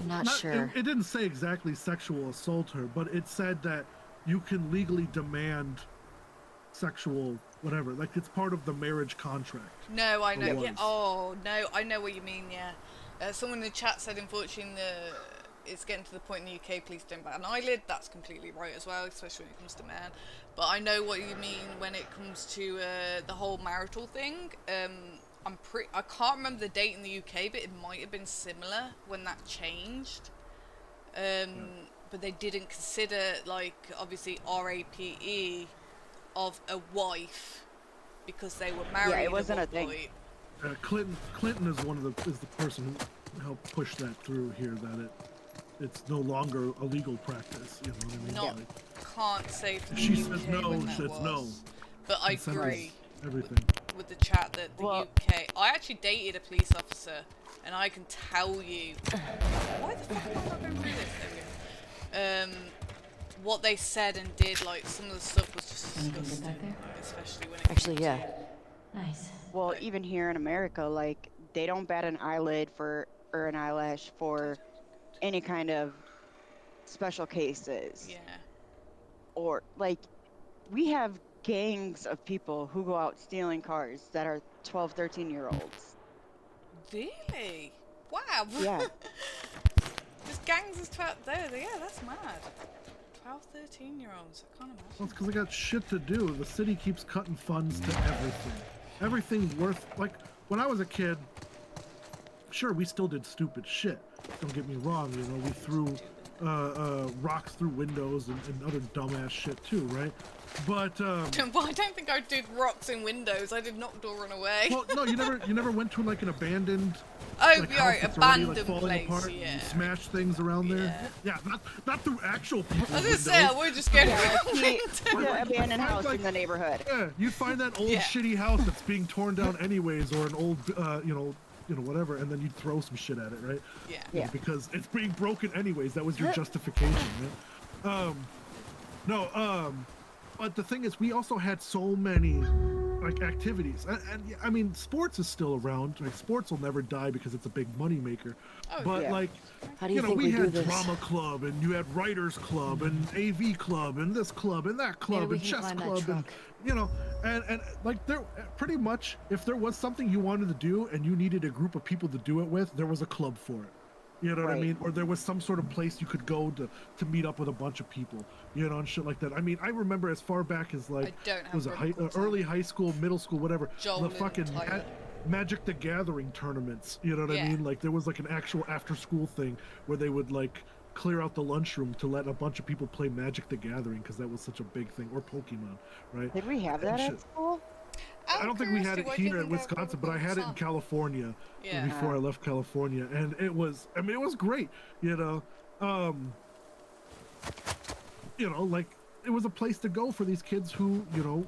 I'm not Not- sure. It didn't say exactly sexual assault her, but it said that you can legally demand sexual whatever. Like it's part of the marriage contract. No, I know. It Yeah. was. Oh no, I know what you mean. Yeah. Someone in the chat said, unfortunately, it's getting to the point in the UK. Please don't bat an eyelid. That's completely right as well, especially when it comes to men. But I know what you mean when it comes to the whole marital thing. I can't remember the date in the UK, but it might have been similar when that changed. But they didn't consider, like, obviously RAPE of a wife because they were married. Yeah, it at wasn't one a thing. point. Clinton is the person who helped push that through here, that it's no longer a legal practice. You know what I mean? Not Like, can't say for the she UK says no, when that says no. was. But I consent is agree Everything. with the chat that the Well- UK. I actually dated a police officer, and I can tell you. Why the fuck am I not going through this? There we go. what they said and did, like some of the stuff was just disgusting, like, especially when it Actually, came yeah. to- Nice. Well, even here in America, like they don't bat an eyelid for or an eyelash for any kind of special cases. Yeah. Or like we have gangs of people who go out stealing cars that are 12, 13-year-olds. Really? Wow. Yeah. Just gangs of 12. Yeah, that's mad. 12, 13-year-olds. I can't imagine. Well, it's because I got shit to do. The city keeps cutting funds to everything. Everything worth, like, when I was a kid, sure, we still did stupid shit. Don't get me wrong, you know, we threw rocks through windows and other dumbass shit too, right? But Well, I don't think I did rocks in windows. I did knock door and away. well, no, you never went to like an abandoned Oh, like, yeah, house right, that's already, abandoned like, falling place, apart yeah. and smash things around there. Yeah, not through actual people's I was windows. gonna say, I would just go The abandoned house in the neighborhood. Yeah, you find that old Yeah. shitty house that's being torn down anyways, or an old, you know, whatever, and then you throw some shit at it, right? Yeah. You know, because it's being broken anyways. That was your justification, right? But the thing is, we also had so many like activities, and I mean, sports is still around. Like, sports will never die because it's a big money maker. Oh, But yeah. like, How do you know, think we we do had this? drama club, and you had writers club, and AV club, and this club, and that club, we and can chess climb that club, and truck. you know, and like there, pretty much, if there was something you wanted to do and you needed a group of people to do it with, there was a club for it. You know what I Right. mean? Or there was some sort of place you could go to meet up with a bunch of people, you know, and shit like that. I mean, I remember as far back as like, don't have was it rugby clubs on. early high school, middle school, whatever. Joel the and fucking Tyler. Magic the Gathering tournaments. You know what I Yeah. mean? Like there was like an actual after school thing where they would like clear out the lunchroom to let a bunch of people play Magic the Gathering because that was such a big thing, or Pokemon, right? Did we have that And at shit. school? I don't think we had it here in Wisconsin, but I had it in California Yeah. before I left California, and it was, I mean, it was great, you know. Like it was a place to go for these kids who, you know,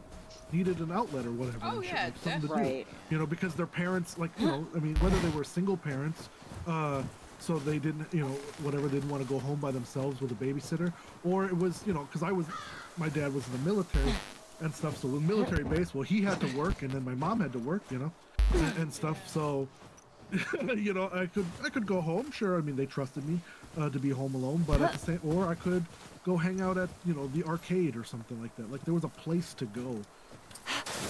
needed an outlet or whatever. Oh, and shit, yeah, like, something to do, Right. you know, because their parents, like, you know, I mean, whether they were single parents, so they didn't, you know, whatever, didn't want to go home by themselves with a babysitter, or it was, you know, because my dad was in the military and stuff, so with military base, well, he had to work, and then my mom had to work, you know, and stuff, so, you know, I could go home, sure, I mean, they trusted me to be home alone, but at the same, or I could go hang out at, you know, the arcade or something like that, like there was a place to go.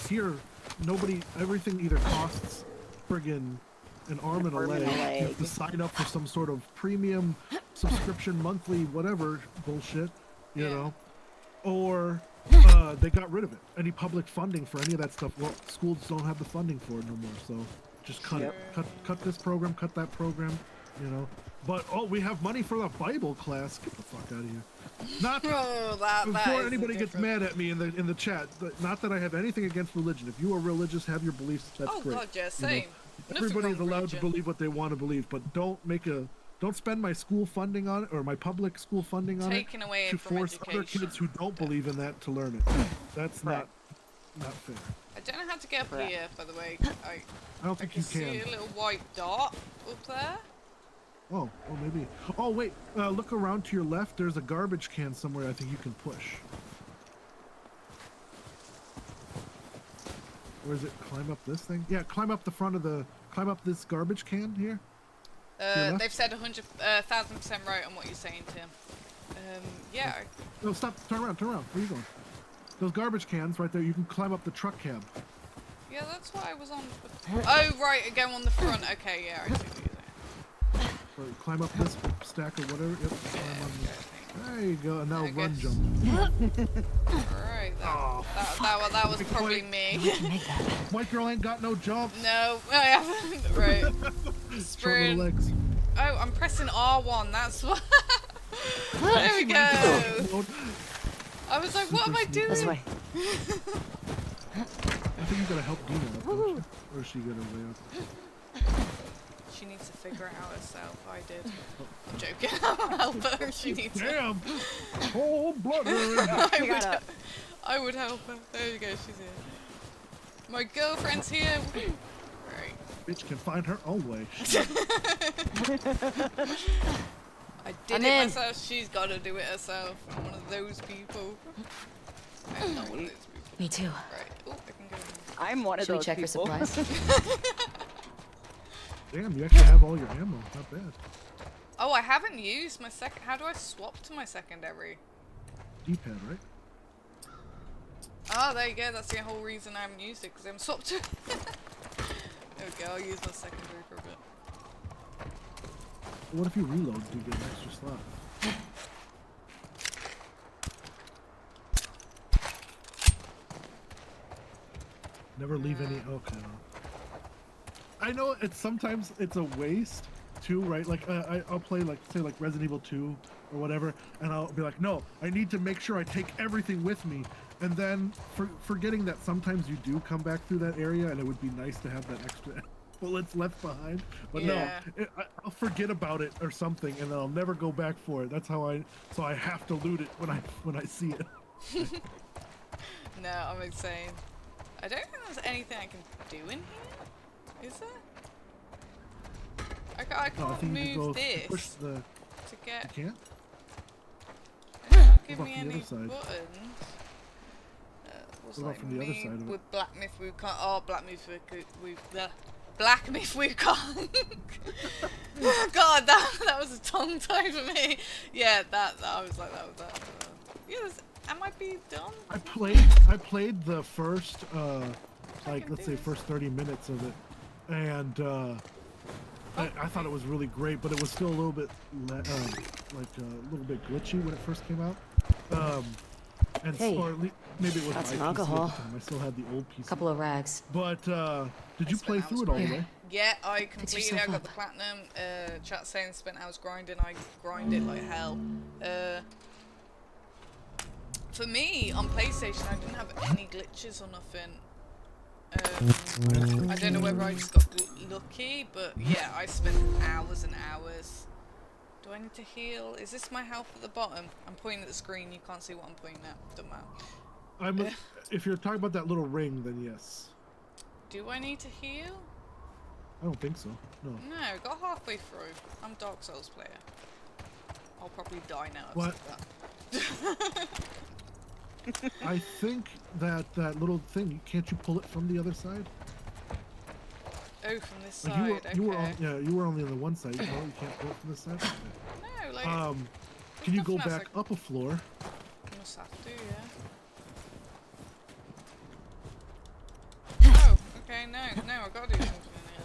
Here, everything either costs friggin' an arm and a leg. You have to sign up for some sort of premium subscription, monthly, whatever bullshit, you know, or they got rid of it. Any public funding for any of that stuff, well, schools don't have the funding for it no more, so just cut it. Cut this program, cut that program, you know. But we have money for the Bible class. Get the fuck out of here. Not Oh, that before is anybody gets different. mad at me in the chat. Not that I have anything against religion. If you are religious, have your beliefs. That's Oh, great. God, yeah, you know. same. Nothing Everybody is wrong with allowed to religion. believe what they want to believe, but don't spend my school funding on it, or my public school funding on Taking it, away to from force other education. kids who don't believe in that to learn it. That's not fair. I don't know how to get up Correct. here, by the way. I don't think can you can. see a little white dot up there. Oh, maybe. Oh, wait. Look around to your left. There's a garbage can somewhere I think you can push. Or is it climb up this thing? Yeah, climb up climb up this garbage can here. left? They've said 1,000% right on what you're saying, Tim. Yeah. No, stop. Turn around. Where are you going? Those garbage cans right there. You can climb up the truck cab. Yeah, that's what I was on. Oh, right, again on the front. Okay, yeah, I see what you're saying. Or climb up this stack or whatever. Yep. Climb on there you go. And now I run guess. jump. Right, that was probably me. White girl ain't got no jump. No, I haven't. Right. Short little Sprint. legs. Oh, I'm pressing R1. That's what. There we go. I was like, what am I doing? This way. I think you gotta help Dina up, don't you? Or is she gonna way up? She needs to figure it out herself. I did. I'm joking. I'll help her if she needs it. Damn! Cold blooded! I would help her. There you go. She's here. My girlfriend's here. Right. Bitch can find her own way. I did I'm it in. myself. She's got to do it herself. I'm one of those people. I'm not one of those people. Me too. Right. Oh, I can go. I'm one of Should we those check people. for supplies? Damn, you actually have all your ammo. Not bad. Oh, I haven't used my second. How do I swap to my secondary? D-pad, right? Oh, there you go. That's the whole reason I haven't used it, because I haven't swapped to it. There we go. I'll use my secondary for a bit. What if you reload? Do you get an extra slot? Never leave any. Okay. I know it's sometimes it's a waste too, right? Like I'll play like say like Resident Evil 2 or whatever, and I'll be like, no, I need to make sure I take everything with me, and then forgetting that sometimes you do come back through that area, and it would be nice to have that extra bullets left behind. But Yeah. no, I'll forget about it or something, and then I'll never go back for it. That's how so I have to loot it when I see it. No, I'm insane. I don't think there's anything I can do in here. Is there? I No, I can't think you can move go push this the. to get. You can't. It's not give What me about from the any other side? buttons. Was What about like from the other me side of it? with Black Myth Wukong. Oh, Black Myth Wukong. Black Myth Wukong. God, that was a tongue tie for me. Yeah, that I was like that. Yes, am I be done? I played the first like let's say first 30 minutes of it, and I thought it was really great, but it was still a little bit like a little bit glitchy when it first came out. And Hey, or maybe it was got my some PC alcohol. at the time. I still had the old PC. Couple of rags. But did you spent play hours through it all the grinding. way? Yeah, I completed. I yourself got up. the platinum. Chat saying spent hours grinding. I grind it like hell. For me on PlayStation, I didn't have any glitches or nothing. I don't know whether I just got lucky, but yeah, I spent hours and hours. Do I need to heal? Is this my health at the bottom? I'm pointing at the screen. You can't see what I'm pointing at. Don't matter. If you're talking about that little ring, then yes. Do I need to heal? I don't think so. No. No, got halfway through. I'm a Dark Souls player. I'll probably die now. I've What? said that. I think that little thing, can't you pull it from the other side? Oh, from this Like side. you were Okay. you were only on the one side. You can't pull it from this side. Okay. No, like. Can you go nothing else back up a floor? Must have to, yeah. Oh, okay, no, I gotta do something in here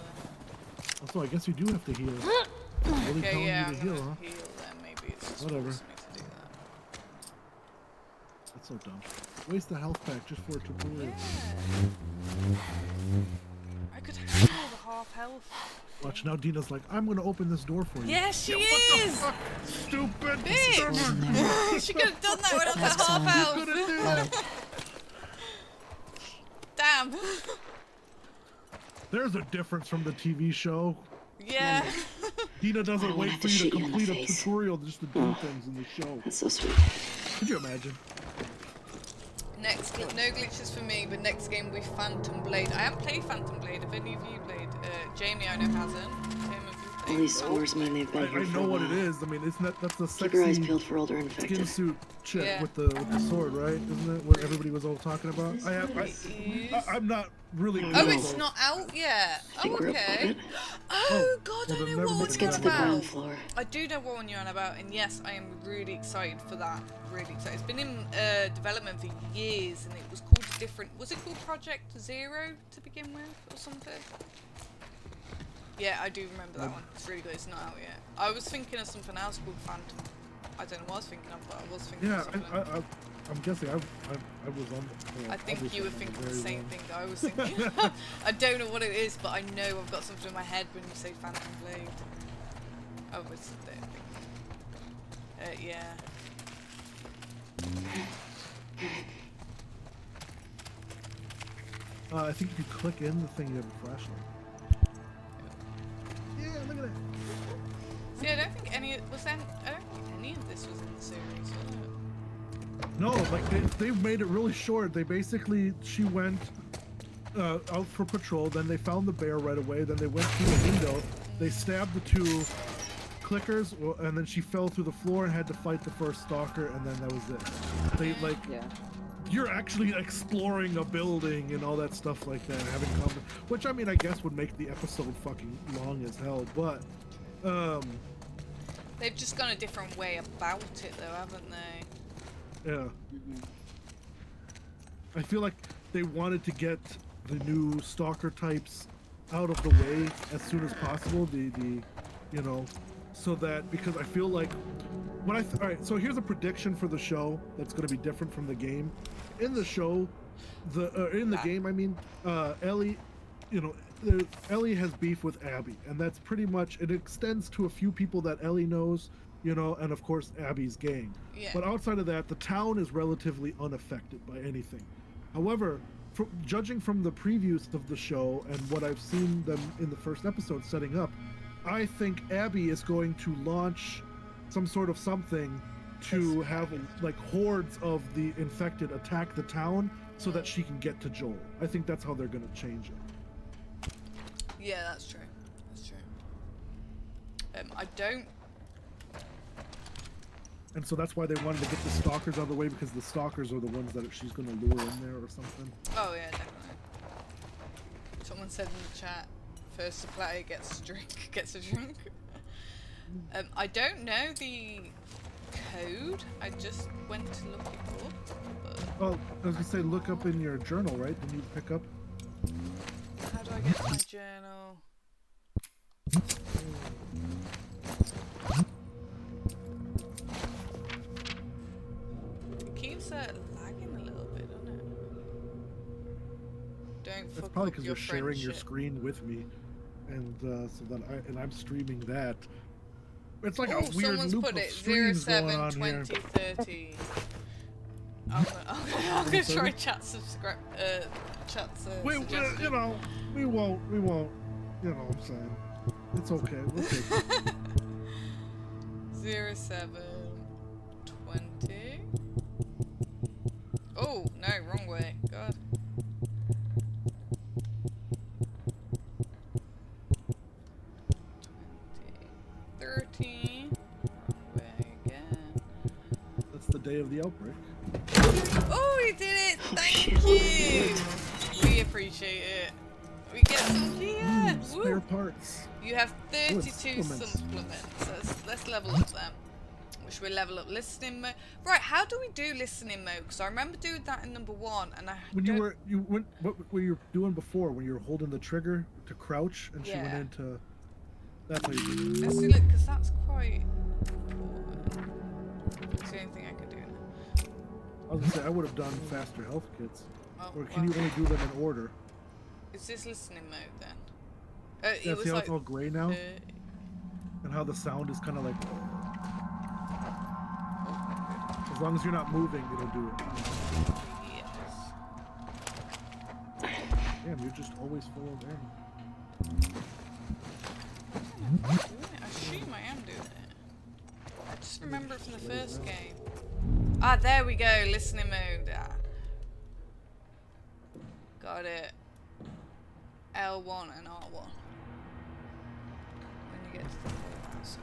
then. Also, I guess you do have to heal. Really Okay, telling yeah, you to I'm heal, gonna huh? heal then. Maybe it's just Whatever. forcing me to do that. That's so dumb. Waste the health pack just for a tutorial. I could heal the half health. Watch now, Dina's like, I'm gonna open this door for you. Yes, she What the is! fuck? Stupid Bitch! She could have done that when I was at half You could've health. did it. Damn. There's a difference from the TV show. Yeah. Dina doesn't wait have for to you shoot to you in the complete a face. tutorial just to do things in the show. That's so sweet. Could you imagine? Next, no glitches for me, but next game will be Phantom Blade. I haven't played Phantom Blade. Have any of you played? Jamie, I know hasn't. Tim, have you All played? these scores mean they've been I here for know a what while. it is. I mean, it's not. That's the Keep your eyes sexy peeled for older skin infected. suit chick Yeah. with the sword, right? Isn't it what everybody was all talking about? I'm not really. Oh, good it's at not out yet. Oh, Think we're up okay. on it? Oh, God, well, I then know never what mind. Let's you're get to on the ground about. floor. I do know what one you're on about, and yes, I am really excited for that. Really excited. It's been in development for years, and it was called a different. Was it called Project Zero to begin with, or something? Yeah, I do remember that one. It's really good. It's not out yet. I was thinking of something else called Phantom. I don't know what I was thinking of, but I was thinking Yeah, of something else. I'm guessing I was on. I think you were thinking the very same long. thing I was thinking. I don't know what it is, but I know I've got something in my head when you say Phantom Blade. Oh, it's there. Yeah. I think if you click in the thing, you have a flashlight. Yeah, look at that. See, I don't think any. Was there? I don't think any of this was in the series. Was it? No, like they've made it really short. They basically, she went out for patrol, then they found the bear right away, then they went through the window, they stabbed the two clickers, and then she fell through the floor and had to fight the first stalker, and then that was it. They like, Yeah. you're actually exploring a building and all that stuff like that, having combat, which I mean, I guess would make the episode fucking long as hell, but they've just gone a different way about it, though, haven't they? yeah. I feel like they wanted to get the new stalker types out of the way as soon as possible. The you know, so that, because I feel like when all right, so here's a prediction for the show that's going to be different from the game. In the show, in the game, I mean, Ellie, you know, Ellie has beef with Abby, and that's pretty much, it extends to a few people that Ellie knows, you know, and of course Abby's gang. Yeah. But outside of that, the town is relatively unaffected by anything. However, judging from the previews of the show and what I've seen them in the first episode setting up, I think Abby is going to launch some sort of something to have like hordes of the infected attack the town so that she can get to Joel. I think that's how they're going to change it. Yeah, that's true. That's true. I don't. And so that's why they wanted to get the stalkers out of the way, because the stalkers are the ones that she's going to lure in there or something. Oh yeah, definitely. Someone said in the chat, first supplier gets a drink. I don't know the code. I just went to look it up. But Oh, I was going to say, look up in your journal, right? Didn't you pick up? how do I get to my journal? It keeps lagging a little bit, doesn't it? Don't That's fuck probably up because your you're sharing your friendship. screen with me, and so that I'm streaming that. It's like Oh, a weird someone's loop put of it streams going on 07 here. 20 13. I'm gonna try chat subscribe. Chat's suggestion. You know, we won't. You know what I'm saying? It's okay. We'll take it. 07 20. Oh no, wrong way. God. 13. Wrong way again. That's the day of the outbreak. Oh, he did it! Thank you! We appreciate it. We get some gear! Spare Woo. parts. You have 32 supplements. supplements. Let's level up them. Should we level up listening mode? Right, how do we do listening mode? Because I remember doing that in number 1, and I When don't... what were you doing before? When you were holding the trigger to crouch, and she went Yeah. into. That's how you do it. Let's do it, because that's quite important. It's the only thing I can do now. I was gonna say I would have done faster health kits, Oh, or can you well, only do them in order? is this listening mode then? Yeah, It see was how like... it's all gray now, and how the sound is kind of like. As long as you're not moving, it'll do it. Yes. Damn, you're just always full of ammo. I assume I am doing it. I just remember it from the first game. Ah, there we go, listening mode. Ah. Got it. L1 and R1. When you get to the house.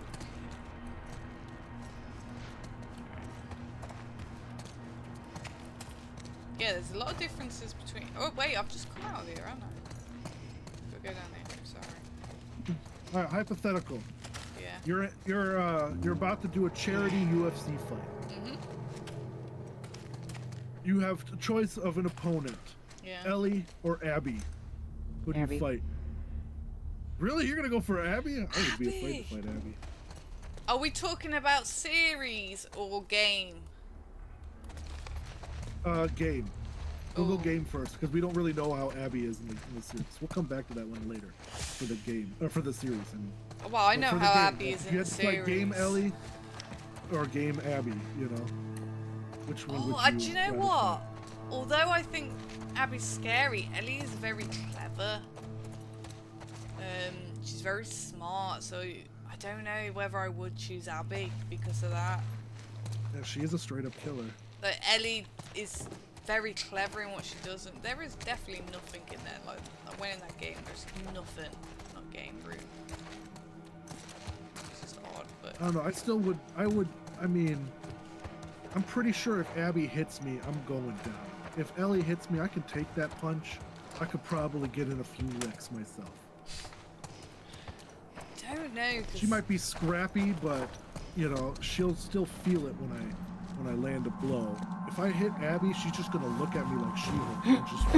Yeah, there's a lot of differences between... Oh wait, I've just come out of here, haven't I? Go down there, I'm sorry. All right, hypothetical. Yeah. You're about to do a charity UFC fight. Mm-hmm. You have a choice of an opponent. Yeah. Ellie or Abby. Who do Abby. you fight? Really? You're gonna go for Abby? I would be afraid to fight Abby. Are we talking about series or game? Game. We'll Ooh. go game first because we don't really know how Abby is in the series. We'll come back to that one later for the game or for the series. And Well, I know for the how game, Abby is if in you the had to fight series. game Ellie or game Abby, you know, which one Oh, would do you you know rather what? fight? Although I think Abby's scary, Ellie is very clever. She's very smart, so I don't know whether I would choose Abby because of that. Yeah, she is a straight up killer. But Ellie is very clever in what she does, and there is definitely nothing in there. Like I went in that game, there's nothing, not game room. This is odd, but I don't know. I still would. I mean, I'm pretty sure if Abby hits me, I'm going down. If Ellie hits me, I can take that punch. I could probably get in a few licks myself. I don't know. She might be scrappy, but you know, she'll still feel it when I land a blow. If I hit Abby, she's just gonna look at me like She-Hulk and just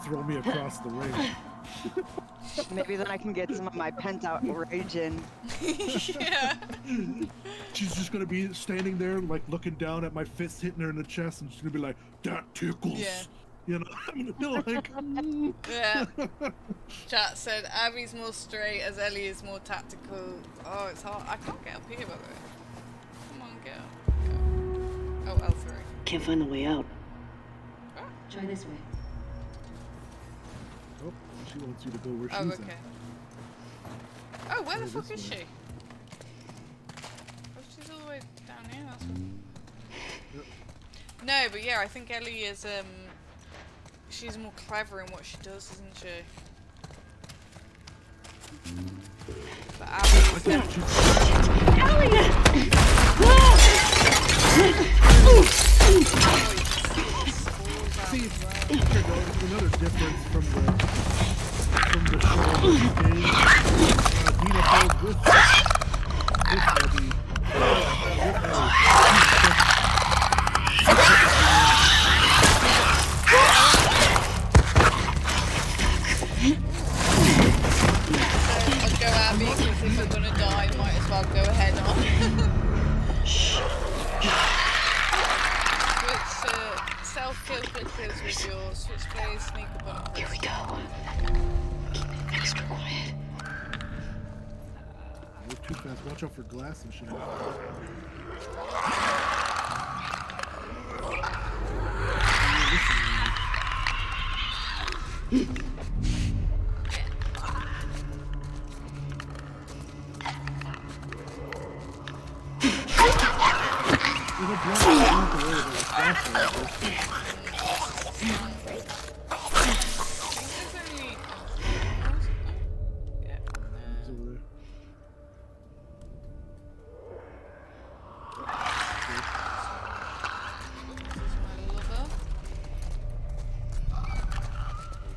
throw me across the ring. Maybe then I can get some of my pent out rage in. Yeah. She's just gonna be standing there, like looking down at my fist hitting her in the chest, and she's gonna be like, "That tickles." Yeah. You know, I'm gonna be like, Yeah. Chat said Abby's more straight as Ellie is more tactical. Oh, it's hard. I can't get up here, by the way. Come on, get up. Go. Oh, L3. Can't find the way out. Oh. Try this way. oh, she wants you to go where she's Oh, okay. Oh, where the Go fuck this is way. she? Oh, she's all the way down here. That's what... Yep. No, but yeah, I think Ellie is she's more clever in what she does, isn't she? But Abby is See, here goes another difference from the show that we did. Dina played with Abby. I'll go Abby because if we're gonna die, might as well go ahead on. Switch self-kill quick kills with your switch plays, sneak up on. Here we go. Keep it extra quiet. We're too fast. Watch out for glass and shit.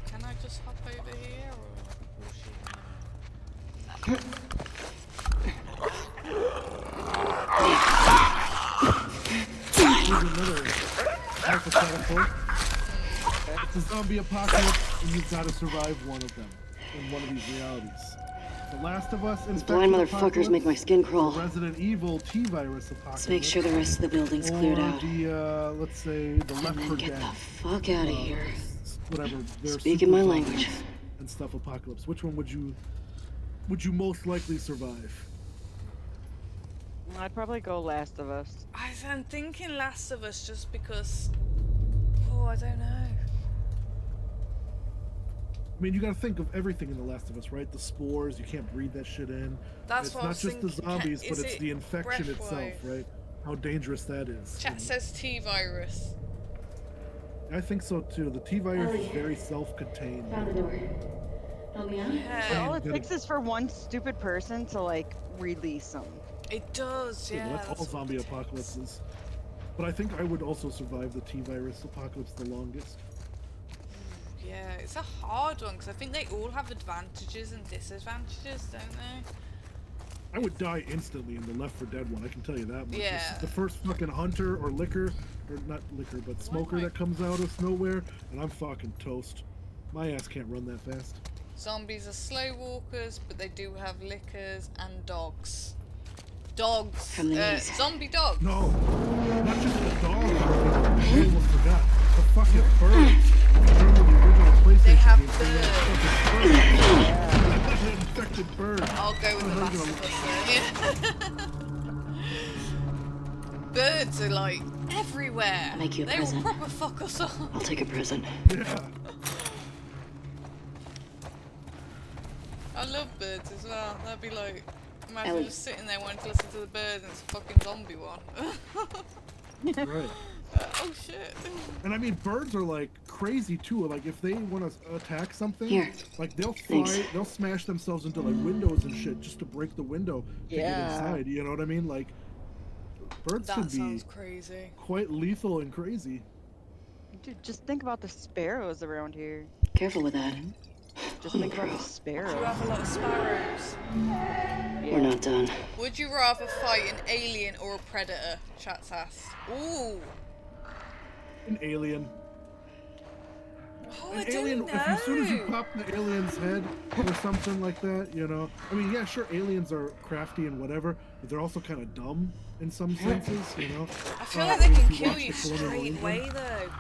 Can I just hop over here, or will she? Here's another hypothetical. It's a zombie apocalypse, and you've got to survive one of them in one of these realities. The Last of Us, These blind motherfuckers make my skin crawl. Resident Evil T-virus apocalypse. Let's make sure the rest of the building's cleared out. Or the, let's say, the Left 4 Get Dead. the fuck out of here. Whatever. Their Speaking my super language. zombies and stuff apocalypse. Which one would you most likely survive? I'd probably go Last of Us. I'm thinking Last of Us just because. Oh, I don't know. I mean, you gotta think of everything in The Last of Us, right? The spores, you can't breathe that shit in. That's it's what I not was just the thinking. zombies, but Is it's it the infection itself, breath-wise? right? How dangerous that is. Chat says T-virus. I think so too. The T-virus is very self-contained. Found the door. Help me out? But all Yeah, it takes is for one stupid person to like release them. it does. Yeah, Yeah. that's all what zombie it takes. apocalypses. But I think I would also survive the T-virus apocalypse the longest. Yeah, it's a hard one because I think they all have advantages and disadvantages, don't they? I would die instantly in the Left 4 Dead one, I can tell you that much. Yeah. The first fucking hunter or liquor, or not liquor, but smoker that comes out of nowhere, and I'm fucking toast. My ass can't run that fast. Zombies are slow walkers, but they do have lickers and dogs. Dogs. From the knees. Zombie dogs. No, not just the dog. I almost forgot. The fucking birds. Remember the original PlayStation They have games, they had fucking birds. Infected birds. I'll go with the Last of Us then. Birds are like everywhere. Make you a they will present. proper fuck us up. I'll take a present. Yeah. I love birds as well. That'd be like, imagine Ellie. just sitting there wanting to listen to the birds and it's a fucking zombie one. Right. Oh shit. And I mean, birds are like crazy too. Like if they want to attack something, Here. like they'll fly, Thanks. they'll smash themselves into like windows and shit just to break the window to get Yeah. inside. You know what I mean? Like birds can That be sounds crazy. quite lethal and crazy. Dude, just think about the sparrows around here. Careful with that. Just think about the Do you sparrows. have a lot of sparrows? We're not done. Would you rather fight an alien or a predator? Chat's asked. Ooh. An alien. Oh, An I alien. don't If as soon as you know. pop the alien's head or something like that, you know. I mean, yeah, sure, aliens are crafty and whatever, but they're also kind of dumb in some senses, you know. I feel like they can if you kill watch you the Colonial straight England- away though.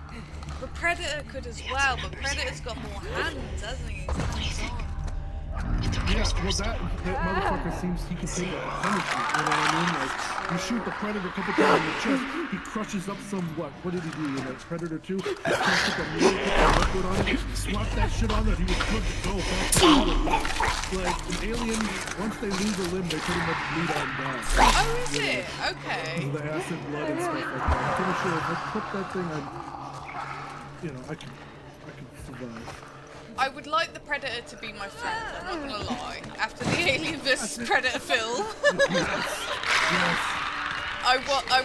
The predator could as well, but predator's got more hands, hasn't he? He's hands-on. Yeah, well, that motherfucker seems he can take a punishment. You know what I mean? Like, you shoot the predator a couple times in the chest, he crushes up some what? What did he do? In like Predator 2, he crushed up a mule, put some liquid on it, slapped that shit on there, he was good to go. Back to the like an alien, once they lose a limb, they pretty much bleed on down. Oh, is it? Okay. The acid blood and stuff like that. I'm pretty sure if I put that thing on, you know, I can survive. I would like the predator to be my friend, I'm not gonna lie. After the Alien vs Predator film. Yes. I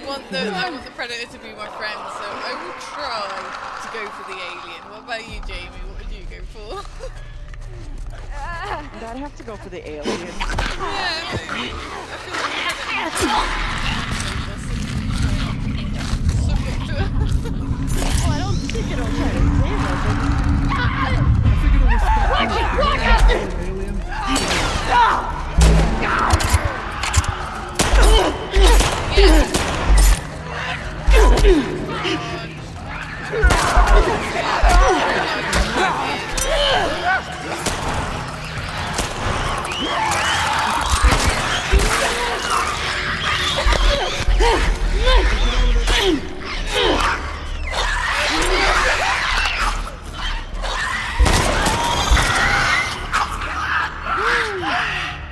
want the predator to be my friend, so I will try to go for the alien. What about you, Jamie? What would you go for? I'd have to go for the alien. Yeah, maybe. I feel like Well, I don't think it'll try to save us. I think it'll respect you. Alien.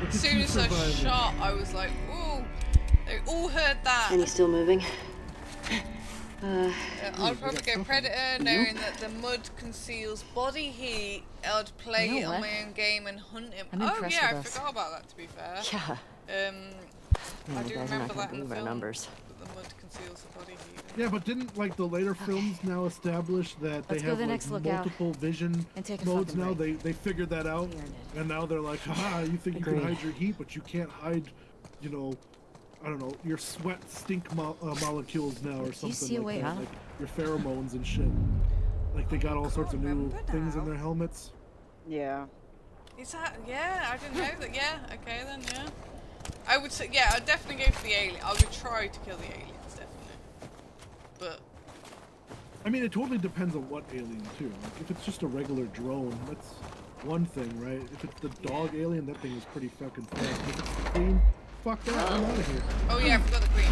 As soon as I shot, I was like, ooh. They all heard that. And he's still moving. I'd probably go Predator, knowing that the mud conceals body heat. I'd play You it know on what? my own game and hunt him. I'm Oh impressed yeah, I with us. forgot about that, to be fair. Yeah. I You do guys are remember not that gonna in the believe our film. numbers. That the mud conceals the body heat. Yeah, but didn't like the later films now establish that they Let's go have the like next lookout multiple vision and take a modes fucking now? break. They figured that out, We earned it. and now they're like, haha, you think you Agreed. can hide your heat, but you can't hide, you know, I don't know, your sweat stink molecules now or something see a like way that, out? like your pheromones and shit. Like they got all sorts of new remember things in now. their helmets. Yeah. Is that? Yeah, I didn't know that. Yeah, okay then, yeah. I would say, yeah, I'd definitely go for the alien. I would try to kill the aliens, definitely. But I mean, it totally depends on what alien too. Like if it's just a regular drone, that's one thing, right? If it's the dog alien, that thing is pretty fucking fast. If it's the queen, fuck that, I'm out of here. oh yeah, I forgot the green.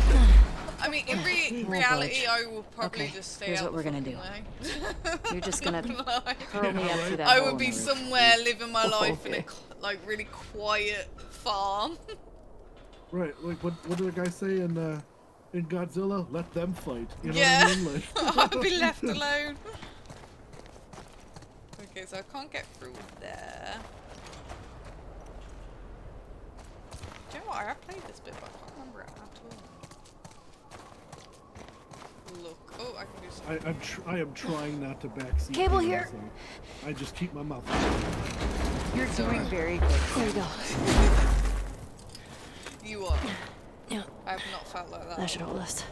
I mean, in reality, I will probably Okay, just stay here's out what we're the gonna fucking do. way. You're just gonna Not gonna lie. hurl me up through that I hole would in be the roof. somewhere living my life in a Okay. like really quiet farm. Right, like what did the guy say in Godzilla? Let them fight. You know Yeah. what I mean? Like, I'd be left alone. Okay, so I can't get through there. Do you know what? I have played this bit, but I can't remember it at all. Look. Oh, I can do something. I am trying not to backseat. Cable people, here. so I just keep my mouth shut. You're doing very good. There you go. You are. Yeah. I have not felt like that. That should hold us.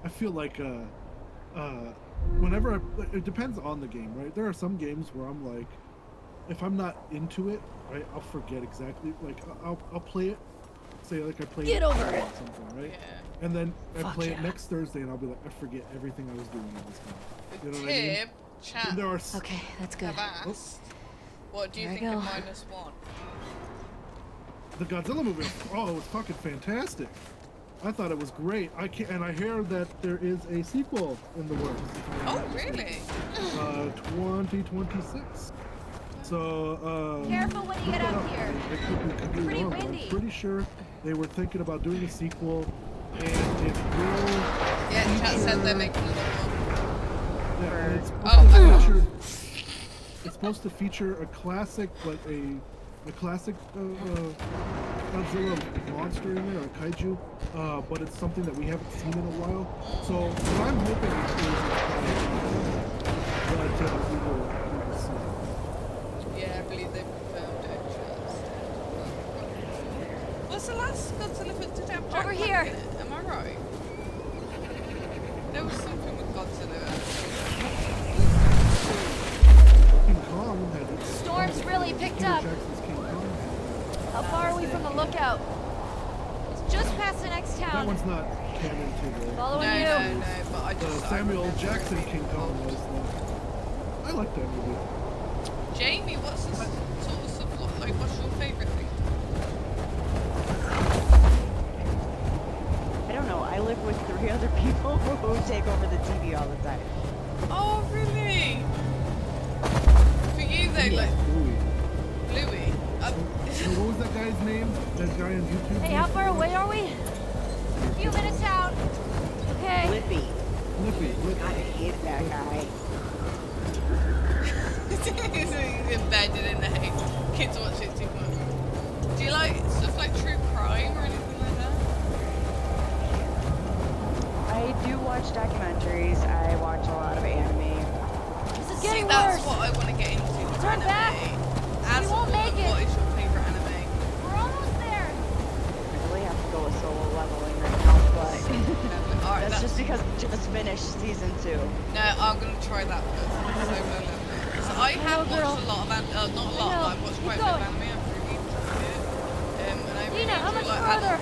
I feel like whenever it depends on the game, right? There are some games where I'm like, if I'm not into it, right, I'll forget exactly. Like I'll play it. Say like I played Get it over or it. something, right? Yeah. And then I Fuck play yeah. it next Thursday, and I'll be like, I forget everything I was doing in this game. The You know what I mean? Tib, chat, And there are Okay, that's good. have asked, what do you There I think of go. -1? the Godzilla movie. Oh, it was fucking fantastic. I thought it was great. And I hear that there is a sequel in the works. Oh, really? 2026. So, Careful when you get look it up here. It could be Pretty wrong, but windy. I'm pretty sure they were thinking about doing a sequel, and it will Yeah, chat said they're making another one. Yeah, and it's supposed to feature a classic, like a classic Godzilla monster in there, a kaiju, but it's something that we haven't seen in a while. So what I'm hoping is that we will see. Yeah, I believe they confirmed it. What's the last Godzilla film to have Jack Over Black here. in it? Am I right? There was something with Godzilla. King Kong had it. Storm's really picked Peter up. Jackson's King Kong. How far are we from the lookout? It's just past the next That town. one's not canon to the Following you. No, but I just Samuel Jackson King Kong was though. I like that movie. Jamie, what's the sort of stuff like? What's your favourite thing? I don't know. I live with 3 other people who take over the TV all the time. Oh, really? For you, though, like Louis. Louis. So what was that guy's name? That guy on YouTube? Hey, how far away are we? A few minutes out. Okay. Lippy. Lippy. I hate that guy. He's embedded in the hate. Kids watch it too much. Do you like stuff like true crime or anything like that? I do watch documentaries. I watch a lot of anime. This is See, getting that's worse. what I want to get into. Turn anime. back. As We a won't woman, make it. what is your favourite anime? We're almost there. I really have to go with solo leveling right now, but Alright, that's just because we just finished season 2. No, I'm gonna try that first. So I have watched a lot of not a lot, but I've watched quite a bit of anime. I'm really enjoyed it. And I really Nina, how enjoy, much like, further?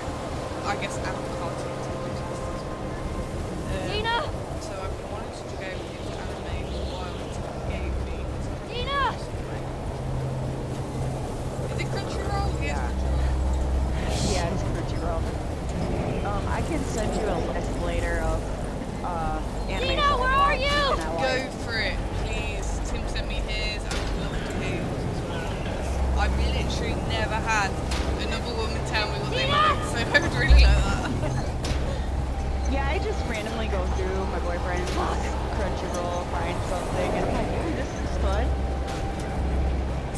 I guess adult cartoons are fantastic. Nina? So I've been wanting to go into anime for a while until it gave me. Nina! Is it Crunchyroll? Yes, Yeah. Crunchyroll. Yeah, it's Crunchyroll. I can send you a list later of anime. Nina, where are you? Go for it, please. Tim sent me his. I would love to hear yours as well. I've literally never had another woman tell me what they like, so I would really like that. Yeah, I just randomly go through my boyfriend's Crunchyroll, find something, and I'm like, ooh, this is fun.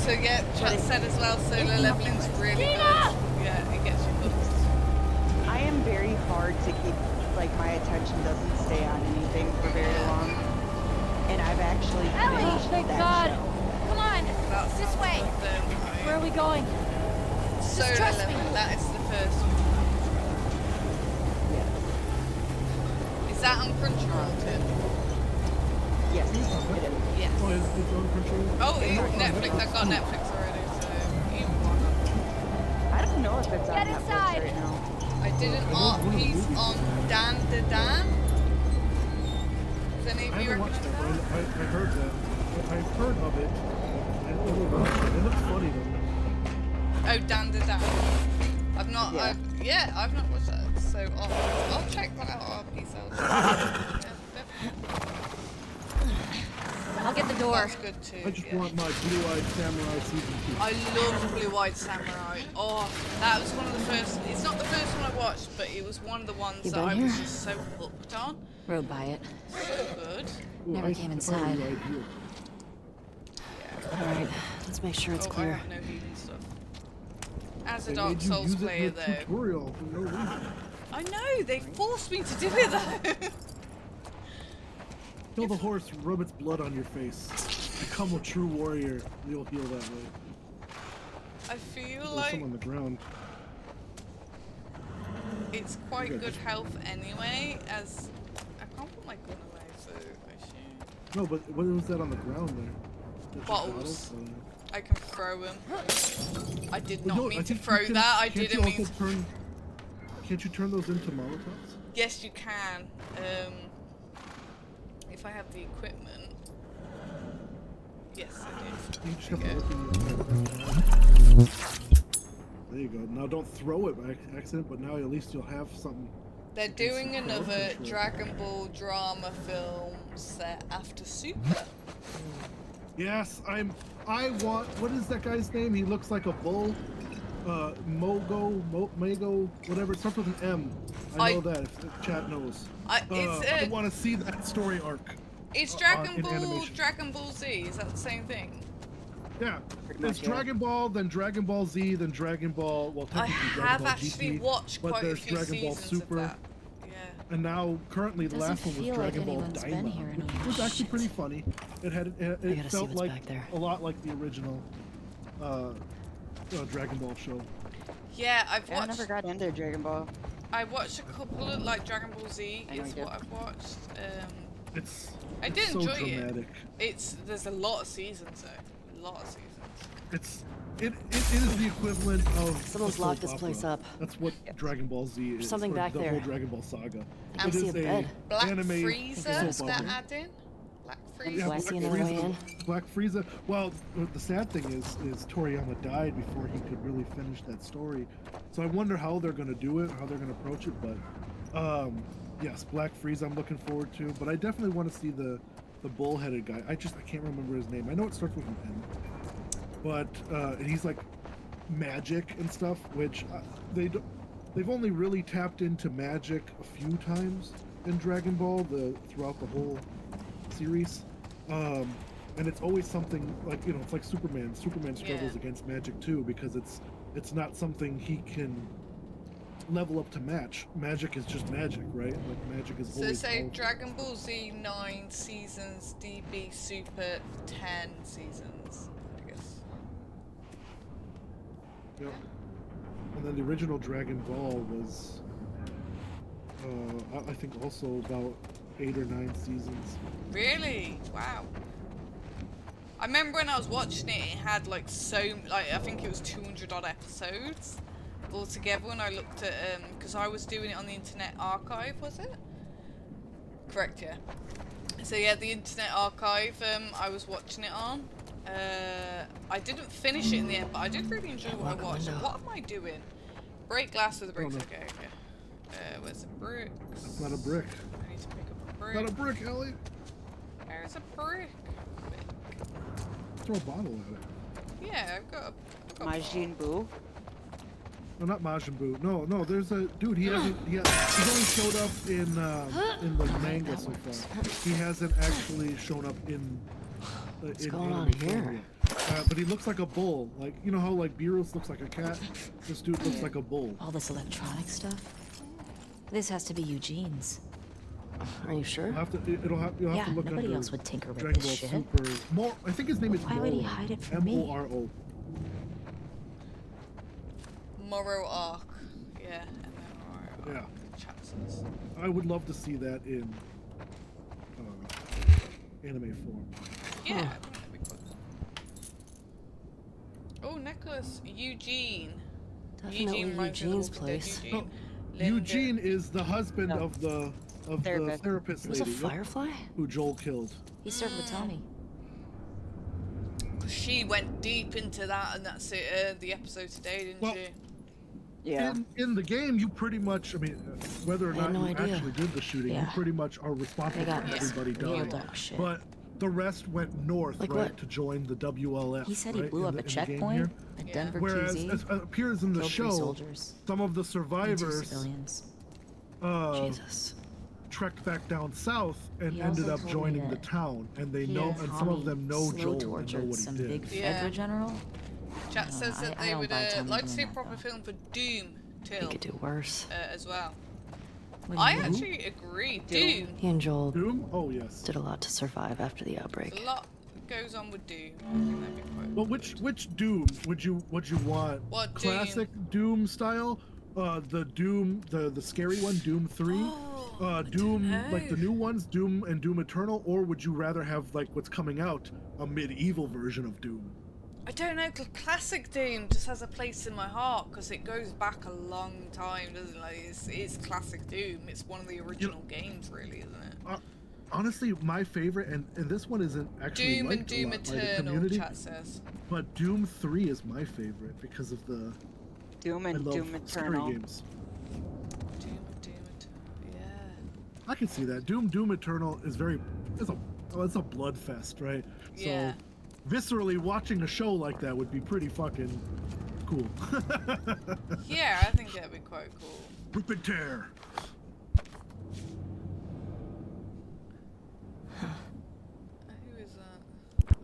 So yeah, chat said as well, solo leveling's really good. Nina! Yeah, it gets you hooked. I am very hard to keep, like, my attention doesn't stay on anything for very long. And I've actually Ellie, finished thank that God. show. Come on. That's This way. Where are we going? Solo trust me. leveling, that is the first one. Yeah. Is that on Crunchyroll too? Yes, it is. Yes. Oh, it's on Crunchyroll? Oh, Netflix, I've got Netflix already, so even one. I don't know if it's on Get Netflix inside. right now. I did an art piece on Dan the Dan. Does any I of you haven't watched recognize that, that? but I heard that. I've heard of it. I never watched it. It looks funny though. Oh, Dan the Dan. I've not, Yeah. I've not watched that, so I'll check that out, art piece. I'll get the door. That's good too. I just yeah. want my Blue-Eyed Samurai season 2. I love Blue-Eyed Samurai. Oh, that was one of the first. It's not the first one I watched, but it was one of the ones You that been I was here? just so hooked on. Rode by it. So good. Never came inside. Alright, let's make sure it's Oh, I clear. have no healing stuff. As a They Dark made you Souls use it in player, the though, tutorial for no reason. I know they forced me to do it though. Kill the horse, rub its blood on your face. Become a true warrior. You'll heal that way. I feel There's like some on the ground. it's quite good health anyway. As I can't put my gun away, so I should. No, but what was that on the ground there? That's just Bottles. Oh, yeah. I can throw them. I did Well, not no, mean I to think you throw can- that. I can't you didn't mean also to. turn. Can't you turn those into Molotovs? Yes, you can. If I have the equipment. Yes, I do. You just have to Okay. look in your. There you go. Now don't throw it by accident, but now at least you'll have something. They're against doing the crowd another control. Dragon Ball drama film set after Super. Yes, I want. What is that guy's name? He looks like a bull. Mago, whatever. It starts with an M. I know that if the chat knows. I want to see that story arc. It's in animation. Dragon Ball Z. Is that the same thing? Yeah, much, it's yeah. Dragon Ball, then Dragon Ball Z, then Dragon Ball. Well, I technically Dragon have Ball actually GT, watched but quite a there's few Dragon Ball seasons Super, of that. Yeah. and now currently the Doesn't last one was feel like Dragon Ball anyone's been here Daima, in a which while. was actually Shit. pretty funny. It I gotta see felt what's like back there. a lot like the original Dragon Ball show. Yeah, I've I watched. never got into Dragon Ball. I watched a couple of like Dragon Ball Z I know is you what I've watched. It's I it's did so enjoy dramatic. it. There's a lot of seasons though. A lot of seasons. It is the equivalent of Someone's a soap locked this place opera. up. That's what Dragon Ball Z is. something or back the there. whole Dragon Ball saga. I It see is a bed. Black anime Frieza soap that opera. add-in. Black Yeah, Frieza. Do I see another way in? Black Frieza. Well, the sad thing is Toriyama died before he could really finish that story. So I wonder how they're gonna do it, how they're gonna approach it. But yes, Black Frieza I'm looking forward to. But I definitely want to see the bull-headed guy. I can't remember his name. I know it starts with an M. But and he's like magic and stuff, which they've only really tapped into magic a few times in Dragon Ball throughout the whole series, and it's always something like, it's like Superman struggles against magic too, because it's not something he can level up to match. Magic is just magic, right? Like magic is So always say powerful. Dragon Ball Z 9 seasons, DB Super 10 seasons, I guess. Yep. And then the original Dragon Ball was I think also about 8 or 9 seasons. Really? Wow. I remember when I was watching it, it had like I think it was 200 odd episodes altogether when I looked at, because I was doing it on the Internet Archive, was it? Correct, yeah. So yeah, the Internet Archive, I was watching it on. I didn't finish it in the end, but I did really enjoy what I watched. What am I doing? Break glass with the bricks. Okay. Where's the bricks? That's not a brick. I need to pick up a brick. Not a brick, Ellie. There's a brick. Throw a bottle at it. Yeah, I've got a Majin Buu. No, not Majin Buu. No, there's a dude. He's only showed up in the manga so far. He hasn't actually shown up in. What's in going on anime here? form yet. But he looks like a bull. Like, you know how like Beerus looks like a cat? This dude looks like a bull. All this electronic stuff? This has to be Eugene's. Are you sure? You'll have to look nobody under else would tinker with Dragon this Ball shit. Super. I think his name is Why would he hide it from me? Moro. Moro arc. Yeah. And then Yeah. chapters. I would love to see that in anime form. Yeah, I think that'd be cool. Oh, necklace. Eugene. Definitely reminds me of Eugene's the place. Eugene. Oh, Linda. Eugene is the husband No. of the Therapist. therapist It was a lady firefly? who Joel killed. He served with Tommy. She went deep into that, and that's it. The episode today, didn't Well, she? Yeah. In the game, you pretty much, whether or I had not no you idea. actually did the shooting, you Yeah. pretty much are responsible They got for everybody real dying. dark shit. But the rest went north, Like right, what? to join the WLF. He said he right, blew in up the- a in the game checkpoint here. at Yeah. Denver Whereas, QZ. as appears in the Killed 3 show, soldiers some of the and 2 survivors civilians. Jesus. trekked back down south and He ended also up told me joining the that town, and they He know, and and some of Tommy them know slow Joel and know tortured what he some did. big Yeah. Fedra general. Chat No, says that I they don't would buy Tommy like to doing see a that, proper though. film for Doom He Till could do worse. as well. What do I you mean? actually agree. Doom. He and Joel Doom? Oh yes. did a lot to survive after the There's outbreak. a lot goes on with Doom. I think that'd be quite. Well, which Doom would you want? What Classic Doom style? The Doom, the scary one, Doom 3? I Doom, don't like the know. new ones, Doom and Doom Eternal, or would you rather have like what's coming out, a medieval version of Doom? I don't know, 'cause classic Doom just has a place in my heart because it goes back a long time, doesn't it? Like, it's classic Doom. It's one of the original games, really, isn't it? Honestly, my favorite, and this one isn't actually Doom and liked a Doom lot by the Eternal, community, chat says. but Doom 3 is my favorite because of the Doom I and love Doom scary Eternal. games. Doom and Doom Eternal, yeah. I can see that. Doom Eternal is it's a blood fest, right? Yeah. So viscerally watching a show like that would be pretty fucking cool. Yeah, I think that'd be quite cool. Rip and tear. Who is that?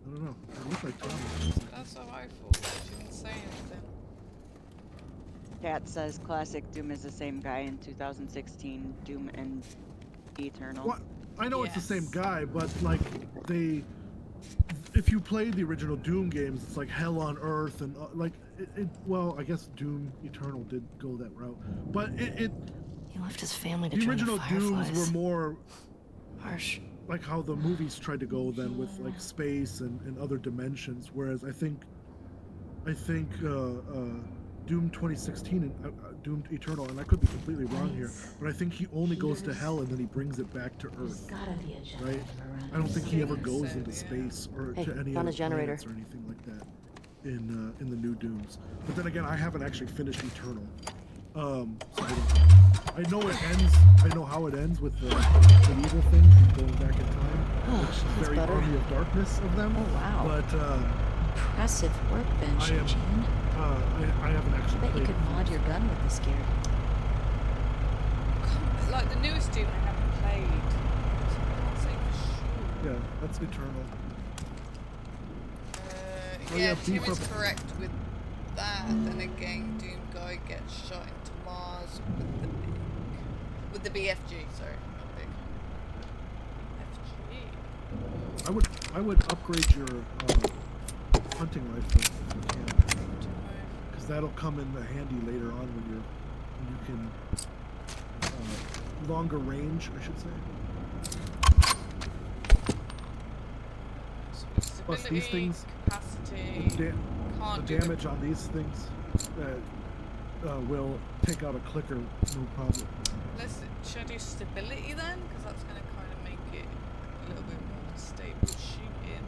I don't know. It looks like Thomas. That's what I thought. She didn't say anything. Cat says classic Doom is the same guy in 2016 Doom and Eternal. What? I know it's the same Yes. guy, but like if you play the original Doom games, it's like hell on earth and like well, I guess Doom Eternal did go that route, but it He left his family to the join original the Dooms Fireflies. were more Harsh. like how the movies tried to go then with like space and other dimensions, whereas I think Doom 2016 and Doom Eternal, and I could be completely wrong here, but I think he only goes to hell and then he brings it back to Earth, right? I don't think he ever goes into space or Hey, to any found other a generator. planets or anything like that in the new Dooms. But then again, I haven't actually finished Eternal, so I know it ends. I know how it ends with the evil thing going back in time, which is that's very better. Army of Darkness of them. Oh, wow. But Impressive workbench, I am- Eugene. I haven't I actually bet you played. could mod your gun with this gear. Like the newest Doom I haven't played. So I can't say for sure. Yeah, that's Eternal. Yeah, yeah, Tim beef is up. correct with that. Then again, Doom guy gets shot into Mars with the BFG. Sorry, not big. BFG. I would upgrade your hunting rifle if you can, because that'll come in handy later on when you can longer range, I should say. Plus these Stability, things, capacity. the Can't do damage on these things will take out a clicker, no problem. Should I do stability then? Because that's going to kind of make it a little bit more stable shooting.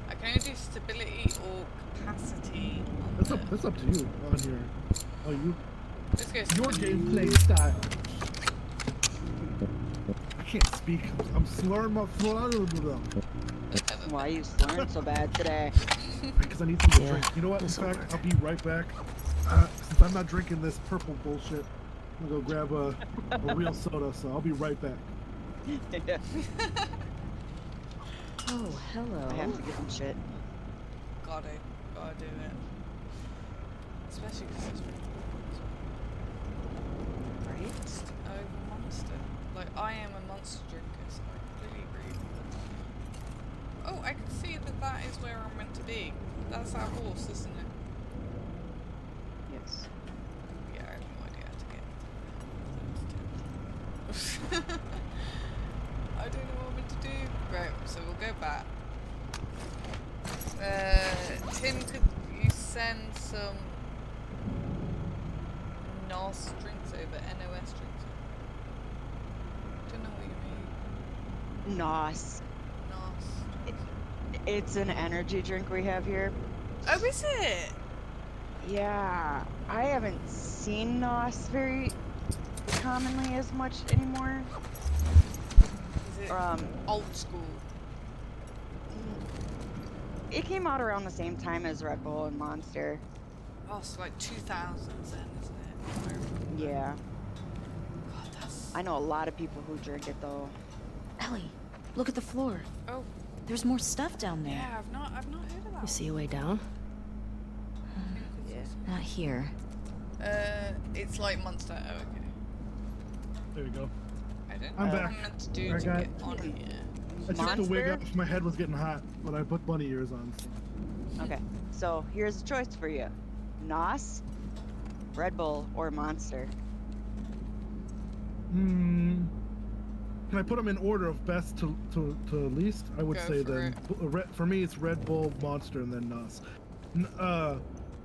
I can only do stability or capacity. On That's up to you on your. Oh, Let's go your stability. gameplay style. I can't speak. I'm slurring my Why are you slurring so bad today? because I need something to Yeah, drink. You know what? In this'll fact, work. I'll be right back. Since I'm not drinking this purple bullshit, I'm gonna go grab a real soda. So I'll be right back. I Oh, hello. have to give him shit. Gotta do it. Especially because it's really Right? over monster. Like, I am a monster drinker, so I completely agree with that. Oh, I can see that is where I'm meant to be. That's our horse, isn't it? Yes. Yeah, I have no idea how to get. I don't know what I'm meant to do. Right, so we'll go back. Tim, could you send some NOS drinks over? NOS drinks over? Don't know what you mean. Nos. NOS. It's an energy drink we have here. Oh, is it? Yeah, I haven't seen Nos very commonly as much anymore. Is it Um, old school? It came out around the same time as Red Bull and Monster. Oh, it's like 2000s then, isn't it? I remember. Yeah, God, that's... I know a lot of people who drink it though. Ellie, look at the floor. Oh, There's more stuff down there. yeah, I've not heard of that. You see a way down? Yeah. Not here. It's like Monster. Oh, okay. There you go. I don't I'm know back. what I'm meant to do I to got- get on here. I took the wig Monster? off. My head was getting hot, but I put bunny ears on. So. Okay, so here's a choice for you: Nos, Red Bull, or Monster. Can I put them in order of best to least? I would Go say for then for me it's Red Bull, Monster, and then Nos.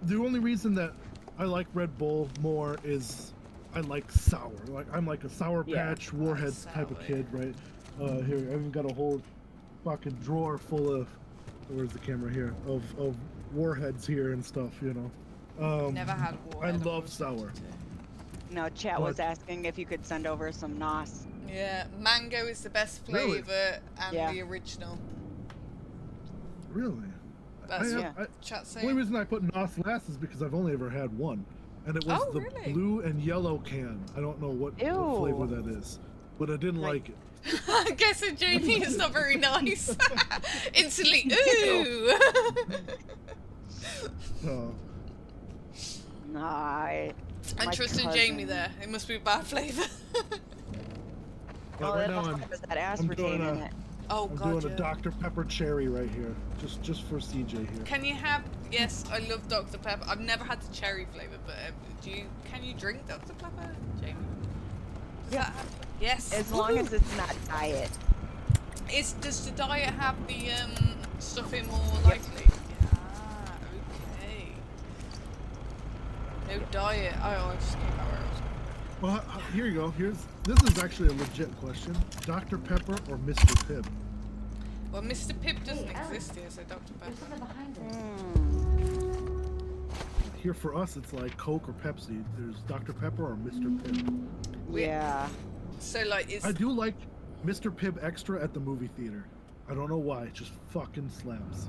The only reason that I like Red Bull more is I like sour. Like I'm like a Sour Yeah. Patch Warheads type of Sour, kid, right? Here I even got a whole fucking drawer full of where's the camera here of Warheads here and stuff, you know. Never had war. I love sour. No, chat was But- asking if you could send over some Nos. Yeah, mango is the best Really? flavor and Yeah. the original. Really? That's Yeah. what chat's The only saying. reason I put NOS last is because I've only ever had one, and it was Oh, the really? blue and yellow can. I don't know what flavor that is, but I didn't like it. I guess it, Jamie, it's not very nice. Instantly, ooh. So, Nah, I'm my trusting Jamie cousin- there. It must be a bad flavour. but Oh, right that now must I'm have that I'm doing aspartame in a it. Oh I'm god, doing a Dr. Pepper cherry right here, just for CJ here. Can you have? Yes, I love Dr Pepper. I've never had the cherry flavour, but can you drink Dr Pepper, Jamie? Does that have, yes. As long as it's not diet. Does the diet have the stuff in more likely? Ah, okay. No diet. Oh, I just came out where I was. Well, here you go. This is actually a legit question. Dr. Pepper or Mr. Pibb? Well, Mr. Pibb doesn't exist here, so Dr Pepper. Here for us, it's like Coke or Pepsi. There's Dr. Pepper or Mr. Pibb. Yeah. So like, it's I do like Mr. Pibb Extra at the movie theater. I don't know why. It just fucking slaps.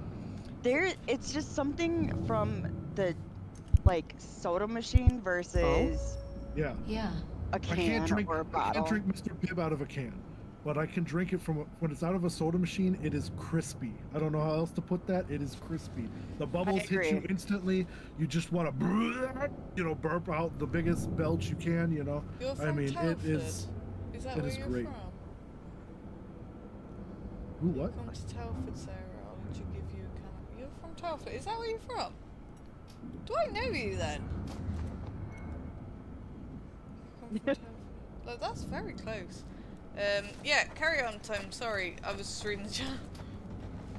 It's just something from the like soda machine versus Yeah. Yeah. a I can can't drink. or a I bottle. can't drink Mr. Pibb out of a can, but I can drink it from when it's out of a soda machine. It is crispy. I don't know how else to put that. It is crispy. The bubbles hit you agree. instantly. You just want to, burp out the biggest belch you can. You're from I mean, Telford. it is. Is that it where is you're great. from? Ooh, what? Come to Telford, Sarah. I'll let you give you a can. You're from Telford. Is that where you're from? Do I know you then? Come from Telford. Like, that's very close. Yeah, carry on, Tom. Sorry, I was just reading the chat.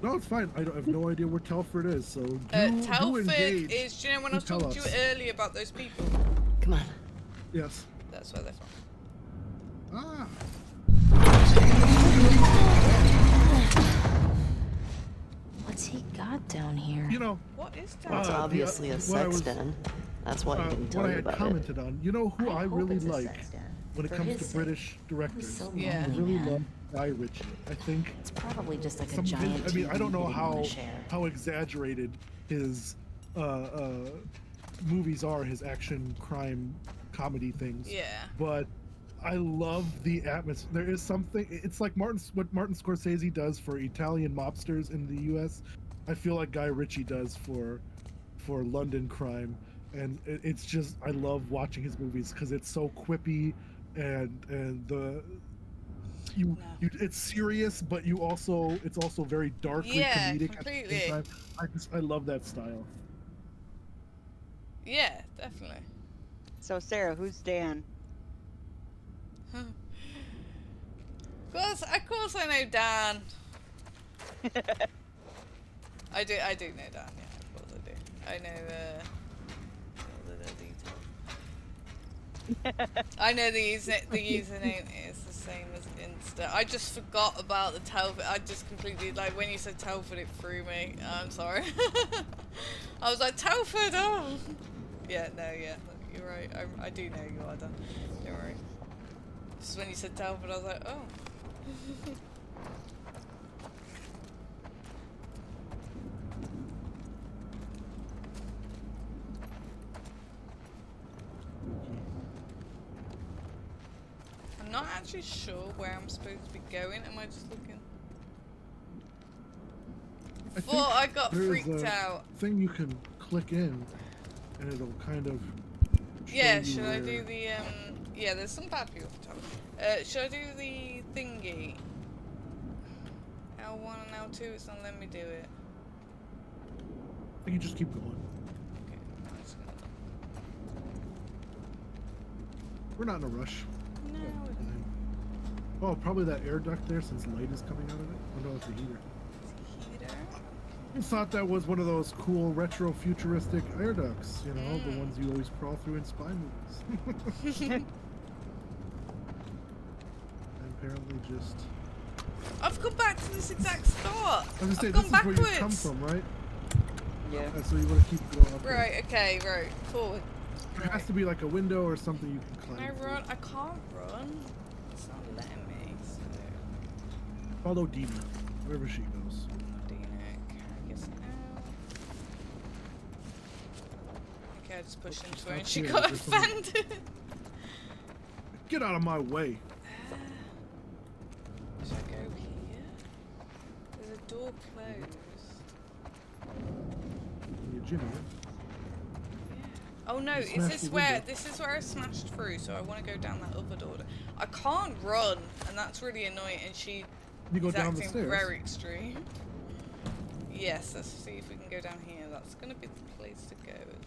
No, it's fine. I have no idea where Telford is, so do Telford engage. is. Do you know when I was Tell talking to you us. earlier about those people? Come on. Yes. That's where they're from. Ah. What's he got down here? You know, What is Uh, that? It's obviously a what I sex was- den. That's why he didn't tell what I you had about it. commented on. You know who I hope really it's a like sex den. when it For comes his to sake. British He was directors. so Yeah. I lonely, really man. love Guy Ritchie. I think It's probably just like a some of his, giant I mean, I don't know TV he didn't wanna how share. exaggerated his movies are, his action, crime, comedy things. Yeah. But I love the atmosphere. There is something. It's like what Martin Scorsese does for Italian mobsters in the U.S. I feel like Guy Ritchie does for London crime, and it's just I love watching his movies because it's so quippy, and it's serious, but it's also very darkly Yeah, comedic at the completely. same time. I love that style. Yeah, definitely. So Sarah, who's Dan? Of course I know Dan. I do know Dan, yeah, of course I do. I know, all the details. I know the username is the same as Insta. I just forgot about the Telford. I just completely, like, when you said Telford, it threw me. I'm sorry. I was like, Telford, oh! Yeah, no, yeah, you're right. I do know you are, Dan. Don't worry. Just when you said Telford, I was like, oh. I'm not actually sure where I'm supposed to be going. Am I just looking? Before I got there's freaked a out. thing you can click in, and it'll kind of. Yeah, show you should I do where- the yeah, there's some bad people for top. Should I do the thingy? L1 and L2, it's not letting me do it. I think you just keep going. Okay, I'm just gonna... We're not in a rush. No, Oh, probably that air duct there, since light is coming out of it. Oh no, it's a heater. heater. I thought that was one of those cool retro futuristic air ducts, the ones you always crawl through in spy movies. And apparently just. I've come back to this exact spot. I was gonna say, I've this gone is backwards. where you come from, right? Yeah. So you want to keep going up. Right, okay, right. Forward. There has to be like a window or something you can Can I climb. run? I can't run. It's not letting me, so... Follow Dina, wherever she goes. Dina, can I guess now? just pushed into her and Up she here, got there's something- offended. Get out of my way. Should I go here? There's a door closed. You Jimmy. Oh no, You is smashed this the where window. this is where I smashed through, so I want to go down that other door. I can't run, and that's really annoying, and she You go is down the acting stairs. very extreme. Yes, let's see if we can go down here. That's gonna be the place to go, isn't it?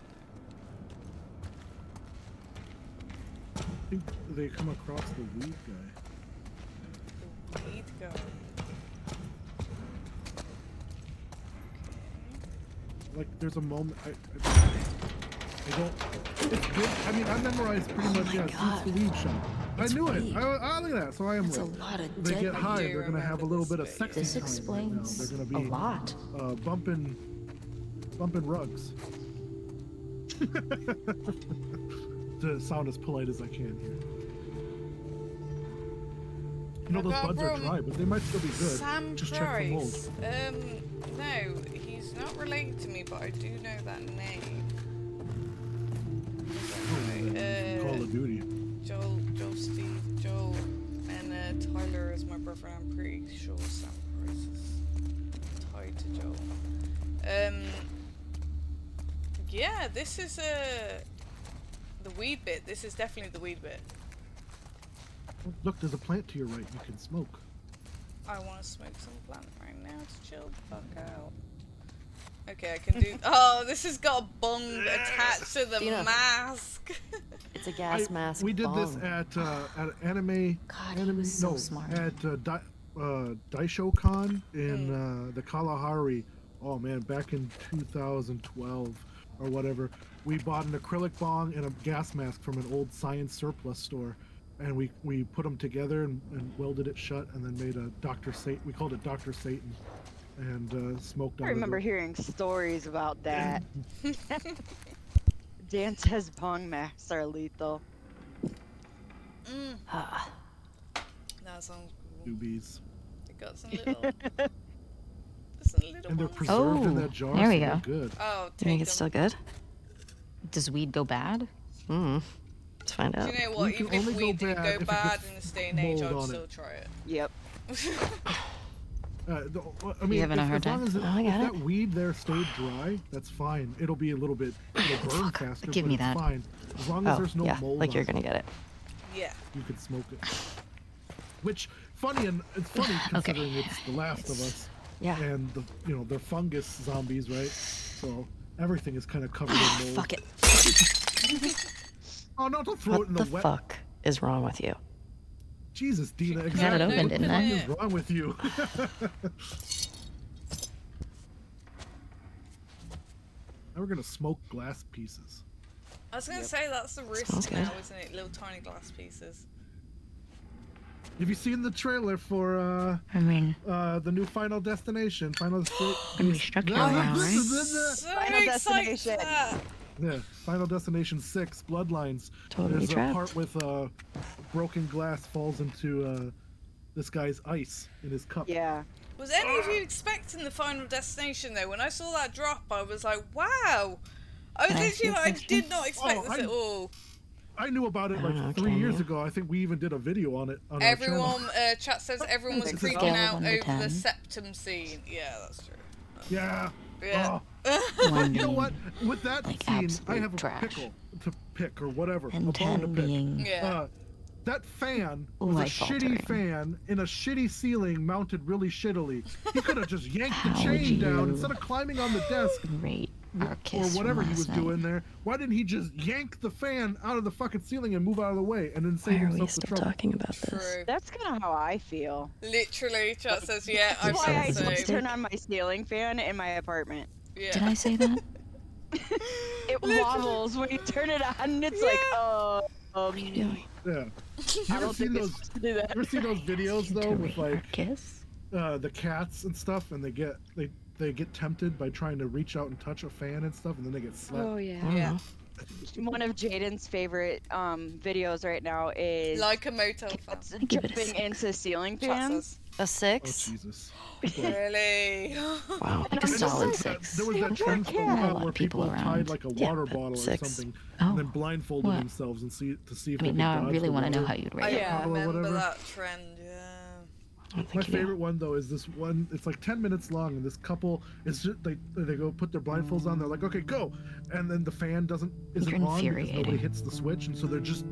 I think they come across the weed guy. The weed guy. Like, there's a moment. I don't. It's good. I mean, I memorized pretty much. Yeah, it's the weed shop. I knew it. I look at that. So I am That's a right. lot of They dead get high. do They're gonna have a little bit of remember sex. this This time right now. explains They're gonna a be lot. bumping rugs. To sound as polite as I can here. You know, I've those got a buds are problem. dry, but they might still be good. Sam Just check for mold. Price. No, he's not related to me, but I do know that name. Call of Duty. Joel, and Tyler is my brother. I'm pretty sure Sam Price is tied to Joel. Yeah, this is the weed bit. This is definitely the weed bit. Look, there's a plant to your right. You can smoke. I want to smoke some plant right now to chill the fuck out. Okay, I can do. Oh, this has got a bong attached to the Dina. mask. It's a gas mask. We did this bomb. at anime. God, he anime was so no, smart. at Daishokan in the Kalahari. Oh man, back in 2012 or whatever, we bought an acrylic bong and a gas mask from an old science surplus store, and we put them together and welded it shut, and then made a Dr. Satan. We called it Dr. Satan, and smoked. I out of remember it. hearing stories about that. Dan says bong masks are lethal. Ah, That sounds cool. Newbies. They got some little. Some little And they're ones. preserved in Oh, that jar. there we so they're go. Good. Oh, do you think take it's 'em. still good? Does weed go bad? Let's find Do out. you know We what? can Even if only we go did bad go if it bad gets in this day and age, I mold would on still it. try it. Yep. I mean, having a if, hard as long time? as, Oh, I if got that weed there stayed dry, that's fine. It'll be a little bit, it'll burn Fuck, faster, give but me it's that. fine. As long as Oh, there's no yeah, mold like on you're it, gonna get it. Yeah. you can smoke it. Which, funny, and it's funny Okay. considering it's The Last of Us, Yeah. and they're fungus zombies, right? So everything is kind of covered in mold. Fuck it. Oh no! Don't throw it What in the the wet. fuck is wrong with you? Jesus, Dina, had it exactly. open, What the didn't fuck I? is wrong with you? Now we're gonna smoke glass pieces. I was gonna say that's the risk Smells now, good. isn't it? Little tiny glass pieces. Have you seen the trailer for I mean, the new Final Destination? Final gonna be structured now, right? So Final excited Destination. for that. Yeah, Final Destination 6, Bloodlines. Totally There's trapped. a part with broken glass falls into this guy's ice in his cup. Yeah. Was any of you expecting the Final Destination though? When I saw that drop, I was like, wow. I was Can I literally see a like, I question? did not expect Oh, this at all. I knew about it like Oh, 3 can years you? ago. I think we even did a video on it on our Everyone, channel. chat says everyone was It's a freaking scale of out 1 to over the 10. septum scene. Yeah, that's true. Yeah. Yeah. Oh. One You know being what? With that like scene, I absolute have a trash. pickle to pick or whatever. a and bone to 10 pick. being Yeah. That fan was a Life-altering. shitty fan in a shitty ceiling mounted really shittily. He could have just yanked the How would chain down you instead of climbing on the desk rate our or kiss whatever from he was last night. doing there. Why didn't he just yank the fan out of the fucking ceiling and move out of the way and then save Why are we himself the still trouble? talking about this? True. That's kind of how I feel. Literally, chat says, yeah, I That's feel why I the still same. turn on my ceiling fan in my apartment. Yeah. Did I say that? It wobbles when you turn it on. And it's like, oh. What are you doing? Yeah. You I ever don't seen think it's those? supposed to do that. Ever seen those videos To though with rate our like kiss? the cats and stuff, and they get tempted by trying to reach out and touch a fan and stuff, and then they get slapped. Oh yeah. Yeah. One of Jaden's favorite videos right now is Like a motel fan. cats give it a jumping into ceiling Chat fans. says. A Oh 6? Jesus. Really? Wow, like a And I'm solid like, 6. There was that trend for a cat. while A lot where of people people tied around. like a Yeah, water but bottle or 6. something, Oh. and then blindfolded What? themselves and see if I mean, they could now I dodge really the want to know water. how you'd I rate it. Yeah. Or remember whatever. that trend, yeah. I don't My think you do. favorite one though is this one. It's like 10 minutes long, and this couple is just they go put their blindfolds on. They're like, okay, go, and then the fan isn't You're on because nobody infuriating. hits the switch, and so they're just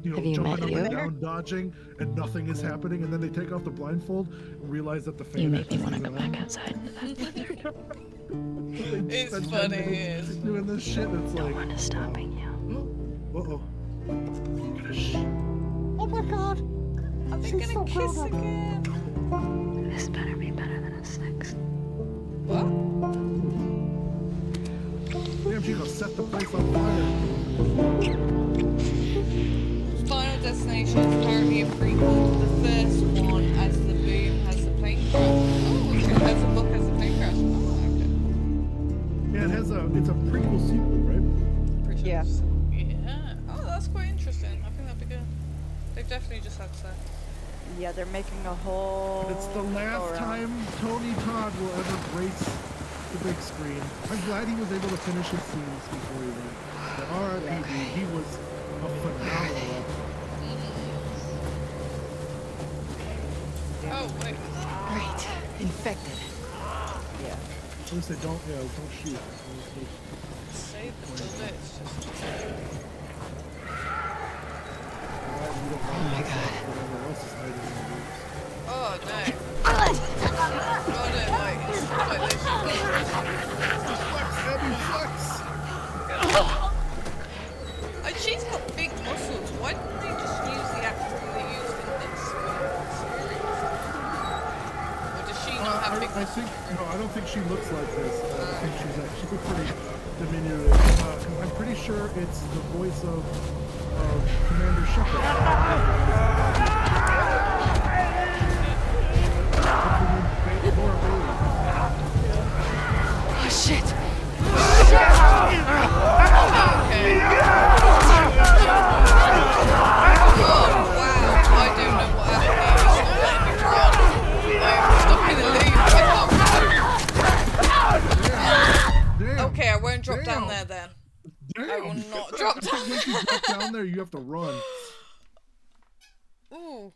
Have you jumping met up and you? down, dodging, and nothing is happening. And then they take off the blindfold and realize that the fan. You make me isn't want to go on. back outside into that. They It's spend 10 funny, minutes it is. doing this shit. And it's No like, one is stopping you. uh-oh. Oh my god. Are they gonna kiss again? This better be better than a 6. What? Damn, she gonna set the place on fire. Final Destination is apparently a prequel to the first one, as the boom has the plane crash. Oh, okay. As the book has the plane crash. Oh, Yeah, it's a prequel sequel, right? okay. Pretty Yeah. sure. Yeah. Oh, that's quite interesting. I think that'd be good. They've definitely just had sex. Yeah, they're making a whole. It's the last go-around. time Tony Todd will ever grace the big screen. I'm glad he was able to finish his scenes before he went. But R.I.P. He was a phenomenal actor. Oh, wait. Great. Infected. Yeah. At least they don't shoot. Save the bullets. Oh my god. Else is hiding in the woods. Oh, no. God, it, like, it's like they should And she's got big muscles. Why didn't they just use the actor they used in this series? Or does she not have big I think no, I don't think she looks like this. I think she's actually pretty diminutive. 'Cause I'm pretty sure it's the voice of Commander Shepard. Oh, shit. Okay, I won't drop down there then. Damn. I will not drop down. Once you drop down there, you have to run. Ooh,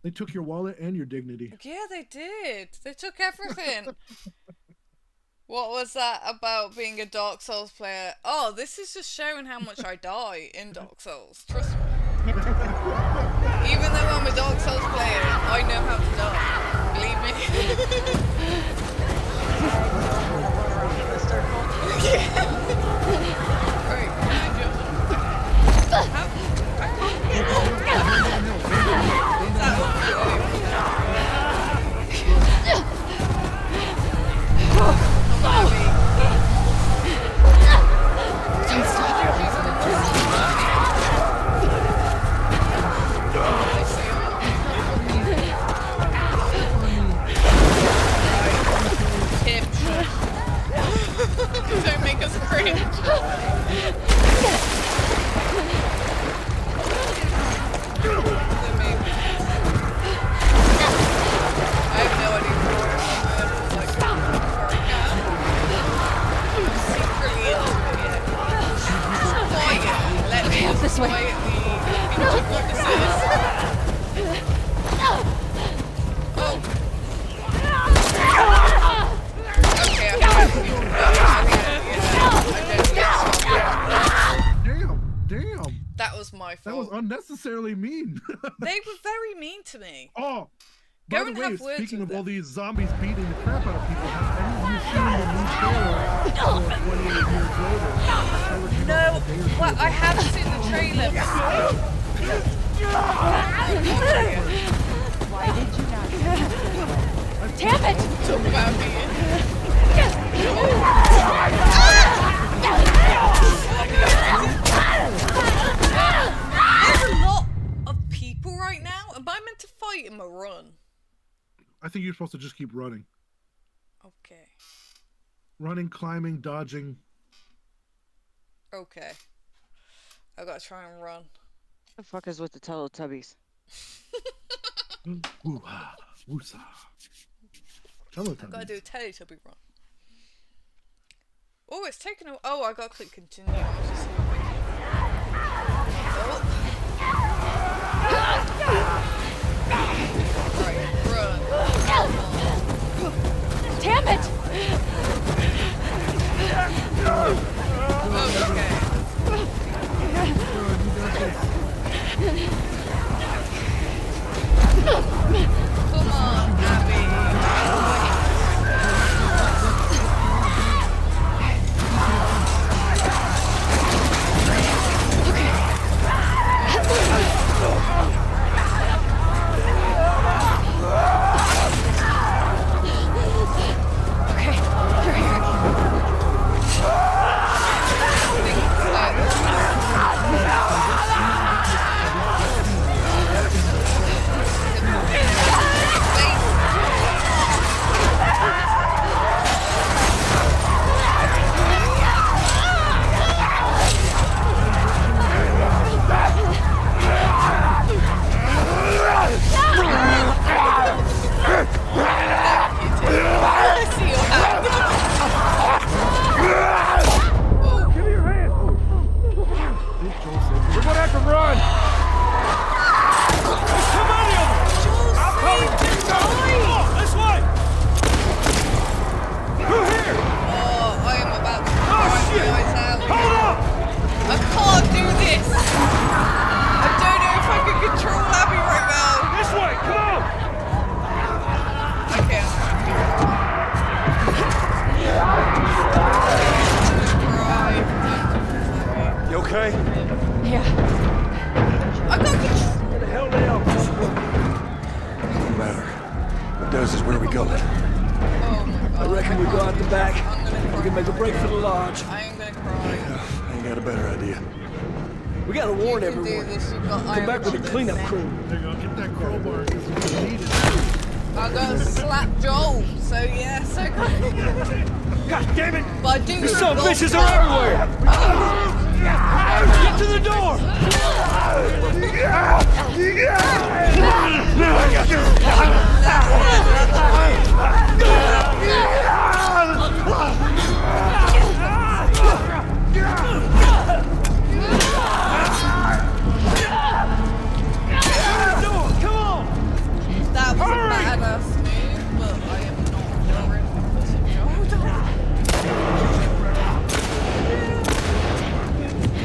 They took your wallet and your dignity. yeah, they did. They took everything. What was that about being a Dark Souls player? Oh, this is just showing how much I die in Dark Souls. Trust me. Even though I'm a Dark Souls player, I know how to die. Believe me. Right, can I jump? How? Don't make us cringe. I have no idea what I'm like. Secretly into it yet. Quiet. Let me just This way. quietly pinch what this is. Oh. Okay, I Damn. That was my That was fault. unnecessarily mean. They were very mean to me. Oh. Go By the and way, have words speaking with of all them. these zombies beating the crap out of people, have any of you seen the new trailer for 28 years later? The trailer came No, out a day or two well, ago. I have seen the trailer. Why did you not? Damn it! Talk about me. There's a lot of people right now. Am I meant to fight him or run? I think you're supposed to just keep running. Okay. Running, climbing, dodging. Okay. I gotta try and run. What the fuck is with the Teletubbies? Woo-ha, woo-sa. I gotta do a Teletubby run. Oh, it's taken a... Oh, I gotta click continue. I'll just see if I can... Right, run. Damn it! Oh, okay. Come on, Abby. We're gonna have to run! There's too many of them! I'm coming! This way! Through here! Oh, I am about to Oh, cry shit! my eyes out. Hold up! I can't do this! I don't know if I can control Abby right now. This way! Come on! Okay. You okay? Yeah. I got control. Where the hell they are? Doesn't matter. What does is where we go. Oh my god. I reckon we go out the back. I'm gonna cry. We can make a break for the lodge. I am gonna cry. I ain't got a better idea. We gotta warn You can do everyone. this. You've got Come back with a cleanup crew. There you go. Get that crowbar because we need it. I gotta slap Joel. So yes, I got. God damn it! But I do. These son of bitches are everywhere! Get to the door! That was a badass move, but I am not for it because of Joel.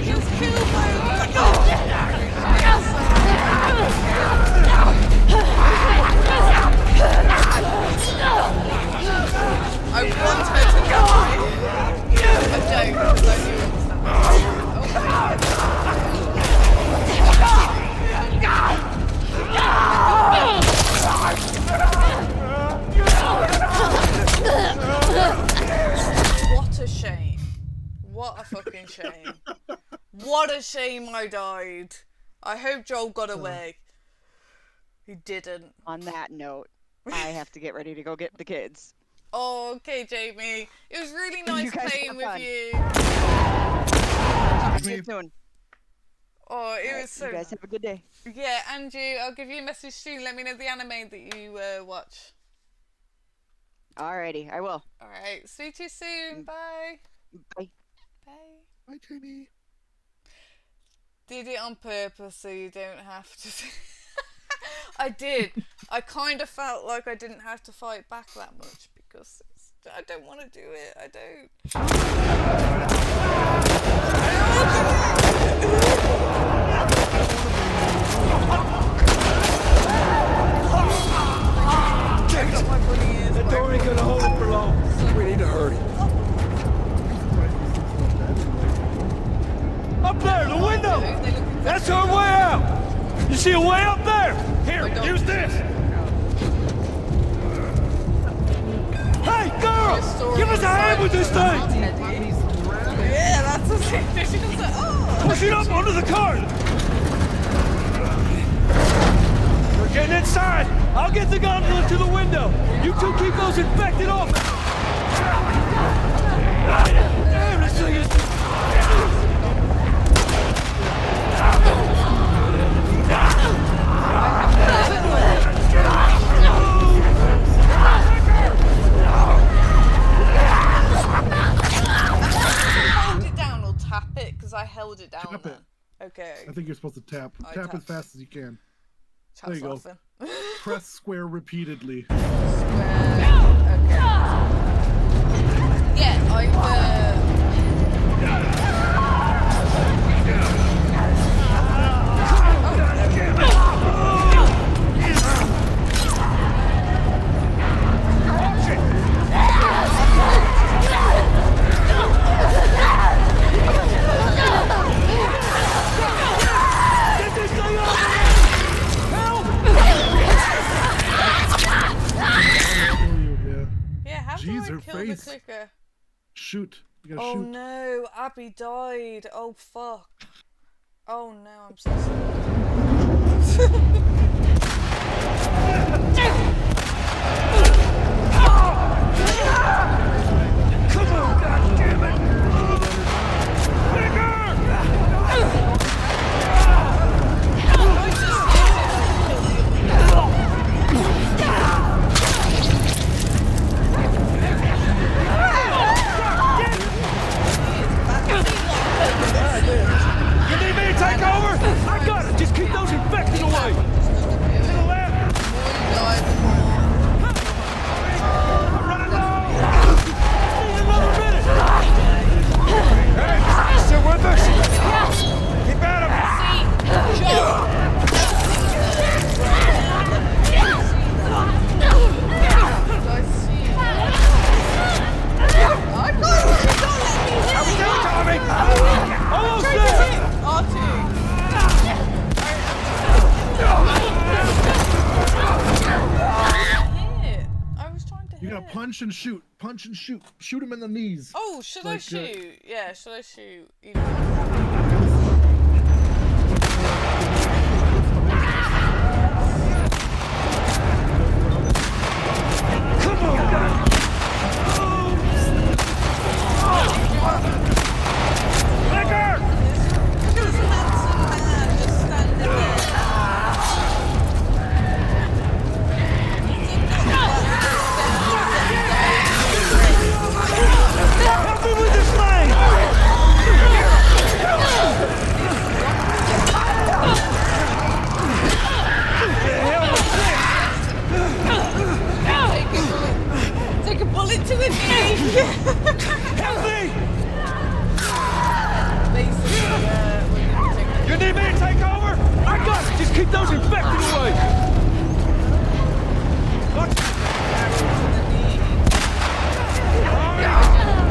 Just kill my I want her to die. I don't because I do understand. What a shame. What a fucking shame. What a shame I died. I hope Joel got away. He didn't. On that note, I have to get ready to go get the kids. Oh, okay, Jamie. It was really nice guys playing have with fun. you. Talk to you soon. Oh, it was so... You guys have a good day. Yeah, Andrew, I'll give you a message soon. Let me know the anime that you watch. Alrighty, I will. Alright, see you soon. Bye. Bye. Bye. Bye, Jamie. Did it on purpose so you don't have to... I did. I kind of felt like I didn't have to fight back that much because I don't want to do it. I don't. That door ain't gonna hold it for long. We need to hurry. Up there, the window! That's our way out! You see a way up there? Here, use this! Hey, girl! Give us a hand with this thing! Yeah, that's the same thing. She was like, oh! Push it up onto the cart! We're getting inside! I'll get the gondola to the window! You two keep those infected off! Damn, this thing is... think you're supposed to tap. Tap as fast as you can. Chat's There you laughing. go. Press square repeatedly. Square. Okay. Yeah, how do Jeez, I her kill face. the clicker? Shoot. You gotta Oh shoot. no, Abby died. Oh fuck. Oh no, I'm so sorry. Come on, goddammit! You need me to take over? I got it! Just keep those infected away! To the left! I'm running low! Need another minute! Hey, still with us? Keep at him! How we doing, Tommy? Almost there! You gotta punch and shoot. Punch and shoot. Shoot him in the knees. Oh, should I Like, shoot? Yeah, should I shoot? Come on, guys! Liquor! Just standing there. Help me with this leg! Take a bullet to the knee. Help me! Basically, You need me to take over? I got it! Just keep those infected away! Look!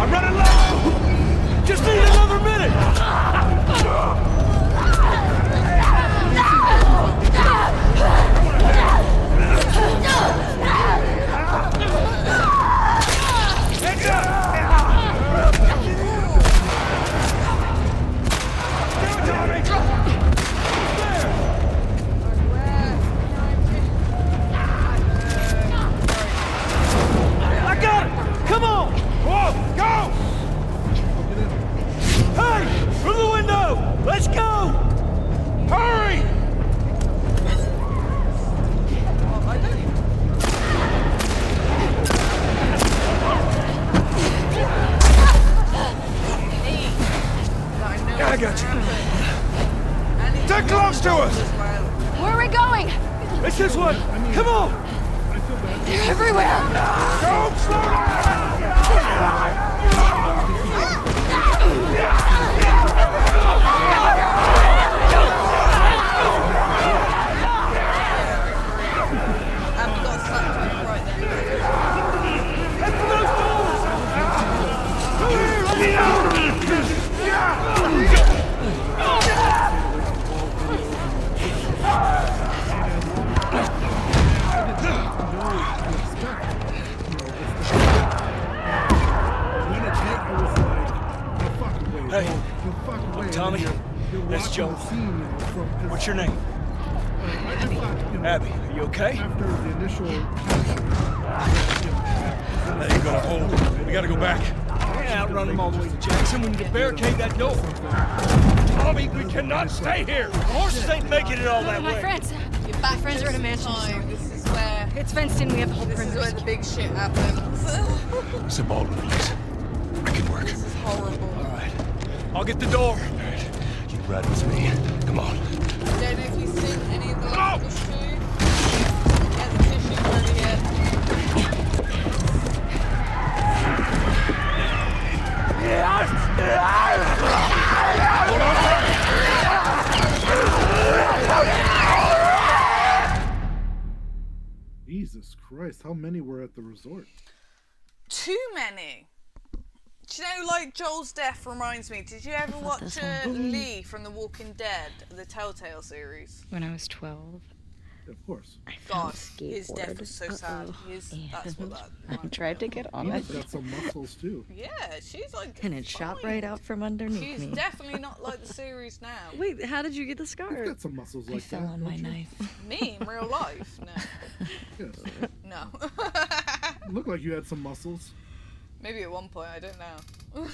I'm running low! Just need another minute! Heads up! Tommy! There! I got it! Come on! Whoa! Go! Hey! Through the window! Let's go! Hurry! Yeah, I got you. They're close to us! Where are we going? It's this way! Come on! They're everywhere. Don't slow down! Head for those doors! Come here! Let me out! Hey, I'm Tommy. That's Joe. What's your name? Abby. Are you okay? After the initial That ain't gonna hold. We gotta go back. Can't outrun them all the way to Jackson. We need to barricade that door. Tommy, we cannot stay here. The horses ain't making it all that My way. friends. You're back My friends are in a mansion. time. This is where It's fenced in. We have the whole this is perimeter. where the big shit happens. Sir Baldwin, please. I can work. This is horrible. All right. I'll get the door. All right. You ride with me. Come on. I don't know if you've seen any of the last of us two. Get the tissue ready yet. Jesus Christ, how many were at the resort? Too many. Do you know, like, Joel's death reminds me, did you ever watch Lee from The Walking Dead, the Telltale series? When I was 12, Of course. God, his death was so sad. That's what that I tried to get on She's it. got some muscles too. Yeah, she's like And it shot fine. right out from underneath She's me. definitely not like the series now. Wait, how did you get the You've scar? got some muscles I like fell that. on my don't you? knife. Me in real life? No. Yes. No. Looked like you had some muscles. Maybe at one point, I don't know.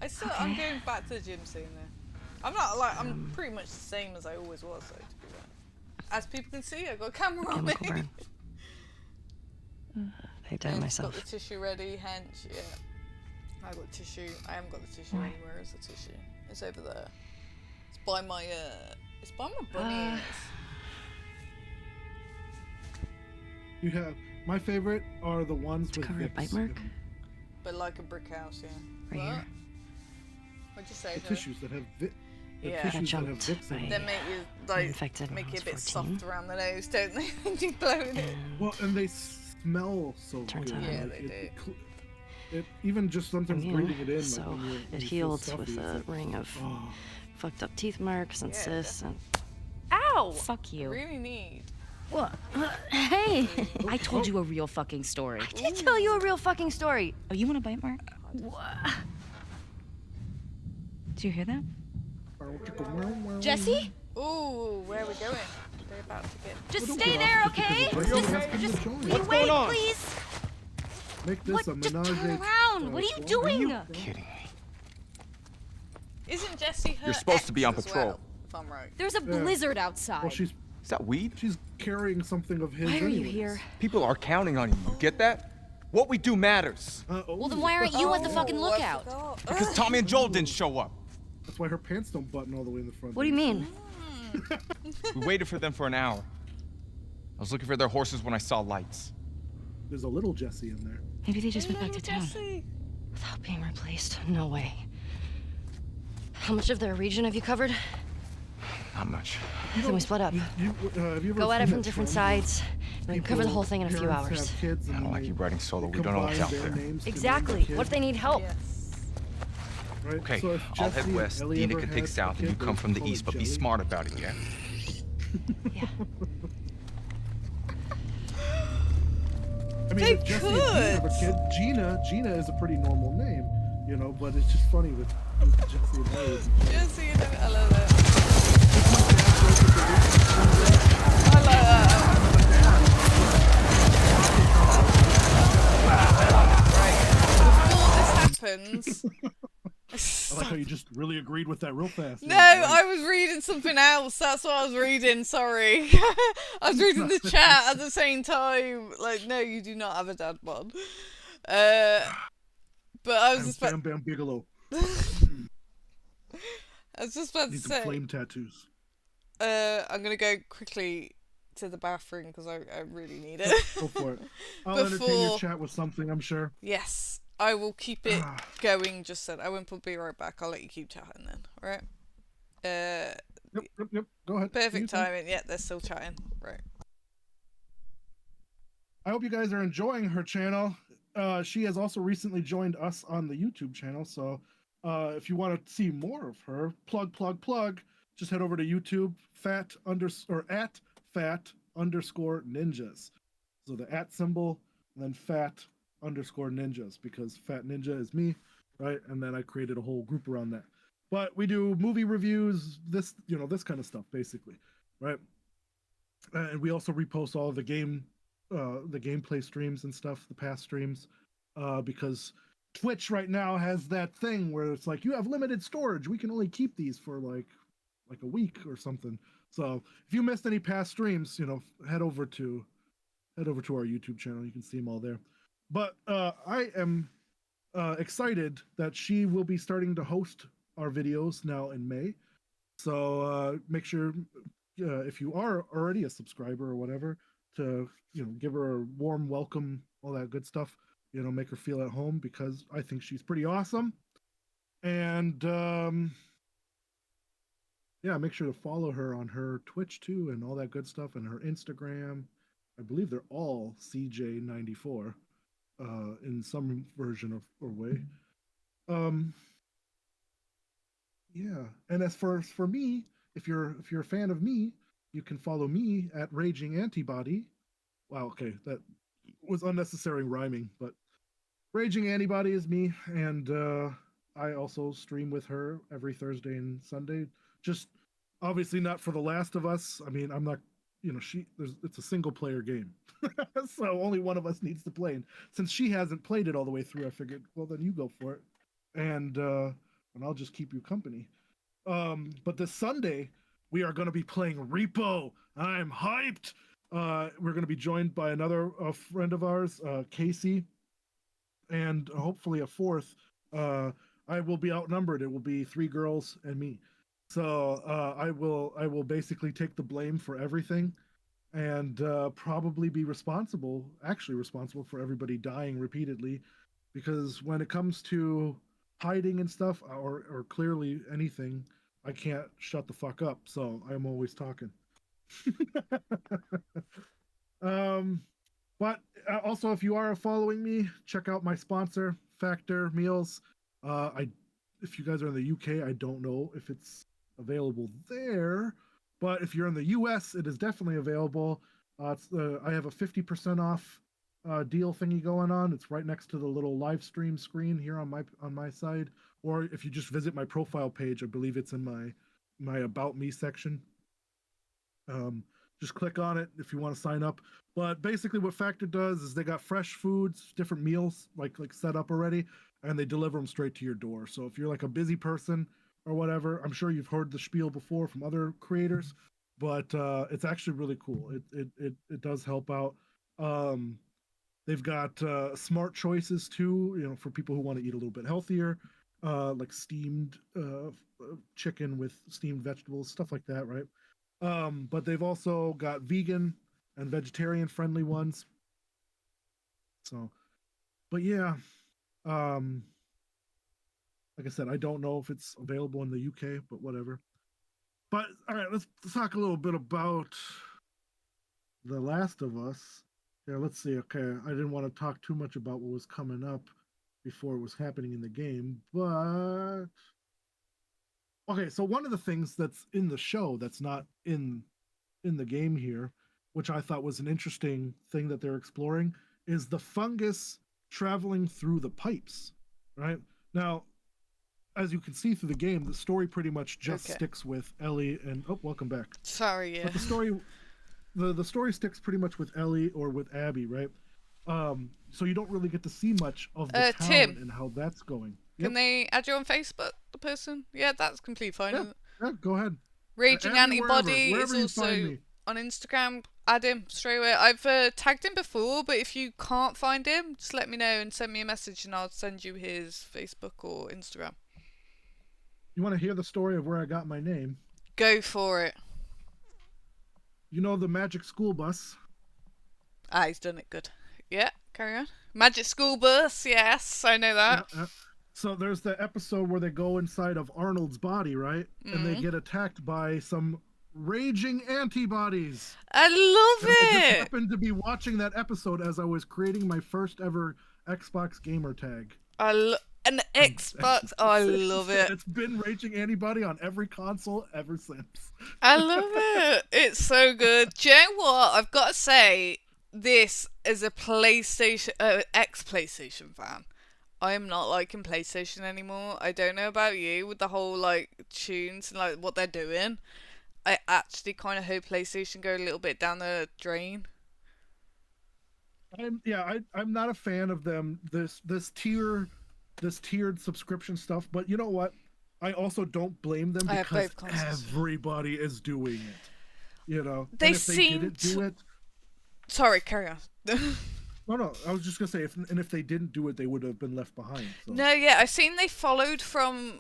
I'm going back to the gym soon though. I'm not like, I'm pretty much the same as I always was though, to be fair. As people can see, I got a camera on me. Chemical burn. I died myself. Got the tissue ready, hench, yeah. I got tissue. I haven't got the tissue anywhere. Is the tissue? It's over there. It's by my bunny ears. You have my favorite are the ones with Cover a Vicks bite in mark? them. But like a brick house, yeah. Right What? here. What'd you say? The sorry? tissues that have Yeah. tissues that have jumped Vicks in by- them. They make you like infected when make I you a was bit 14. soft around the nose, don't they? When you blowing it. Well, and they smell so Turns good. out. Yeah, like, they it even just sometimes Yeah, breathing it in. so like when you it feel healed stuffy, with it's a like, ring of oh. fucked up teeth marks and Yeah, cysts and Ow! Fuck you. Really need. What? Hey! Oh, I told you a real fucking story. I did tell you a real fucking story. Oh, you want a bite mark? Did you hear that? Jesse? Ooh, where are we going? They're about to get. Just Don't stay get there, off okay? because the Just, rest of them just join. wait, going on? please. Make this What? a Just menage. turn around. What are you doing? Kidding me. Isn't Jessie her You're supposed to be on ex as patrol. well, if I'm right. There's a blizzard outside. Well, she's Is that weed? carrying something of his. Why are you anyways. here? People are counting on you. You get that? What we do matters. Well, then why aren't you at the fucking I lookout? forgot. Because Tommy and Joel didn't show up. That's why her pants don't button all the way in the front. What do you mean? We waited for them for an hour. I was looking for their horses when I saw lights. There's a little Jesse in there. Maybe they just went back to town Jessie. without being replaced. No way. How much of their region have you covered? Not much. Then we split up. Have you ever Go at it seen from that different show? sides. And we cover the People- whole thing in a few parents hours. have kids and I don't then like they- you writing solo. they We don't know what's combine out their there. names to name Exactly. their What if kid, they need help? Yes. right? Okay, So if I'll head Jesse west. Ellie Dina ever can take had a south, and you kid, come they from the call it east, but be Jelly. smart about it, yeah? Yeah. I mean, They if Jesse and Gina have a kid, Gina is a pretty normal name, you know, but it's just funny with Jesse and Ellie. Jessie, I love that. I love that. Right. Before this happens. I like how you just really agreed with that real fast. No, I was reading something else. That's what I was reading. Sorry. I was reading the chat at the same time. Like, no, you do not have a dad bod. But I was just Bam about, Bam Bigelow. I was just about to Need some say. flame tattoos. I'm gonna go quickly to the bathroom because I really need it. Go for it. I'll entertain your Before- chat with something, I'm sure. Yes, I will keep it going. Just said I won't be right back. I'll let you keep chatting then. All right. Yep. Go ahead. Perfect You can. timing. Yeah, they're still chatting. Right. I hope you guys are enjoying her channel. She has also recently joined us on the YouTube channel. So if you want to see more of her, plug, just head over to YouTube, at fat_ninjas. So the at symbol, and then fat_ninjas, because Fat Ninja is me, right? And then I created a whole group around that. But we do movie reviews, this kind of stuff, basically, right? And we also repost all of the gameplay streams and stuff, the past streams, because Twitch right now has that thing where it's like, you have limited storage. We can only keep these for like a week or something. So if you missed any past streams, head over to our YouTube channel. You can see them all there. But I am excited that she will be starting to host our videos now in May. So make sure if you are already a subscriber or whatever, to give her a warm welcome, all that good stuff. Make her feel at home, because I think she's pretty awesome. And yeah, make sure to follow her on her Twitch too, and all that good stuff, and her Instagram. I believe they're all SeaJ94 in some version of or way. Yeah, and as for me, if you're a fan of me, you can follow me at Raging Antibody. Wow, okay, that was unnecessary rhyming, but Raging Antibody is me, and I also stream with her every Thursday and Sunday. Just obviously not for The Last of Us. I mean, I'm not, it's a single player game, so only one of us needs to play. And since she hasn't played it all the way through, I figured, well, then you go for it, and I'll just keep you company. But this Sunday we are going to be playing Repo. I'm hyped. We're going to be joined by another friend of ours, Casey, and hopefully a fourth. I will be outnumbered. It will be 3 girls and me. So I will basically take the blame for everything, and probably be responsible for everybody dying repeatedly, because when it comes to hiding and stuff, or clearly anything, I can't shut the fuck up. So I'm always talking. But also, if you are following me, check out my sponsor, Factor Meals. If you guys are in the UK, I don't know if it's available there, but if you're in the US, it is definitely available. I have a 50% off deal thingy going on. It's right next to the little live stream screen here on my side. Or if you just visit my profile page, I believe it's in my About Me section. Just click on it if you want to sign up. But basically what Factor does is they got fresh foods, different meals like set up already, and they deliver them straight to your door. So if you're like a busy person or whatever, I'm sure you've heard the spiel before from other creators, but it's actually really cool. It does help out. They've got smart choices too, for people who want to eat a little bit healthier, like steamed chicken with steamed vegetables, stuff like that, right? But they've also got vegan and vegetarian friendly ones. So, but yeah, like I said, I don't know if it's available in the UK, but whatever. But all right, let's talk a little bit about The Last of Us. Yeah, let's see. Okay, I didn't want to talk too much about what was coming up before it was happening in the game, but okay, so one of the things that's in the show that's not in the game here, which I thought was an interesting thing that they're exploring, is the fungus traveling through the pipes, right? Now, as you can see through the game, the story pretty much just sticks with Ellie and welcome back. Sorry, yeah. But the story sticks pretty much with Ellie or with Abby, right? So you don't really get to see much of the town Tim, and how that's going. Can they add you on Facebook, the person? Yeah, that's completely fine. Yeah, go ahead. Raging Antibody wherever is also on Instagram. Add him straight away. I've tagged him before, but if you can't find him, just let me know and send me a message and I'll send you his Facebook or Instagram. You want to hear the story of where I got my name? Go for it. You know the Magic School Bus? Ah, he's done it good. Yeah, carry on. Magic School Bus, yes, I know that. Yeah. So there's the episode where they go inside of Arnold's body, right? Mm-hmm. And they get attacked by some raging antibodies. I love it! I just happened to be watching that episode as I was creating my first ever Xbox gamer tag. An Xbox. Oh, I love it. It's been Raging Antibody on every console ever since. I love it. It's so good. Do you know what? I've got to say, this is a PlayStation, ex-PlayStation fan. I am not liking PlayStation anymore. I don't know about you with the whole tunes and what they're doing. I actually kind of hope PlayStation go a little bit down the drain. I'm not a fan of them. This tiered subscription stuff, but you know what? I also don't blame them because everybody is doing it. They didn't do it. Sorry, carry on. No, I was just gonna say, if they didn't do it, they would have been left behind. So. No, yeah, I've seen they followed from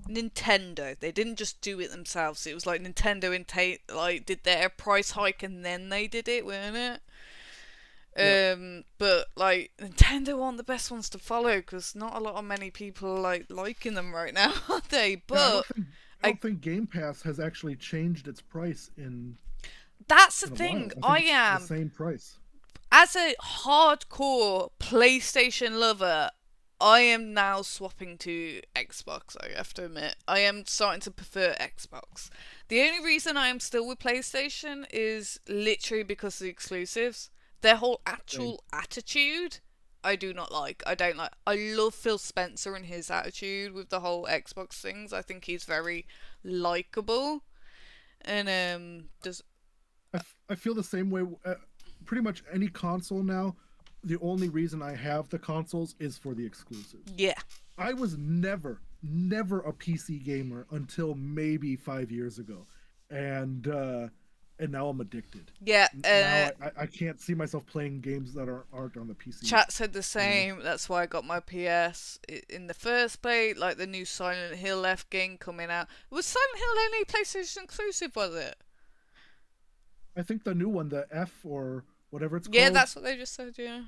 Nintendo. They didn't just do it themselves. It was like Nintendo like did their price hike and then they did it, weren't it? Yep. But like Nintendo aren't the best ones to follow because not a lot of many people liking them right now, are they? But I don't think Game Pass has actually changed its price in. That's the thing. I am the same price. As a hardcore PlayStation lover, I am now swapping to Xbox, I have to admit. I am starting to prefer Xbox. The only reason I am still with PlayStation is literally because of the exclusives. Their whole actual attitude, I do not like. I don't like. I love Phil Spencer and his attitude with the whole Xbox things. I think he's very likable. And, I feel the same way. Pretty much any console now, the only reason I have the consoles is for the exclusives. Yeah. I was never a PC gamer until maybe 5 years ago. And now I'm addicted. Yeah. Now I can't see myself playing games that aren't on the PC. Chat said the same. That's why I got my PS in the first place. Like the new Silent Hill F game coming out. Was Silent Hill only PlayStation exclusive, was it? I think the new one, the F or whatever it's called. Yeah, that's what they just said, yeah.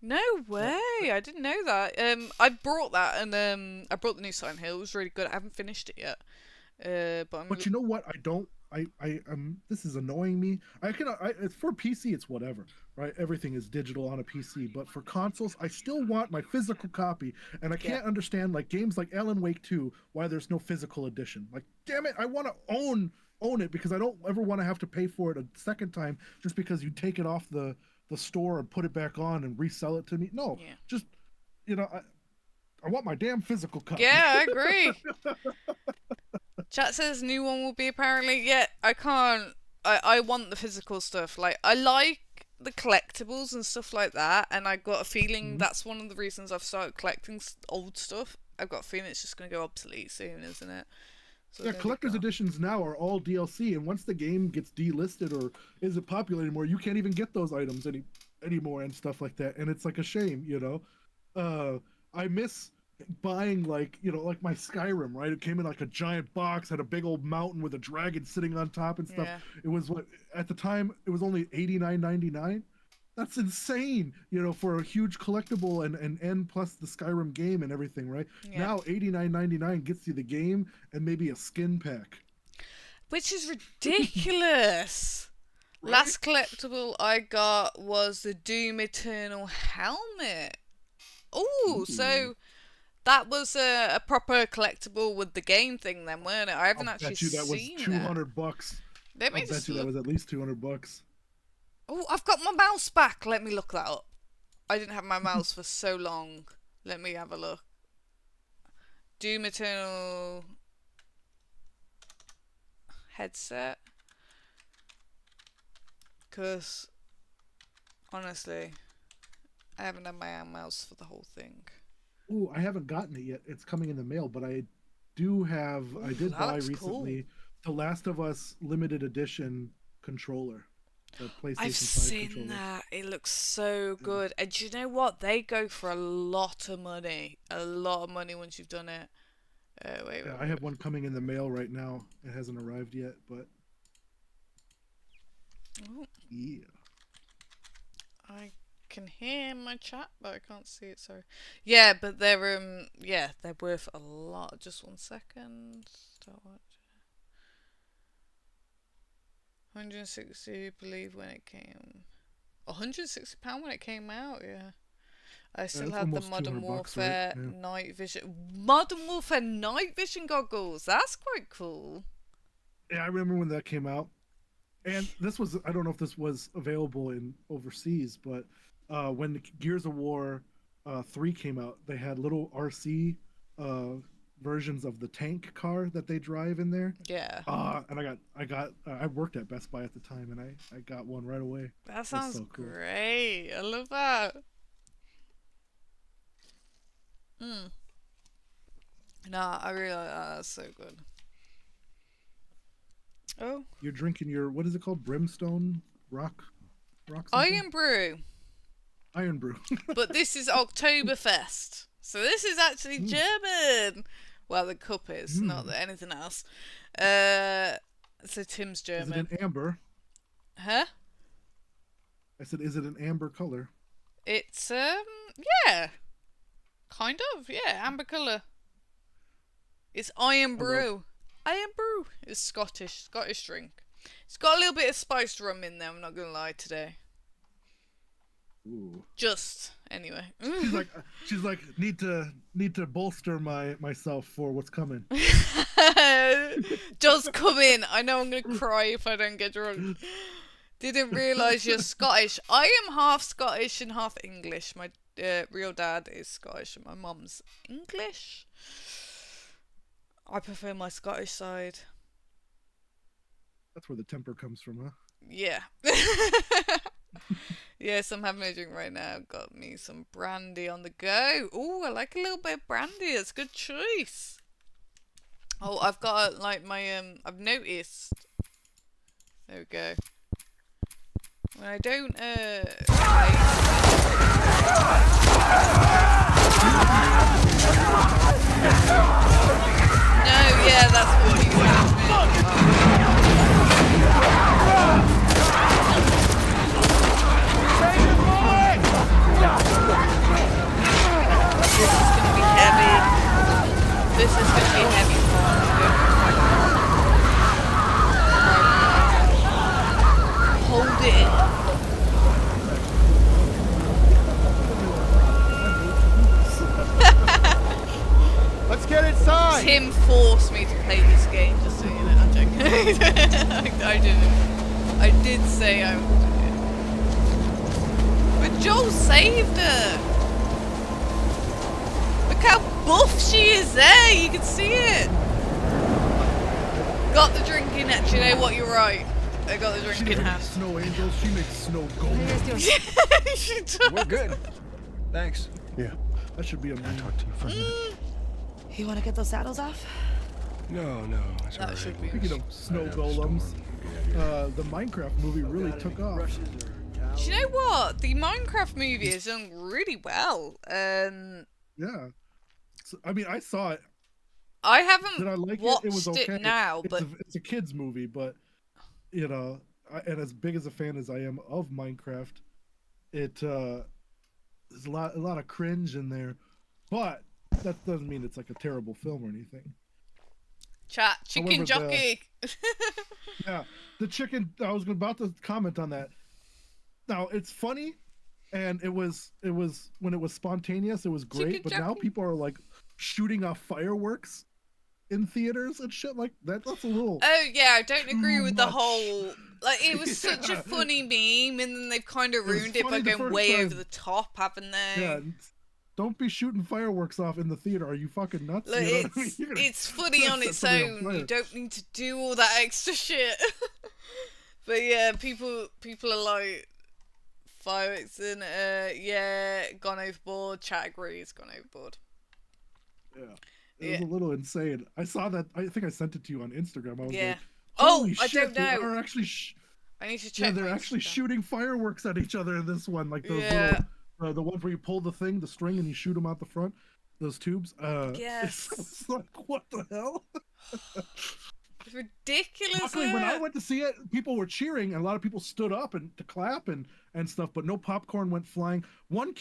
No way! I didn't know that. I brought that and I brought the new Silent Hill. It was really good. I haven't finished it yet. But you know what? This is annoying me. It's for PC, it's whatever, right? Everything is digital on a PC, but for consoles, I still want my physical copy, and I can't understand like games like Alan Wake 2 why there's no physical edition. Like, damn it, I want to own it because I don't ever want to have to pay for it a second time just because you take it off the store and put it back on and resell it to me. No, just I want my damn physical copy. Yeah, I agree. Chat says new one will be apparently. Yeah, I can't. I want the physical stuff. Like I like the collectibles and stuff like that, and I got a feeling that's one of the reasons I've started collecting old stuff. I've got a feeling it's just gonna go obsolete soon, isn't it? So yeah, collector's editions now are all DLC, and once the game gets delisted or isn't popular anymore, you can't even get those items anymore and stuff like that. And it's like a shame, I miss buying like my Skyrim, right? It came in like a giant box, had a big old mountain with a dragon sitting on top and stuff. Yeah. It was at the time it was only $89.99. That's insane, for a huge collectible and plus the Skyrim game and everything, right? Yeah. Now $89.99 gets you the game and maybe a skin pack. Which is ridiculous. Right? Last collectible I got was the Doom Eternal helmet. Ooh, so that was a proper collectible with the game thing then, weren't it? I haven't actually seen that. That was $200. I bet you that was at least $200. Oh, I've got my mouse back. Let me look that up. I didn't have my mouse for so long. Let me have a look. Doom Eternal headset. Because, honestly, I haven't had my own mouse for the whole thing. Ooh, I haven't gotten it yet. It's coming in the mail, but I do have... Ooh, I did buy recently The Last of Us limited edition controller. I've seen that. It looks so good. And do you know what? They go for a lot of money. A lot of money once you've done it. Wait. I have one coming in the mail right now. It hasn't arrived yet, but... Ooh. Yeah. I can hear my chat, but I can't see it, sorry. Yeah, but they're worth a lot. Just 1 second. Start watching. 160, believe when it came. £160 when it came out, yeah. I still have the Modern Warfare night vision. Modern Warfare night vision goggles. That's quite cool. Yeah, I remember when that came out. And this was, I don't know if this was available in overseas, but when Gears of War 3 came out, they had little RC versions of the tank car that they drive in there. Yeah. And I worked at Best Buy at the time, and I got one right away. That sounds so cool. Great. I love that. Nah, I really like that. That's so good. Oh. You're drinking your, what is it called? Brimstone rock something? Iron Brew. Iron Brew. But this is Oktoberfest. So this is actually German. Well, the cup is, not anything else. So Tim's Is German. it an amber? Huh? I said, is it an amber color? It's yeah, kind of, yeah, amber colour. It's Iron Brew. Iron Brew is Scottish drink. It's got a little bit of spiced rum in there. I'm not gonna lie today. Ooh. Just anyway. She's like, need to bolster myself for what's coming. Just come in. I know I'm gonna cry if I don't get drunk. Didn't realise you're Scottish. I am half Scottish and half English. My real dad is Scottish and my mum's English. I prefer my Scottish side. That's where the temper comes from, huh? Yeah. Yes, I'm having a drink right now. Got me some brandy on the go. Oh, I like a little bit of brandy. It's a good choice. Oh, I've got like my I've noticed. There we go. When I don't no, yeah, that's what you want. This is gonna be heavy. This is gonna be heavy. Hold it. Let's get inside! Tim forced me to play this game, just so you know. I'm joking. I didn't. I did say I would do it. But Joel saved her! Look how buff she is there! You can see it! Got the drink in actually, you know what, you're right. I got the drink in hand. Snow angels, she makes snow gold. She does. We're good. Thanks. Yeah, that should be a man. Talk to you for a minute. You want to get those saddles off? No, it's That all should right. be- Speaking of snow I'd have a golems, storm. Yeah. the Minecraft movie really took off. Do you know what? The Minecraft movie has done really well. Yeah. So, I mean, I saw it. I haven't Did I like watched it? It was okay. now, but It's a kid's movie, but you know, and as big as a fan as I am of Minecraft, there's a lot of cringe in there, but that doesn't mean it's like a terrible film or anything. chat chicken However, jockey. Yeah, the chicken. I was about to comment on that. Now it's funny, and it was when it was spontaneous, it was great. Chicken But now jockey. people are like shooting off fireworks in theaters and shit like that. That's a little. Oh yeah, I don't agree too with the much. whole. Like it was such a funny meme, and then they've kind of was ruined it by funny the going first way time. over the top, haven't they? Yeah, don't be shooting fireworks off in the theater. Are you fucking nuts? Like, You know what I mean? it's You're gonna it's funny on set its somebody on own. fire. You don't need to do all that extra shit. But yeah, people are like fireworks and yeah, gone overboard. Chat agrees, gone overboard. Yeah, it was a little insane. I saw that. I think I sent it to you on Instagram. I was Yeah. like, Oh, holy I shit, don't know. They are actually. I need to check. Yeah, they're my actually Instagram. shooting fireworks at each other in this one. Like those Yeah. little, the ones where you pull the string, and you shoot them out the front. Those tubes. Yes. It's like, what the hell? It's ridiculous. Luckily, when I went to see it, people were cheering, and a lot of people stood up and to clap and stuff. But no popcorn went flying. One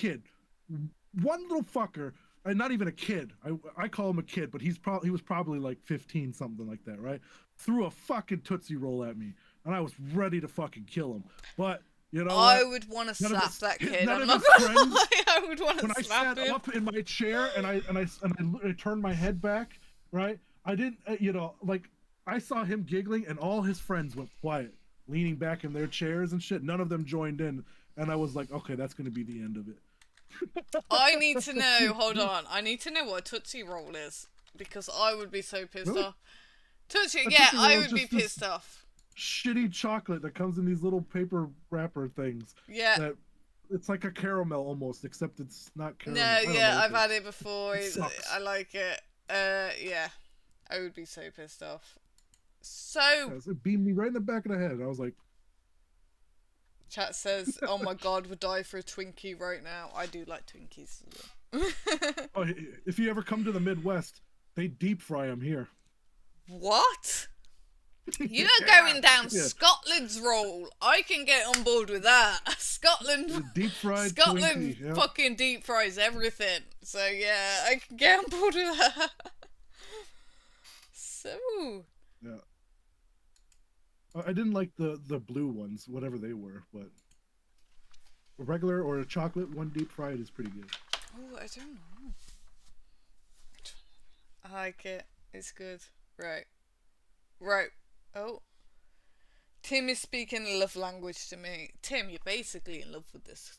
little fucker. Not even a kid. I call him a kid, but he was probably like 15, something like that, right? Threw a fucking Tootsie Roll at me, and I was ready to fucking kill him. But you know, I what? would want to None of slap his- that kid. none I'm of not his gonna friends- lie. I would want when to I slap sat him. up in my chair and I turned my head back, right? I didn't, like I saw him giggling, and all his friends went quiet, leaning back in their chairs and shit. None of them joined in, and I was like, okay, that's gonna be the end of it. I need to know. Hold on. I need to know what a Tootsie Roll is because I would be so pissed Really? off. Tootsie, A yeah, Tootsie I Roll would is be just this- pissed off. Shitty chocolate that comes in these little paper wrapper things. Yeah. That it's like a caramel almost, except it's not caramel. No, I don't yeah, know I've what had it before. It sucks. I like it. Yeah, I would be so pissed off. So, it beamed me right in the back of the head. I was like, chat says, "Oh my God, would die for a Twinkie right now." I do like Twinkies as well. oh, if you ever come to the Midwest, They deep fry them here. What? You're going down Yeah. Scotland's role. I can get on board with that. Scotland, Deep fried Scotland Twinkie, yeah. fucking deep fries everything. So yeah, I can get on board with that. So. Yeah. I didn't like the blue ones, whatever they were, but a regular or a chocolate one deep fried is pretty good. Oh, I don't know. I like it. It's good. Right. Right. Oh. Tim is speaking love language to me. Tim, you're basically in love with this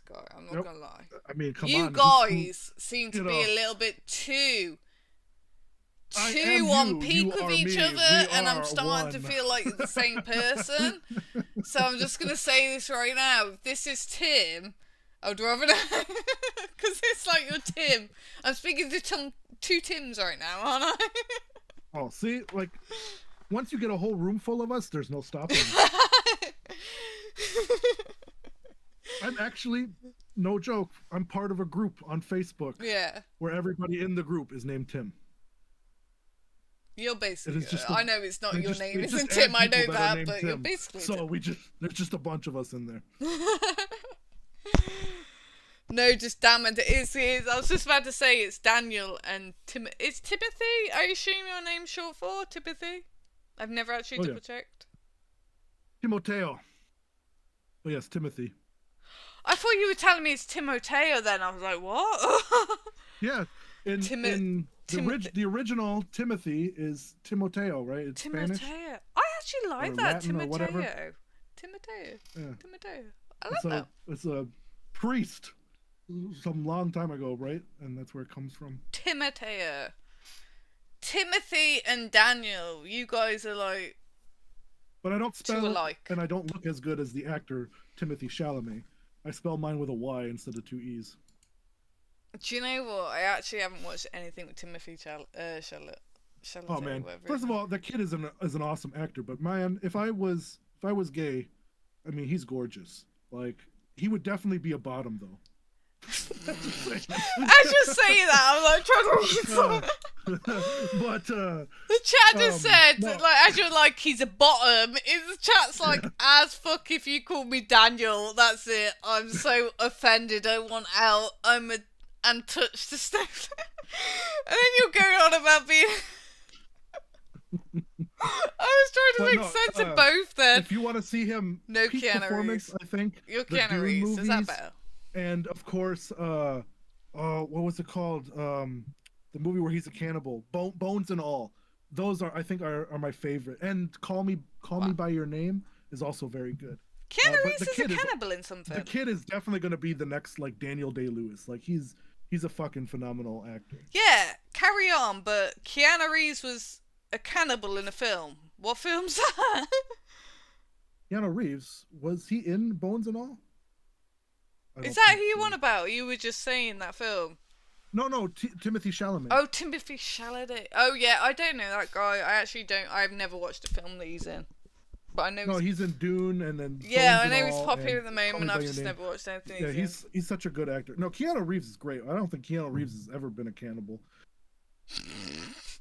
guy. I'm not gonna lie. I mean, come you on. guys seem to you be know, a little bit too I am on you, peak you with are each me, other, we and I'm are starting to one. feel like you're the same person. So I'm just gonna say this right now. If this is Tim, I'd rather know, because it's like you're Tim. I'm speaking to two Tims right now, aren't I? Oh, see, like once you get a whole room full of us, there's no stopping. I'm actually, no joke, I'm part of a group on Facebook. Yeah. Where everybody in the group is named Tim. You're basically. It is just I know it's not your name, they isn't just add Tim. I know people are that, named but you're Tim. basically. So Tim. there's just a bunch of us in there. No, just damn it. It is. I was just about to say it's Daniel and Tim. It's Timothy. I assume your name's short for Timothy. I've never actually double checked. Timoteo. Oh yes, Timothy. I thought you were telling me it's Timoteo. Then I was like, what? Yeah, in the original Timothy is Timoteo, right? It's Timoteo. Spanish. I actually like Or that Latin or whatever. Timoteo. Yeah. Timoteo. I like that. It's a priest some long time ago, right? And that's where it comes from. Timoteo. Timothy and Daniel, you guys are like. But I don't spell alike. and I don't look as good as the actor Timothy Chalamet. I spell mine with a Y instead of two E's. Do you know what? I actually haven't watched anything with Timothy Chalamet. Oh man! First of all, that kid is an awesome actor. But man, if I was gay, I mean, he's gorgeous. Like he would definitely be a bottom though. As you say that, I'm like trying to read something. But the chat just said no. like as you're like he's a bottom. The chat's like as fuck if you call me Daniel. That's it. I'm so offended. I want out. I'm a untouched to stuff. And then you're going on about being. I was trying to make sense of both. Then if you want to see him no peak Keanu performance, Reeves. I think You're the Keanu Dune Reeves. movies, Is that better? And of course, what was it called? The movie where he's a cannibal, Bones and All. Those I think are my favorite. And Call Me by Your Name is also very good. Keanu Reeves is a cannibal in something. The kid is definitely going to be the next like Daniel Day-Lewis. Like he's a fucking phenomenal actor. Yeah, carry on. But Keanu Reeves was a cannibal in a film. What film's that? Keanu Reeves, was he in Bones and All? Is that who you want about? You were just saying that film. No, Timothy Chalamet. Oh, Timothy Chalamet. Oh yeah, I don't know that guy. I actually don't. I've never watched a film that he's in, but I know. No, he's in Dune and then. Yeah, I Bones know and he's All popular at and the moment. Call Me by I've Your just Name. never watched anything. Yeah, he's such a good actor. No, Keanu Reeves is great. I don't think Keanu Reeves has ever been a cannibal.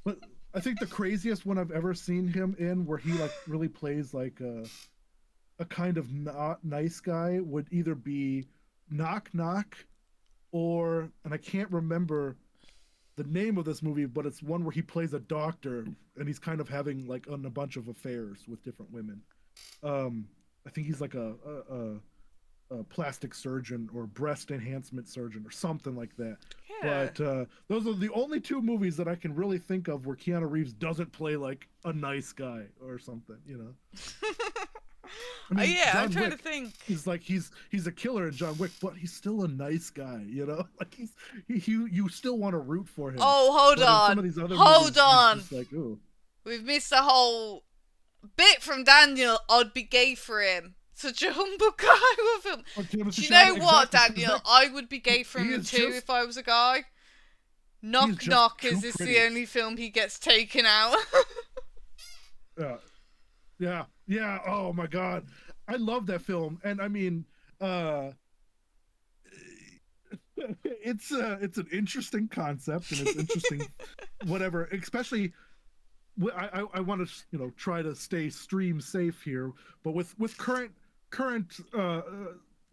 But I think the craziest one I've ever seen him in, where he like really plays like a kind of not nice guy, would either be Knock Knock, or, and I can't remember the name of this movie, but it's one where he plays a doctor and he's kind of having like a bunch of affairs with different women. I think he's like a plastic surgeon or breast enhancement surgeon or something like that. Yeah. But those are the only two movies that I can really think of where Keanu Reeves doesn't play like a nice guy or something, you know. I mean, yeah, John I'm trying Wick, to think. He's like he's a killer in John Wick, but he's still a nice guy, you know. Like you still want to root for him. Oh, hold on. Like, ooh. We've missed a whole bit from Daniel. I'd be gay for him. Such a humble guy with him. Do you know what, Daniel? I would be gay for him too if I was a guy. Knock Knock is this the only film he gets taken out? Yeah. Oh my God, I love that film, and I mean, it's an interesting concept and it's interesting, whatever. Especially, I want to try to stay stream safe here, but with current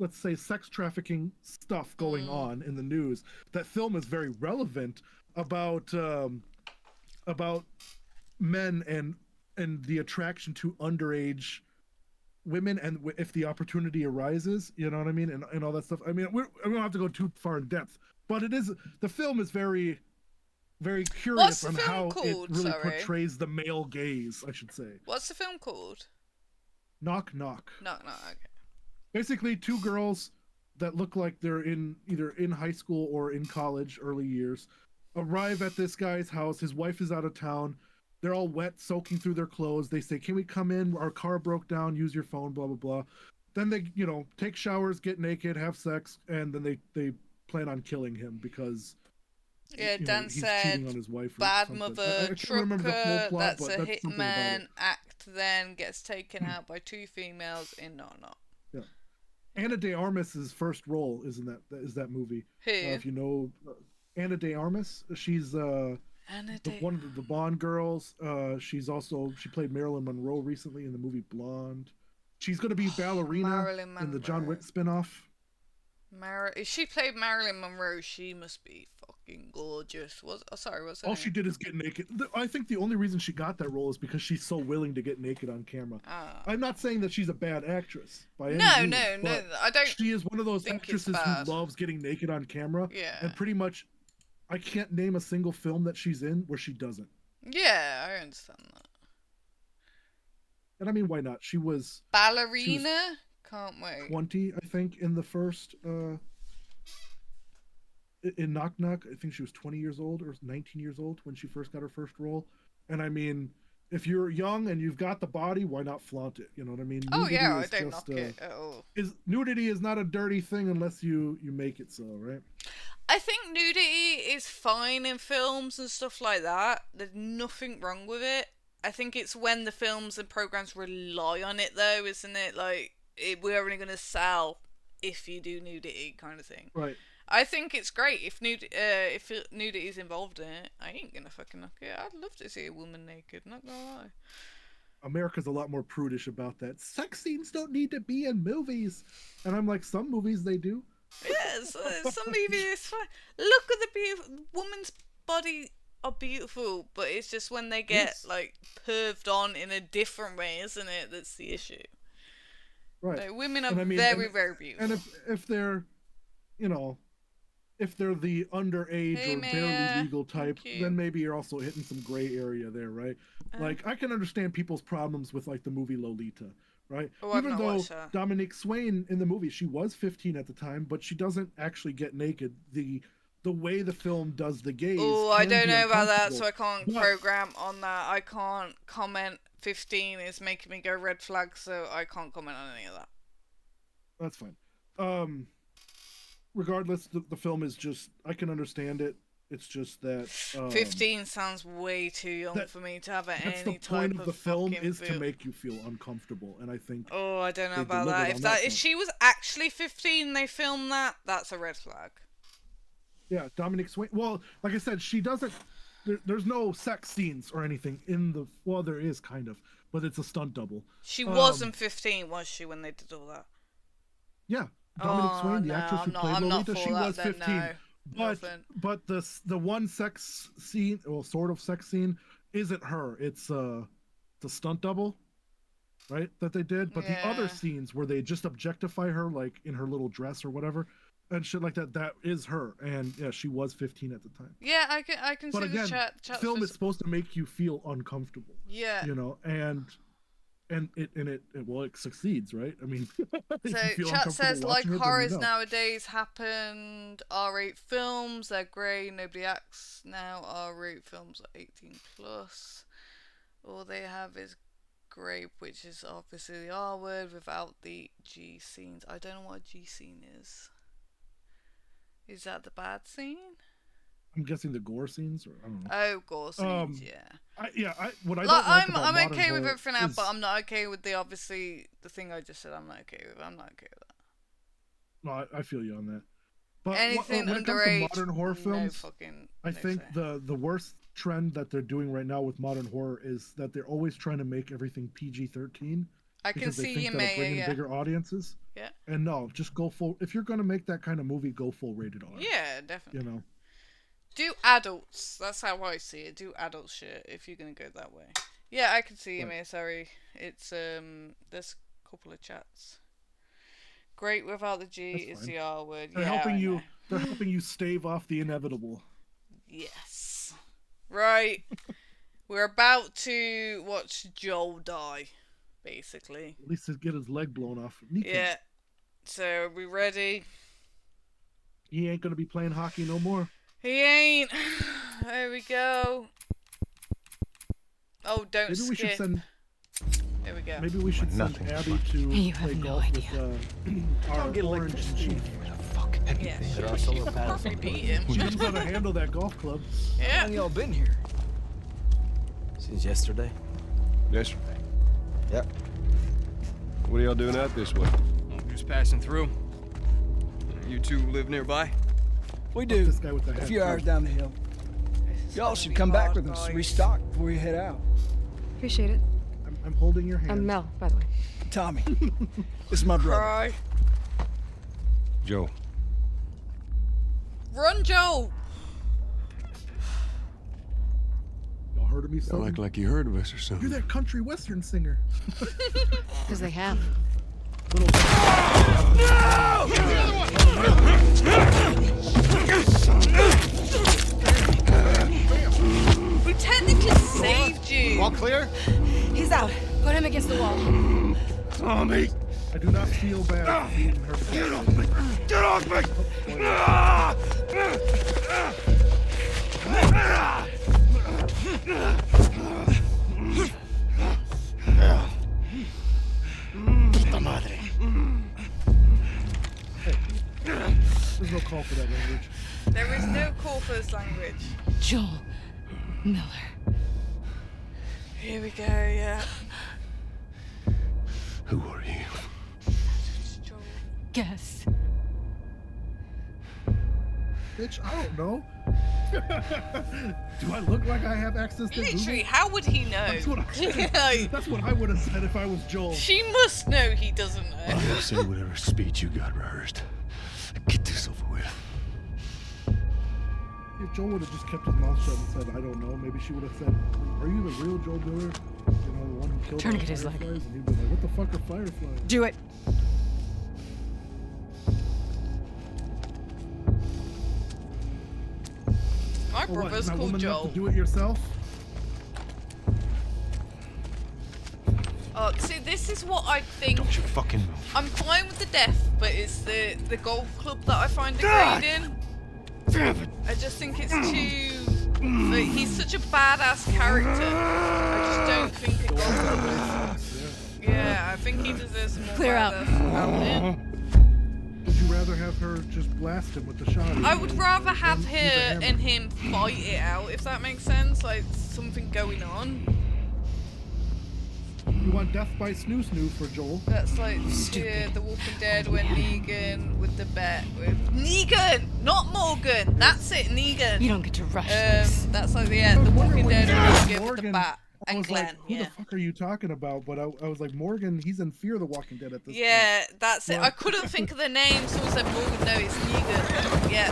let's say sex trafficking stuff going on in the news, that film is very relevant about men and the attraction to underage women, and if the opportunity arises, you know what I mean, and all that stuff. I mean, we don't have to go too far in depth, but the film is very, very curious on how it really portrays the male gaze, I should say. What's the film called? Knock Knock. Knock Knock. Okay. Basically, two girls that look like they're either in high school or in college, early years, arrive at this guy's house. His wife is out of town. They're all wet, soaking through their clothes. They say, "Can we come in? Our car broke down. Use your phone." Blah blah blah. Then they, take showers, get naked, have sex, and then they plan on killing him because Dan he's said, cheating on his wife. "Bad mother, trucker, that's a hitman, act then gets taken out by two females in Knock Knock." Yeah. Anna de Armas's first role is that movie. Who? If you know Anna de Armas, she's one of the Bond girls. She played Marilyn Monroe recently in the movie Blonde. She's going to be ballerina in the John Wick spinoff. If she played Marilyn Monroe, she must be fucking gorgeous. What's her All name? she did is get naked. I think the only reason she got that role is because she's so willing to get naked on camera. I'm not saying that she's a bad actress by any means. No. I don't. She is one of those actresses who loves getting naked on camera. Yeah. And pretty much, I can't name a single film that she's in where she doesn't. Yeah, I understand that. And I mean, why not? She was ballerina. Can't wait. 20, I think, in the first in Knock Knock. I think she was 20 years old or 19 years old when she first got her first role. And I mean, if you're young and you've got the body, why not flaunt it? You know what I mean? Oh yeah, I don't knock it at all. Nudity is not a dirty thing unless you make it so, right? I think nudity is fine in films and stuff like that. There's nothing wrong with it. I think it's when the films and programs rely on it, though, isn't it? Like, we're only going to sell if you do nudity, kind of thing. Right. I think it's great if nudity is involved in it. I ain't gonna fucking knock it. I'd love to see a woman naked. Not gonna lie. America's a lot more prudish about that. Sex scenes don't need to be in movies, and I'm like, some movies they do. Yes, some movies it's fine. Look at the beautiful woman's body are beautiful, but it's just when they get like perved on in a different way, isn't it? That's the issue. Right. Like, women are very beautiful. And if they're, if they're the underage or barely legal type, then maybe you're also hitting some gray area there, right? Like, I can understand people's problems with like the movie Lolita, right? Even though Dominique Swain in the movie, she was 15 at the time, but she doesn't actually get naked. The way the film does the gaze. Oh, I don't know about that, so I can't program on that. I can't comment. 15 is making me go red flag, so I can't comment on any of that. That's fine. Regardless, the film is just, I can understand it. It's just that 15 sounds way too young for me to have any type of That's the point of the film is to make you feel uncomfortable, and I think. Oh, I don't know about that. If she was actually 15, they filmed that. That's a red flag. Yeah, Dominique Swain. Well, like I said, she doesn't. There's no sex scenes or anything in the. Well, there is kind of, but it's a stunt double. She wasn't 15, was she, when they did all that? Yeah, Dominique Swain, the actress who played Lolita, she was 15. But the one sex scene, well, sort of sex scene, isn't her. It's the stunt double, right? That they did. But the other scenes where they just objectify her, like in her little dress or whatever, and shit like that, that is her. And yeah, she was 15 at the time. Yeah, I can see the chat. Film is supposed to make you feel uncomfortable. Yeah. And it succeeds, right? I mean, so chat says like horrors nowadays happened. R8 films, they're grey. Nobody acts now. R8 films are 18 plus. All they have is grape, which is obviously the R word without the G scenes. I don't know what a G scene is. Is that the bad scene? I'm guessing the gore scenes, or I don't know. Oh, gore scenes, yeah. I'm okay with everything else, but I'm not okay with the thing I just said. I'm not okay with that. No, I feel you on that. But Anything when it comes underage, to modern horror films, I think say. the worst trend that they're doing right now with modern horror is that they're always trying to make everything PG-13 I can because they see think you, that'll bring in yeah. bigger audiences. Yeah. And no, just go full. If you're gonna make that kind of movie, go full rated R. Yeah, definitely. You know. Do adults. That's how I see it. Do adult shit if you're gonna go that way. Yeah, I can see you, mate. Sorry. It's there's a couple of chats. Great without the G is the R word. They're yeah, helping I you. know. They're helping you stave off the inevitable. Yes. Right. We're about to watch Joel die, basically. At least to get his leg blown off. Kneecap. Yeah. So are we ready? He ain't gonna be playing hockey no more. He ain't. There we go. Oh, don't Maybe skip. we should send. There we go. Maybe we should send Abby to You play have no golf idea. with our orange chief. Yeah, she could probably beat him. She knows how to handle that golf club. How Yeah. long y'all been here? Since yesterday. Yesterday. Yep. What are y'all doing out this way? Just passing through. You two live nearby? We do. This guy with the A hat. few hours down the hill. Y'all should come back with us. Restock before you head out. Appreciate it. I'm holding your hand. I'm Mel, by the way. Tommy. This is my brother. Cry. Joe. Run, Joel. Y'all heard of me, Y'all son? act like you heard of us or You're something. that country western singer. Because they have. We technically saved you. All clear? He's out. Put him against the wall. Tommy! I do not feel bad for beating her. Get off me! Get off me! Puta madre. There's no call for that language. There is no call for this language. Joel Miller. Here we go, yeah. Who are you? Joel. Guess. Bitch, I don't know. Do I look like I have access to Literally, Google? how would he know? That's what that's what I would have said if I was Joel. She must know he doesn't know. I'll say whatever speech you got rehearsed. Get this over with. If Joel would have just kept his mouth shut and said, I don't know, maybe she would have said, are you the real Joel Miller? You know, the one who killed all the Tourniquet is like- fireflies? And he'd be like, what the fuck are fireflies? Do it. My Oh, what, brother's not called woman enough Joel. to do it yourself? Oh, see, this is what I think. Don't you fucking move. I'm fine with the death, but it's the golf club that I find degrading. Damn it! I just think it's too. Like, he's such a badass character. I just don't think a golf club is. Yeah, I think he deserves some more Clear out. badass outfit. Would you rather have her just blast him with the shot? I would rather have Use a her hammer? and him fight it out, if that makes sense. Like something going on. You want death by snoo snoo for Joel? That's like the Walking Dead when Negan with the bet with Negan, not Morgan. That's it, Negan. You don't get to rush this. That's like the I was the wondering Walking when Dead you with said Negan with the Morgan, bat I and was Glenn. like, who the fuck are you talking about? But I was like, Morgan, he's in Fear the Walking Dead at this point. Yeah, that's it. Well- I couldn't think of the name. Someone said Morgan. No, it's Negan. Yeah,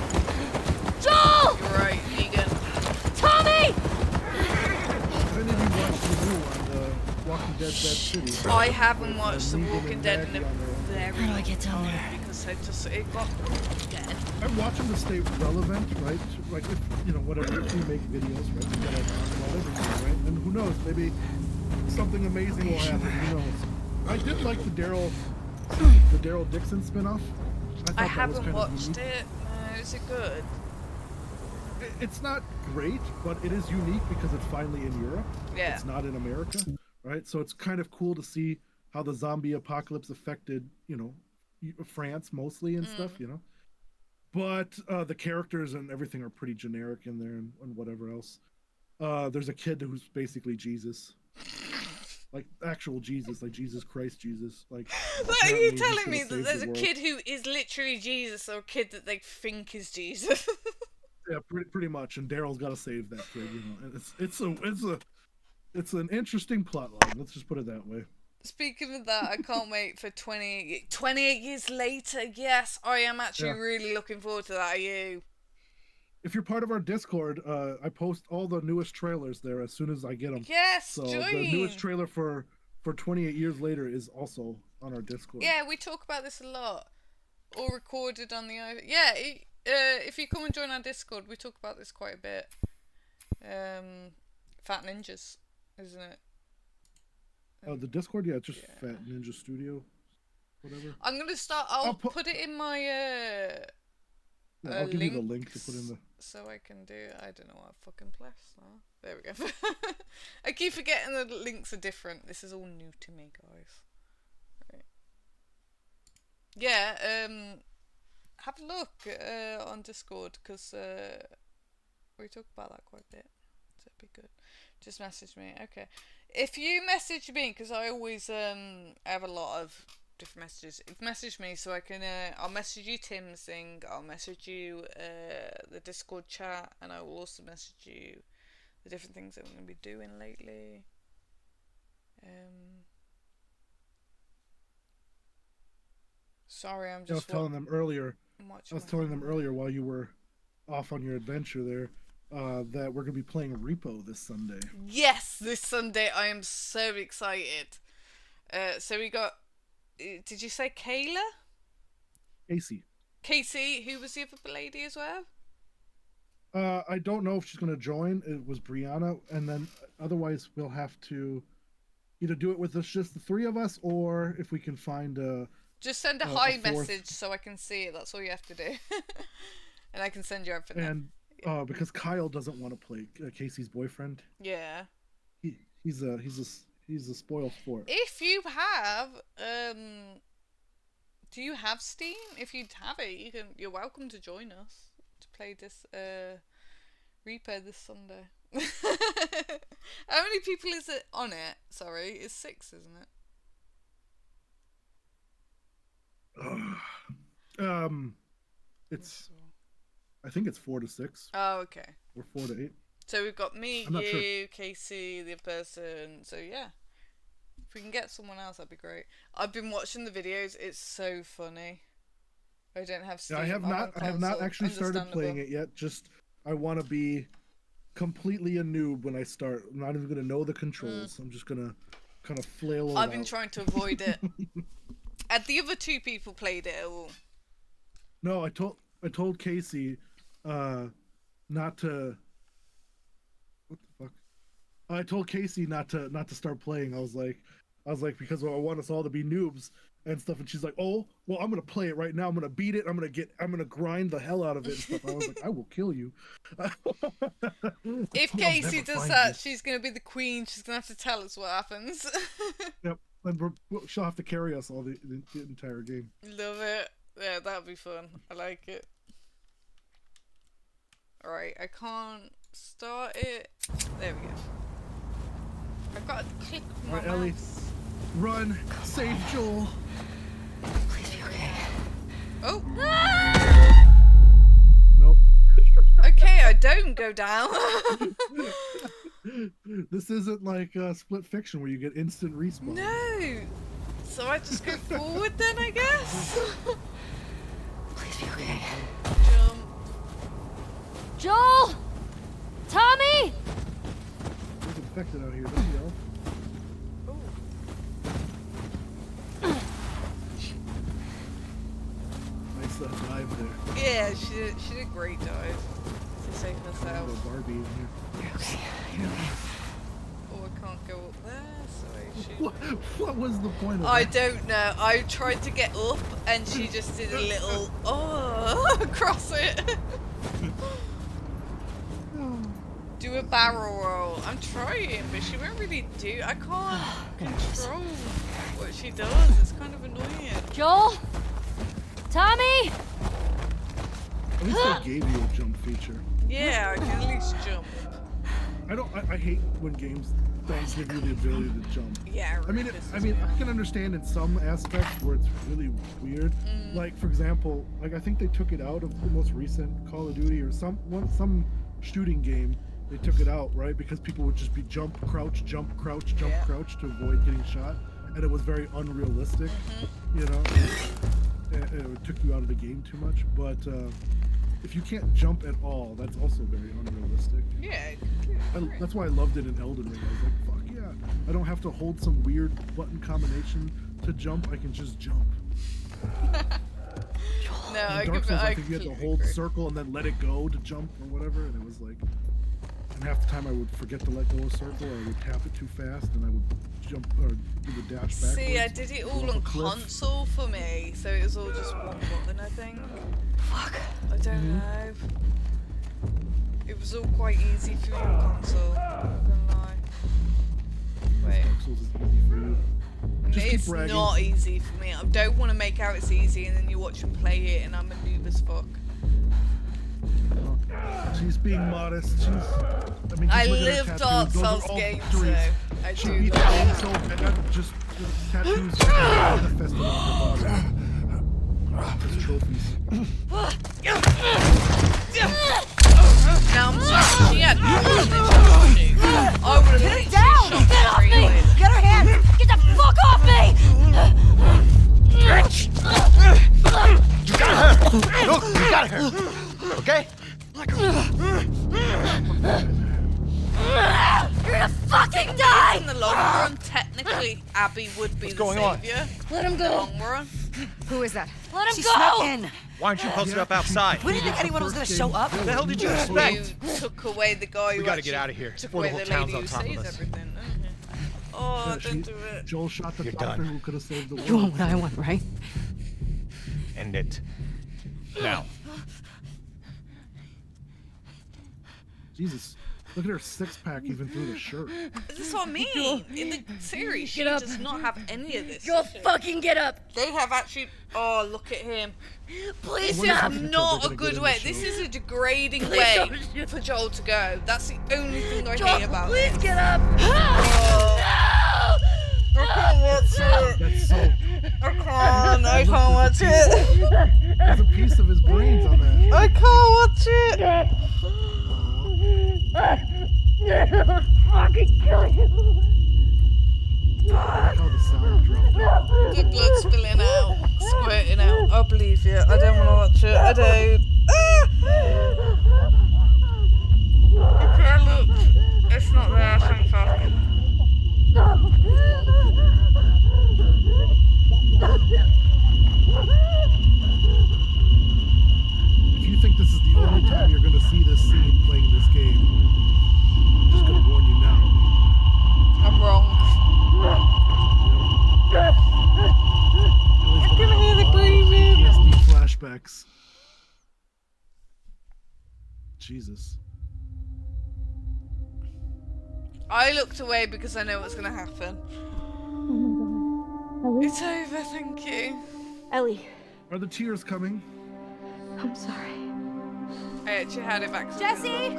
Joel! you're right, Negan. Tommy! Have any of you watched the new one, the Walking Dead Dead City? I haven't watched The Negan Walking and Dead in a Maggie on their own. very How do I get down long there? time because it got dead. I'm watching to stay relevant, right? Like, if, you know, whatever, if we make videos, right? We gotta talk about everything, right? And who knows, maybe something amazing will happen, who knows. I did like the Daryl Dixon spinoff. I thought that was haven't kind of watched unique. it. No, is it good? It's not great, but it is unique because it's finally in Europe. Yeah. It's not in America, right? So it's kind of cool to see how the zombie apocalypse affected, you know, France mostly and stuff, you know. But the characters and everything are pretty generic in there and whatever else. There's a kid who's basically Jesus. like actual Jesus, like Jesus Christ, Jesus. Like, Like, are apparently you he's telling gonna me that save there's the a world. kid who is literally Jesus, or a kid that they think is Jesus? Yeah, pretty much. And Daryl's got to save that kid, you know. And it's an interesting plot line. Let's just put it that way. Speaking of that, I can't wait for 28 years later. Yes, I am actually really looking forward to that. Are you? If you're part of our Discord, I post all the newest trailers there as soon as I get them. Yes, so join. The newest trailer for 28 years later is also on our Discord. Yeah, we talk about this a lot. All recorded on the yeah. If you come and join our Discord, we talk about this quite a bit. Fat Ninjas, isn't it? Oh, the Discord, yeah, it's just Fat Ninja Studio, whatever. I'm gonna start. I'll put it in my I'll give you the link to put in the. So I can do. I don't know what I fucking press now. There we go. I keep forgetting the links are different. This is all new to me, guys. Right. Yeah. Have a look on Discord, because we talk about that quite a bit. So it'd be good. Just message me. Okay. If you message me, because I always have a lot of different messages. If message me so I can I'll message you Tim's thing, I'll message you the Discord chat, and I will also message you the different things that I'm going to be doing lately. Sorry, I'm just. I was telling them earlier. I was telling them earlier while you were off on your adventure there, that we're gonna be playing Repo this Sunday. Yes, this Sunday. I am so excited. So we got. Did you say Kayla? Casey, who was the other lady as well? I don't know if she's gonna join. It was Brianna, and then otherwise we'll have to either do it with us, just the three of us, or if we can find a. Just send a hi message so I can see it. That's all you have to do, and I can send you everything. And because Kyle doesn't want to play, Casey's boyfriend. Yeah. He's a spoiled sport. If you have, do you have Steam? If you have it, you're welcome to join us to play this Reaper this Sunday. How many people is it on it? Sorry, it's 6, isn't it? It's. I think it's 4 to 6. Oh, okay. Or 4 to 8. So we've got me, you, Casey, the other person. So yeah, if we can get someone else, that'd be great. I've been watching the videos. It's so funny. I don't have Steam. Yeah, I have not actually started playing it yet. Just I want to be completely a noob when I start. I'm not even gonna know the controls. I'm just gonna kind of flail around. I've been trying to avoid it. Had the other 2 people played it at all? No, I told Casey not to. What the fuck? I told Casey not to start playing. I was like because I want us all to be noobs and stuff, and she's like, oh well, I'm gonna play it right now. I'm gonna beat it. I'm gonna grind the hell out of it and stuff. I was like, I will kill you. If Casey does that, she's gonna be the queen. She's gonna have to tell us what happens. Yep, and she'll have to carry us all the entire game. Love it. Yeah, that'd be fun. I like it. Alright, I can't start it. There we go. I've got to click my mouse. Ellie, run! Save Joel! Please be okay. Oh! Nope. Okay, I don't go down. This isn't like Split Fiction where you get instant respawn. No! So I just go forward then, I guess? Please be okay. Jump. Joel! Tommy! There's infected out here, don't yell. Nice dive there. Yeah, she did a great dive to save herself. There's a Barbie in here. You're okay. You're okay. Oh, I can't go up there, so I should... What was the point of I that? don't know. I tried to get up and she just did a little across it. Do a barrel roll. I'm trying, but she won't really do. I can't control what she does. It's kind of annoying. Joel? Tommy? At least they gave you a jump feature. Yeah, I can at least jump. I hate when games don't give you the ability to jump. Yeah. I mean, I can understand in some aspects where it's really weird. Like, for example, like I think they took it out of the most recent Call of Duty or some shooting game. They took it out, right? Because people would just be jump, crouch, crouch to avoid getting shot, and it was very unrealistic. You know, it took you out of the game too much. But if you can't jump at all, that's also very unrealistic. Yeah. That's why I loved it in Elden Ring. I was like, fuck yeah. I don't have to hold some weird button combination to jump. I can just jump. No, in Dark Souls, I think you had to hold agree. circle and then let it go to jump or whatever, and it was like, and half the time I would forget to let go of circle, or I would tap it too fast, and I would jump or do the dash backwards. See, I did it all on console for me, so it was all just one button, I think. Fuck. I don't know. It was all quite easy for me on console. I'm not gonna lie. Wait. Dark Souls is easy for you. Just keep It's bragging. not easy for me. I don't want to make out it's easy, and then you watch them play it, and I'm a noob as fuck. She's being modest. She's. I mean, I just look at her live tattoos. Dark Those are Souls all games, victories. so I She do beat the that. game so bad, just the tattoos manifested on her body. Just trophies. Now I'm sorry, she had more than she shoot. I would have Get literally it down! shot Get off straight me! away. Get her hands! Get the fuck off me! You got her! Look, you got her! Okay? You're gonna fucking die! In the long run, technically, Abby would be the savior. Let him In the go! long run. Who is that? Let him She go! snuck in. Why aren't you posted up outside? We didn't think anyone was gonna show up. What the hell did you You expect? took away the guy who We gotta get actually out of here took before the away whole the town's lady on who top of saves us. everything. Oh, don't do it. Joel shot the You're doctor done. who could have saved the world. You want what I want, right? End it. Now. Jesus, look at her six-pack even through the shirt. This is what I mean. In the series, she does not have any of this. Go shit. fucking get up! They have actually. Oh, look at him. Please This stop! is they're not gonna a get good in the way. show. This is a degrading Please way don't shoot. for Joel to go. That's the only thing I Joel, hate about please it. get up! I can't watch it. That's so. I can't watch it. There's a piece of his brains on that. I can't watch it. Fucking kill you! I like how the sound dropped out. The blood spilling out, squirting out. I believe you. I don't want to watch it. I don't. Okay, look. It's not there, thank fuck. If you think this is the only time you're going to see this scene playing this game, I'm just going to warn you now. I'm wrong. I can hear the breathing. PTSD flashbacks. Jesus. I looked away because I know what's going to happen. It's over, thank you. Ellie, Are the tears coming? I'm sorry. I actually had it back. Jesse!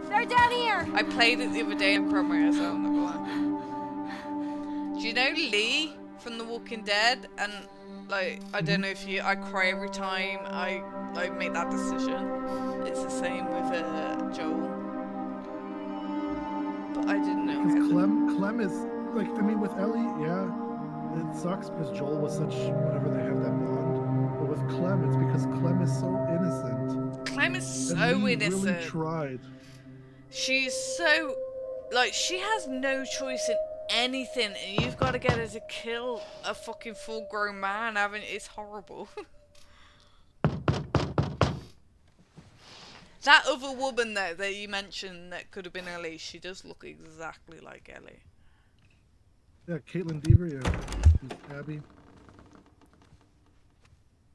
They're down here! I played it the other day and cried my ass out, I'm not gonna lie. Do you know Lee from The Walking Dead? And like, I don't know if you, I cry every time I make that decision. It's the same with Joel. But I didn't know. Because Clem is, like, I mean, with Ellie, yeah, it sucks because Joel was such, whatever, they have that bond. But with Clem, it's because Clem is so innocent. Clem is so And Lee innocent. really tried. She's so, like, she has no choice in anything, and you've got to get her to kill a fucking full-grown man. It's horrible. That other woman though that you mentioned that could have been Ellie, she does look exactly like Ellie. Yeah, Caitlin Deaver, yeah, who's Abby.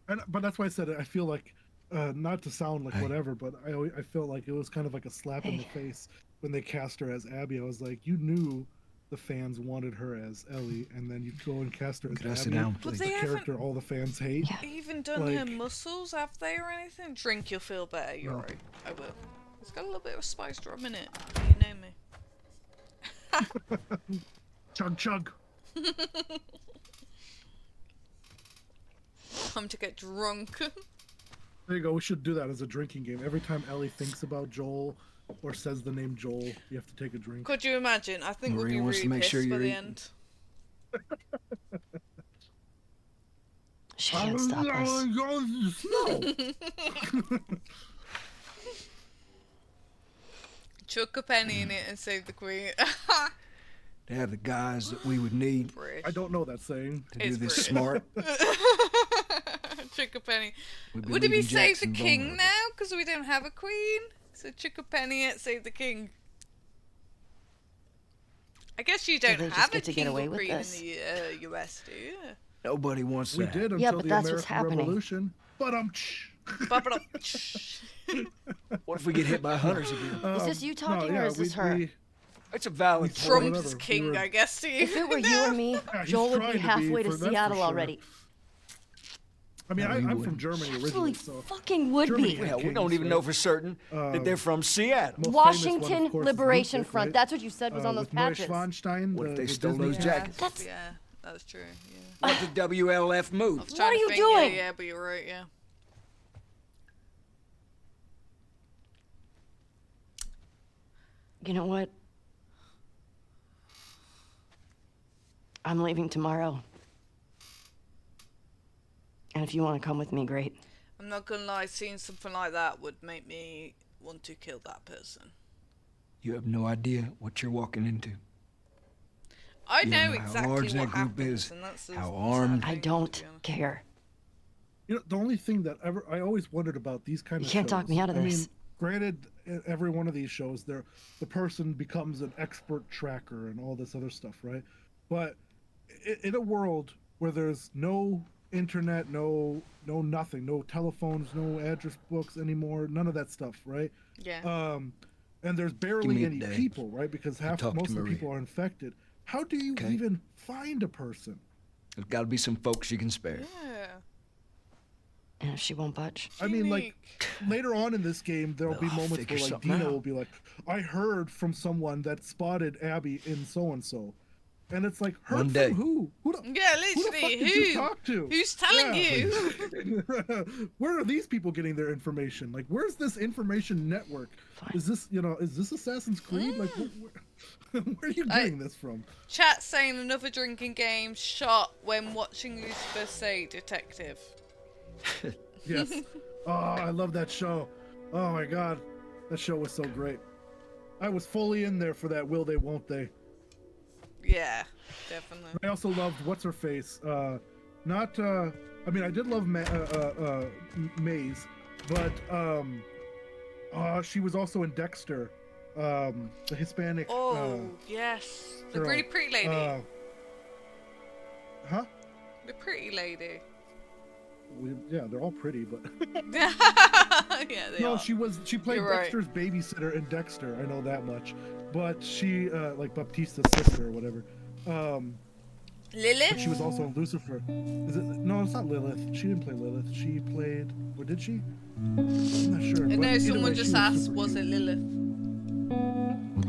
And but that's why I said it. I feel like, not to sound like whatever, but I felt like it was kind of like a slap in the face when they cast her as Abby. I was like, you knew the fans wanted her as Ellie, and then you go and cast her as Could I Abby, sit down, the please? But they character all the fans hate. Even done her Like- muscles, have they, or anything? Drink, you'll feel better. You're No. right. I will. It's got a little bit of spice drum in it. You know me. Chug chug. Time to get drunk. There you go. We should do that as a drinking game. Every time Ellie thinks about Joel or says the name Joel, you have to take a drink. Could you imagine? I think Maria we'll be wants really to make pissed sure by you're the eating. end. She can't stop us. Chuck a penny in it and save the queen. They have the guys that we would need I don't know that saying. to do It's this British. smart. Chuck a penny. We'd be Would it be leaving save the Jackson king vulnerable. now? Because we don't have a queen. So chuck a penny at save the king. I guess you don't they just have a get to get king away or with queen this? in the US, do you? Nobody wants We that. did until Yeah, but the that's American what's happening. Revolution. But What if we get hit by hunters again? Is this you talking or is this her? It's a valid point. Trump's whatever. king, We were- I guess, to you. If it were you or me, Yeah, he's Joel would trying be to be, halfway to that's for Seattle sure. already. I mean, No, he I'm from wouldn't. Germany Absolutely originally, so fucking would Germany be. had Hell, we kings, don't even right? know for certain that they're from Seattle. Most famous one, Washington of course, is Liberation Ludwig, Front. right? That's what you said was on those with patches. Neuschwanstein, What if the- they the stole Disney those guy. jackets? That's Yeah, that's true. Yeah. What the WLF I move? was trying are to you think, doing? Yeah, but you're right, yeah. You know what? I'm leaving tomorrow. And if you want to come with me, great. I'm not gonna lie, seeing something like that would make me want to kill that person. You have no idea what you're walking into. I You know know how exactly large what that group happens, is, and that's the how sad armed. I thing, to don't be honest. care. You know, the only thing that I always wondered about these kind You of can't shows. talk me out of I this. mean, granted, every one of these shows, the person becomes an expert tracker and all this other stuff, right? But in a world where there's no internet, no nothing, no telephones, no address books anymore, none of that stuff, right? Yeah. And there's me barely a any day. people, right? Because talk to most of the Maria. people are infected. How do you Okay. even find a person? There's got to be some folks you can spare. Yeah. And if she won't budge, I mean, like, Unique. later on in this game, there'll be I'll moments figure where, like, something Dino out. will be like, I heard from someone that spotted Abby in so-and-so. And it's like, heard One from day. who? Yeah, Who the fuck literally, did you talk to? Who's telling Yeah. you? Where are these people getting their information? Like, where's this information network? Fine. Is this Assassin's Creed? Like, where are you I- getting this from? Chat saying another drinking game shot when watching Lucifer say detective. Yes. Oh, I love that show. Oh my god. That show was so great. I was fully in there for that will they, won't they. Yeah, definitely. I also loved what's her face. I mean, I did love Maze, but she was also in Dexter, the Hispanic. Oh, yes. The girl. really pretty lady. Huh? The pretty lady. Yeah, they're all pretty, but Yeah, they no, are. she played You're right. Dexter's babysitter in Dexter. I know that much, but she like Baptista's sister or whatever. Lilith? But she was also in Lucifer. Is it? No, it's not Lilith. She didn't play Lilith. She played. Or did she? I'm not sure. I but know either someone way, she just asked, super was cute. it Lilith?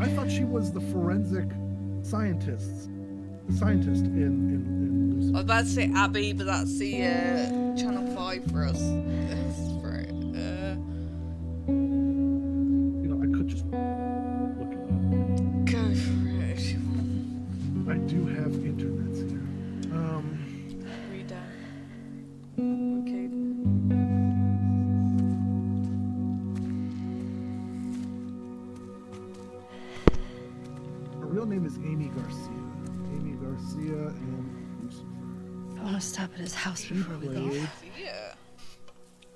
I thought she was the forensic scientist in I Lucifer. was about to say Abby, but that's the Channel 5 for us. Right. You know, I could just look it up. Go for it if you want. I do have internets here. Read down. Okay. Her real name is Amy Garcia. Amy Garcia and Lucifer. I want to stop at his house She before we leave. played. Yeah.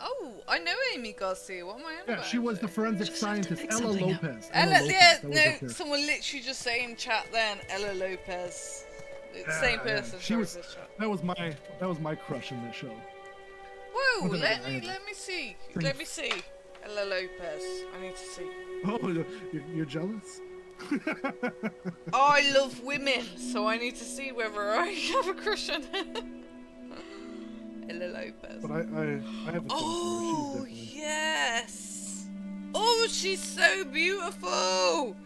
Oh, I know Amy Garcia. What am I on Yeah, about? she was the forensic scientist, pick Ella something up. Lopez. Ella, Lopez, yeah, that was her no, character. someone literally just saying in chat then, Ella Lopez. It's the same Yeah, person. she sorry, was. this chat. That was my crush in the show. Whoa, Wasn't let it? me see. Let me see. Ella Lopez. I need to see. Oh, you're jealous? I love women, so I need to see whether I have a crush on her. Ella Lopez. But I have a thing for her. Oh, She's different. yes. Oh, she's so beautiful.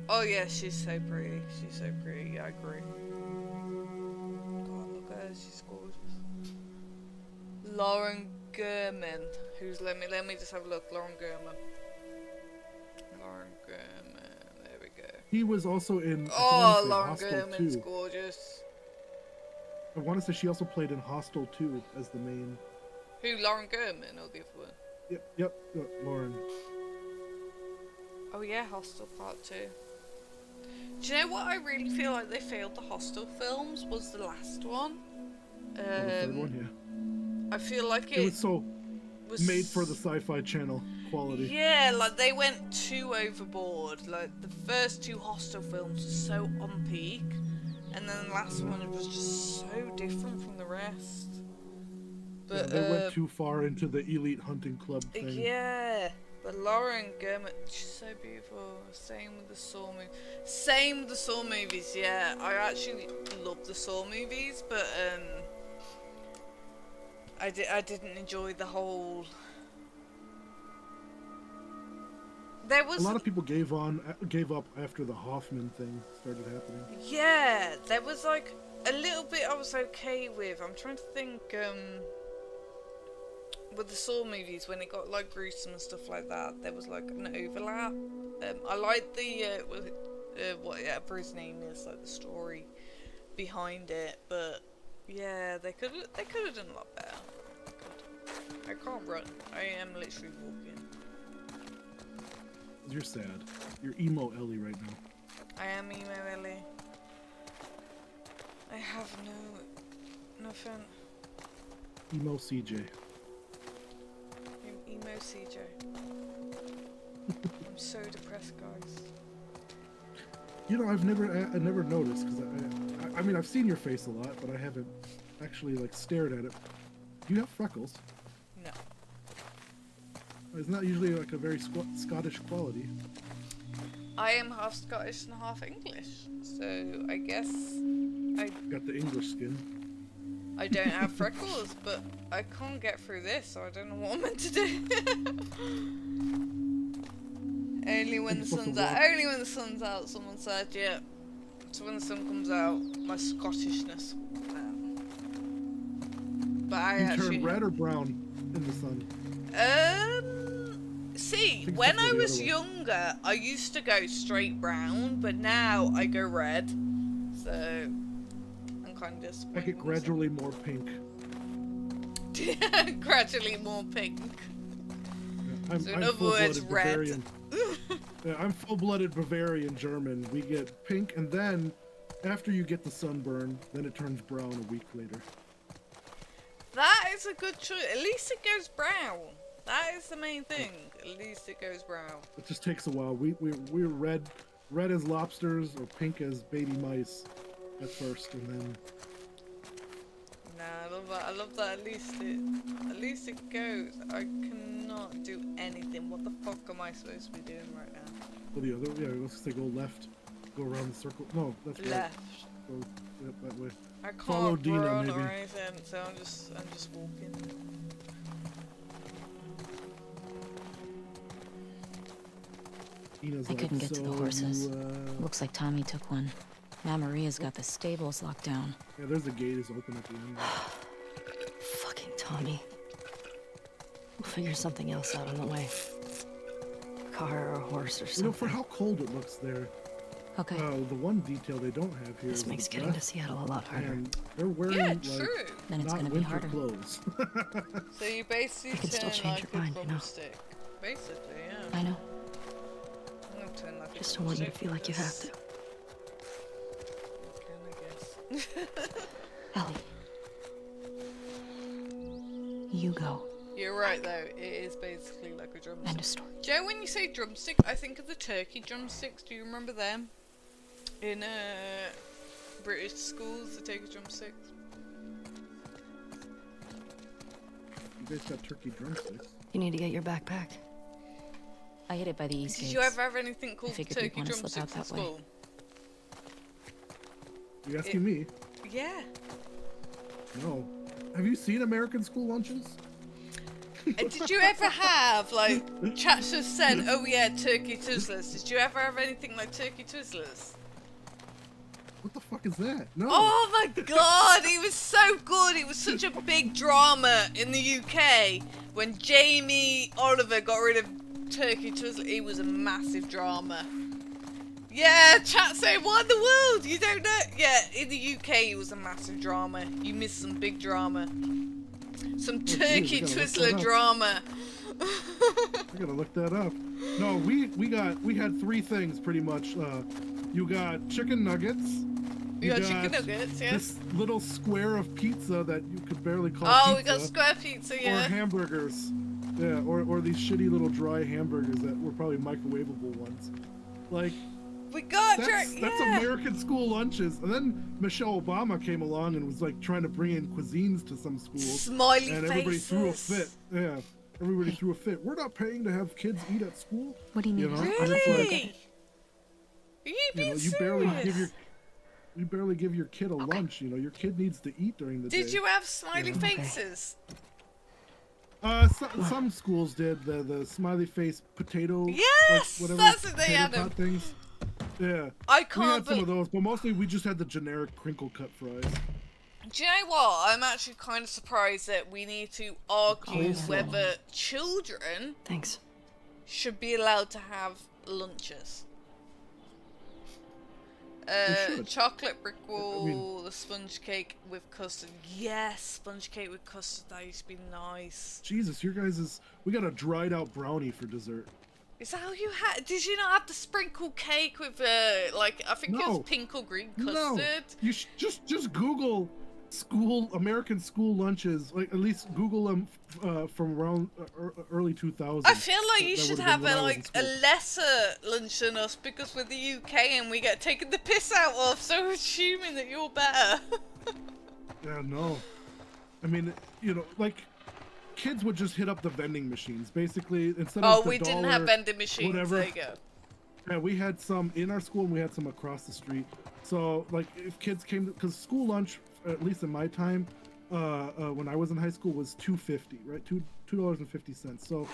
Oh yeah, she's so pretty. She's so pretty. Yeah, I agree. God, look at her. She's gorgeous. Lauren Gurman. Who's let me just have a look. Lauren Gurman. Lauren Gurman. There we go. He was also in. Oh, Lauren Hostel Gurman's 2. gorgeous. I want to say she also played in Hostel 2 as the main. Who, Lauren Gurman or the other one? Yep, Lauren. Oh yeah, Hostel Part 2. Do you know what I really feel like they failed the Hostel films was the last one. The third one, yeah. I feel like It was so made for the Sci-Fi Channel quality. Yeah, like they went too overboard. Like the first two Hostel films were so on peak, and then the last one was just so different from the rest. But yeah, they went too far into the elite hunting club thing. Yeah, but Lauren Gurman, she's so beautiful. Same with the Saw movie. Same with the Saw movies. Yeah, I actually love the Saw movies, but I didn't enjoy the whole. There was a lot of people gave up after the Hoffman thing started happening. Yeah, there was like a little bit I was okay with. I'm trying to think with the Saw movies when it got like gruesome and stuff like that, there was like an overlap. I like the whatever his name is, like the story behind it, but yeah, they could have done a lot better. I can't run. I am literally walking. You're sad. You're emo Ellie right now. I am emo Ellie. I have nothing. Emo CJ. I'm emo CJ. I'm so depressed, guys. You know, I never noticed because I mean I've seen your face a lot, but I haven't actually like stared at it. Do you have freckles? No. Isn't that usually like a very Scottish quality? I am half Scottish and half English, so I guess I got the English skin. I don't have freckles, but I can't get through this, so I don't know what I'm meant to do. Only when the sun's out. Only when the sun's out. Someone said, yeah. So when the sun comes out, my Scottishness will come out. But I actually turn red or brown in the sun. See, when I was younger, I used to go straight brown, but now I go red. So I'm kind of disappointed. I get gradually more pink. Gradually more pink. Yeah, so in other words, red. Yeah, I'm full-blooded Bavarian German. We get pink, and then after you get the sunburn, then it turns brown a week later. That is a good choice. At least it goes brown. That is the main thing. At least it goes brown. It just takes a while. We're red as lobsters or pink as baby mice at first, and then. Nah, I love that. I love that. At least it goes. I cannot do anything. What the fuck am I supposed to be doing right now? Well, the other, yeah, let's say go left, go around the circle. No, that's left. Right. Go that way. I can't follow Dina, run maybe. or anything, so I'm just walking. Dina's I couldn't get to the horses. You, Looks like Tommy took one. Now Maria's got the stables locked down. Yeah, there's a gate is open at the end. Fucking Tommy. We'll figure something else out on the way. Car or a horse or something. You know, for how cold it looks there. Okay. The one detail they don't have here. This is makes the getting to dress, Seattle a lot harder. And they're wearing Yeah, like true. Then it's not gonna be winter harder. clothes. So you basically You can still turn change like your a mind, you know. drumstick. Basically, yeah. I know. I'm gonna turn like a Just don't want you to drumstick feel like you have to. You can, I guess. Ellie. You go. You're right though, it is basically like a drumstick. End of story. Joe, when you say drumstick, I think of the turkey drumsticks. Do you remember them? In British schools, the turkey drumsticks. You guys got turkey drumsticks. You need to get your backpack. I hid it by the east Did gates. you ever have anything called figured you'd turkey wanna slip out drumsticks at that way. school? You asking me? Yeah. No. Have you seen American school lunches? And did you ever have, like, chats just said, oh yeah, turkey twizzlers. Did you ever have anything like turkey twizzlers? What the fuck is that? No. Oh my god, he was so good. It was such a big drama in the UK when Jamie Oliver got rid of turkey twizzlers. It was a massive drama. Yeah, chat saying, what in the world? You don't know? Yeah, in the UK it was a massive drama. You missed some big drama. Some turkey twizzler drama. I gotta look that up. No, we had 3 things pretty much. You got chicken nuggets. You got chicken nuggets, yeah. This little square of pizza that you could barely call pizza. Oh, we got square pizza, yeah. Or hamburgers. Yeah, or these shitty little dry hamburgers that were probably microwavable ones. Like, we got that's American school lunches. And then Michelle Obama came along and was like trying to bring in cuisines to some schools. Smiley and everybody threw a fit. Yeah, everybody threw a fit. We're not paying to have kids eat at school. What do you mean? Really? Are you being serious? You barely give your kid a lunch. You know, your kid needs to eat during the day. Did you have smiley faces? Some schools did the smiley face potato. Yes, like, that's what they had. Things. Yeah. I can't. We had some of those, but mostly we just had the generic crinkle cut fries. Do you know what? I'm actually kind of surprised that we need to argue whether children should be allowed to have lunches. Chocolate brick wall, the sponge cake with custard. Yes, sponge cake with custard. That used to be nice. Jesus, your guys we got a dried out brownie for dessert. Is that how you had? Did you not have the sprinkle cake with like I think it was pink or green custard? No, you just Google American school lunches. Like at least Google them from around early 2000s. I feel like you should have a lesser lunch than us because we're the UK and we get taken the piss out of. So assuming that you're better. Yeah, no. I mean, you know, like. Kids would just hit up the vending machines, basically, instead of the we didn't have vending machines, whatever. There you go. Yeah, we had some in our school and we had some across the street. So, like, if kids came, because school lunch, at least in my time, when I was in high school, was $2.50, right? $2.50. So,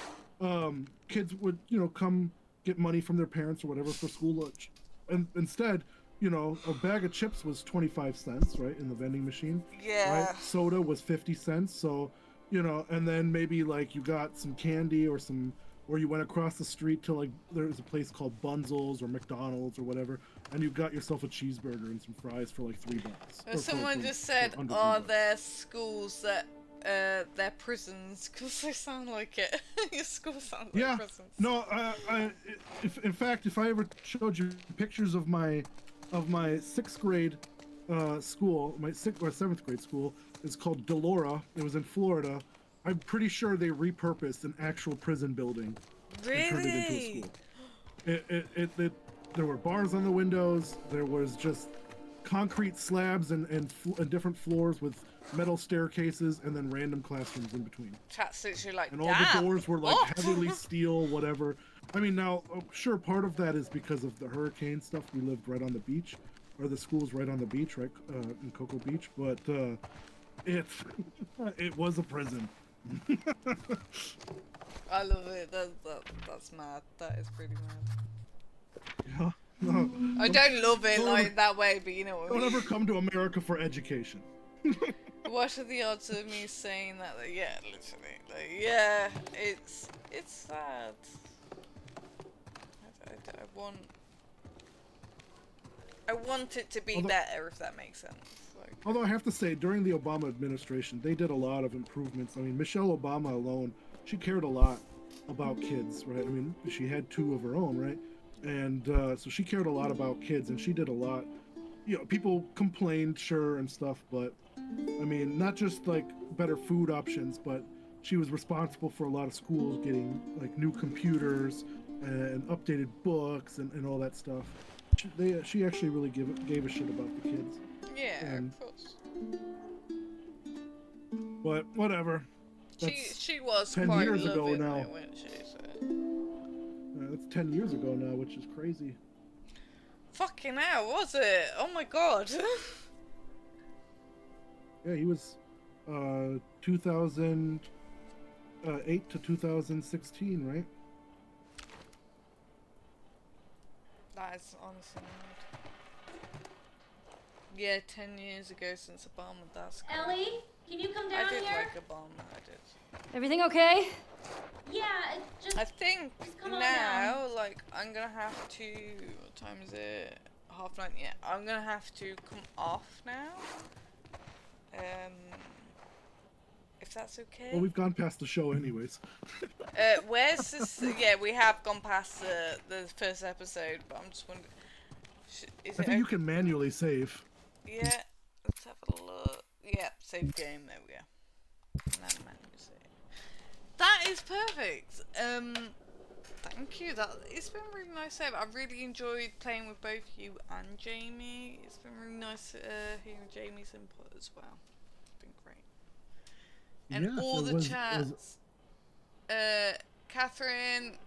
kids would, you know, come get money from their parents or whatever for school lunch. And instead, you know, a bag of chips was 25 cents, right, in the vending machine. Yeah. Right? Soda was 50 cents, so... You know, and then maybe like you got some candy or you went across the street to like there's a place called Bunzel's or McDonald's or whatever, and you got yourself a cheeseburger and some fries for like $3. Someone just said, they're schools that they're prisons because they sound like it. Your school sounds like prisons. No, in fact, if I ever showed you pictures of my 6th grade school, my 6th or 7th grade school. It's called Delora. It was in Florida. I'm pretty sure they repurposed an actual prison building and turned it into a school. There were bars on the windows. There was just concrete slabs and different floors with metal staircases, and then random classrooms in between. That's literally like, and all the doors were like heavily steel, whatever. I mean, now sure, part of that is because of the hurricane stuff. We lived right on the beach, or the school's right on the beach, right in Cocoa Beach, but. It was a prison. I love it. That's mad. That is pretty mad. Yeah. No. I don't love it like that way, but you know what I mean. Don't ever come to America for education. What are the odds of me saying that? Like, yeah, literally. Like, yeah, it's sad. I want it to be better, if that makes sense. Although I have to say, during the Obama administration, they did a lot of improvements. I mean, Michelle Obama alone, she cared a lot about kids, right? I mean, she had 2 of her own, right? And so she cared a lot about kids, and she did a lot. You know, people complained, sure, and stuff, but I mean, not just like better food options, but she was responsible for a lot of schools getting like new computers and updated books and all that stuff. She actually really gave a shit about the kids. Yeah, of course. But whatever. She was 10 quite years ago now. Wasn't she? So. That's 10 years ago now, which is crazy. Fucking hell, was it? Oh my god. Yeah, he was 2000. 8 to 2016, right? That is honestly mad. Yeah, 10 years ago since Obama. That's cool. Ellie, can you come down I did here? like Obama. I did. Everything okay? Yeah, just. I think come on now, like, I'm gonna have to. What time is it? 9:30. Yeah, I'm gonna have to come off now. If that's okay. Well, we've gone past the show, anyways. Where's this? Yeah, we have gone past the first episode, but I'm just wondering. Is I it think you can manually save. Yeah, let's have a look. Yeah, save game. There we go. And then manually save. That is perfect. Thank you. It's been really nice. I've really enjoyed playing with both you and Jamie. It's been really nice hearing Jamie's input as well. It's been great. And Yes, all it the was- chats. Catherine,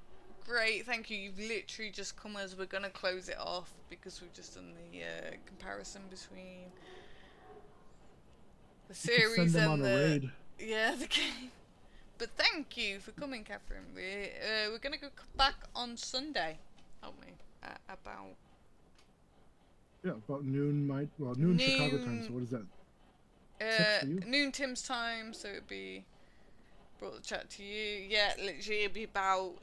great. Thank you. You've literally just come as we're gonna close it off because we've just done the comparison between the You could send series them and on a raid. the game. But thank you for coming, Catherine. We're gonna go back on Sunday, aren't we? About noon noon Chicago time. So what is that? 6 for you? noon Tim's time, so it'd be brought the chat to you. Yeah, literally it'd be about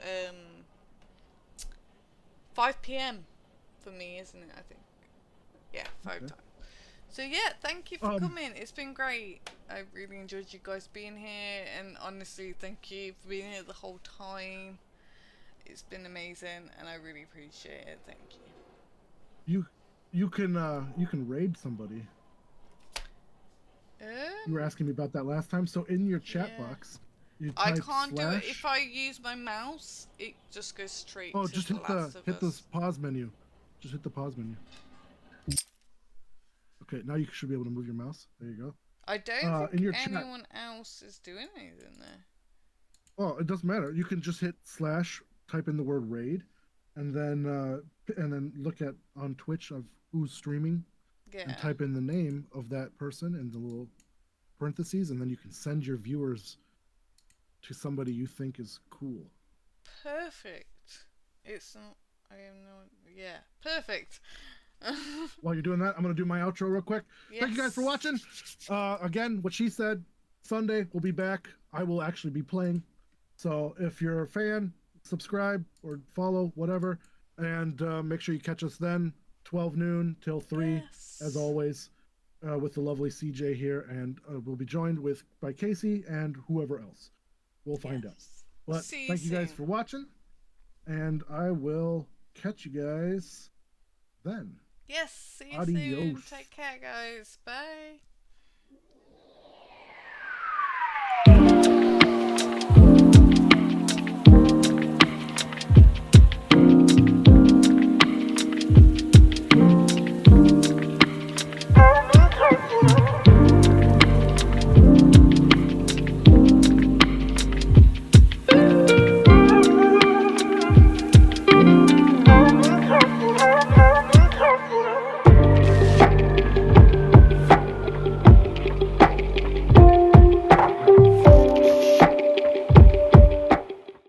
5 p.m. for me, isn't it? I think. Yeah, 5 Okay. time. So yeah, thank you for coming. It's been great. I really enjoyed you guys being here, and honestly, thank you for being here the whole time. It's been amazing, and I really appreciate it. Thank you. You can raid somebody. You were asking me about that last time. So in your chat box, you I type can't do it / if I use my mouse. It just goes straight. Oh, to just the hit Last of hit Us. this pause menu. Just hit the pause menu. Okay, now you should be able to move your mouse. There you go. I don't in think your chat- anyone else is doing anything there. Oh, it doesn't matter. You can just hit /, type in the word raid, and then look at on Twitch of who's streaming, Yeah. and type in the name of that person in the little parentheses, and then you can send your viewers to somebody you think is cool. Perfect. It's not. I have no. Yeah. Perfect. While you're doing that, I'm gonna do my outro real quick. Thank you guys for Yes. watching. Again, what she said, Sunday we'll be back. I will actually be playing. So if you're a fan, subscribe or follow, whatever, and make sure you catch us then, 12 noon till 3, as always, with the lovely CJ here, and we'll be joined by Casey and whoever else. We'll find out. But See you thank you guys soon. for watching, and I will catch you guys then. Yes. See you soon. Adios. Take care, guys. Bye.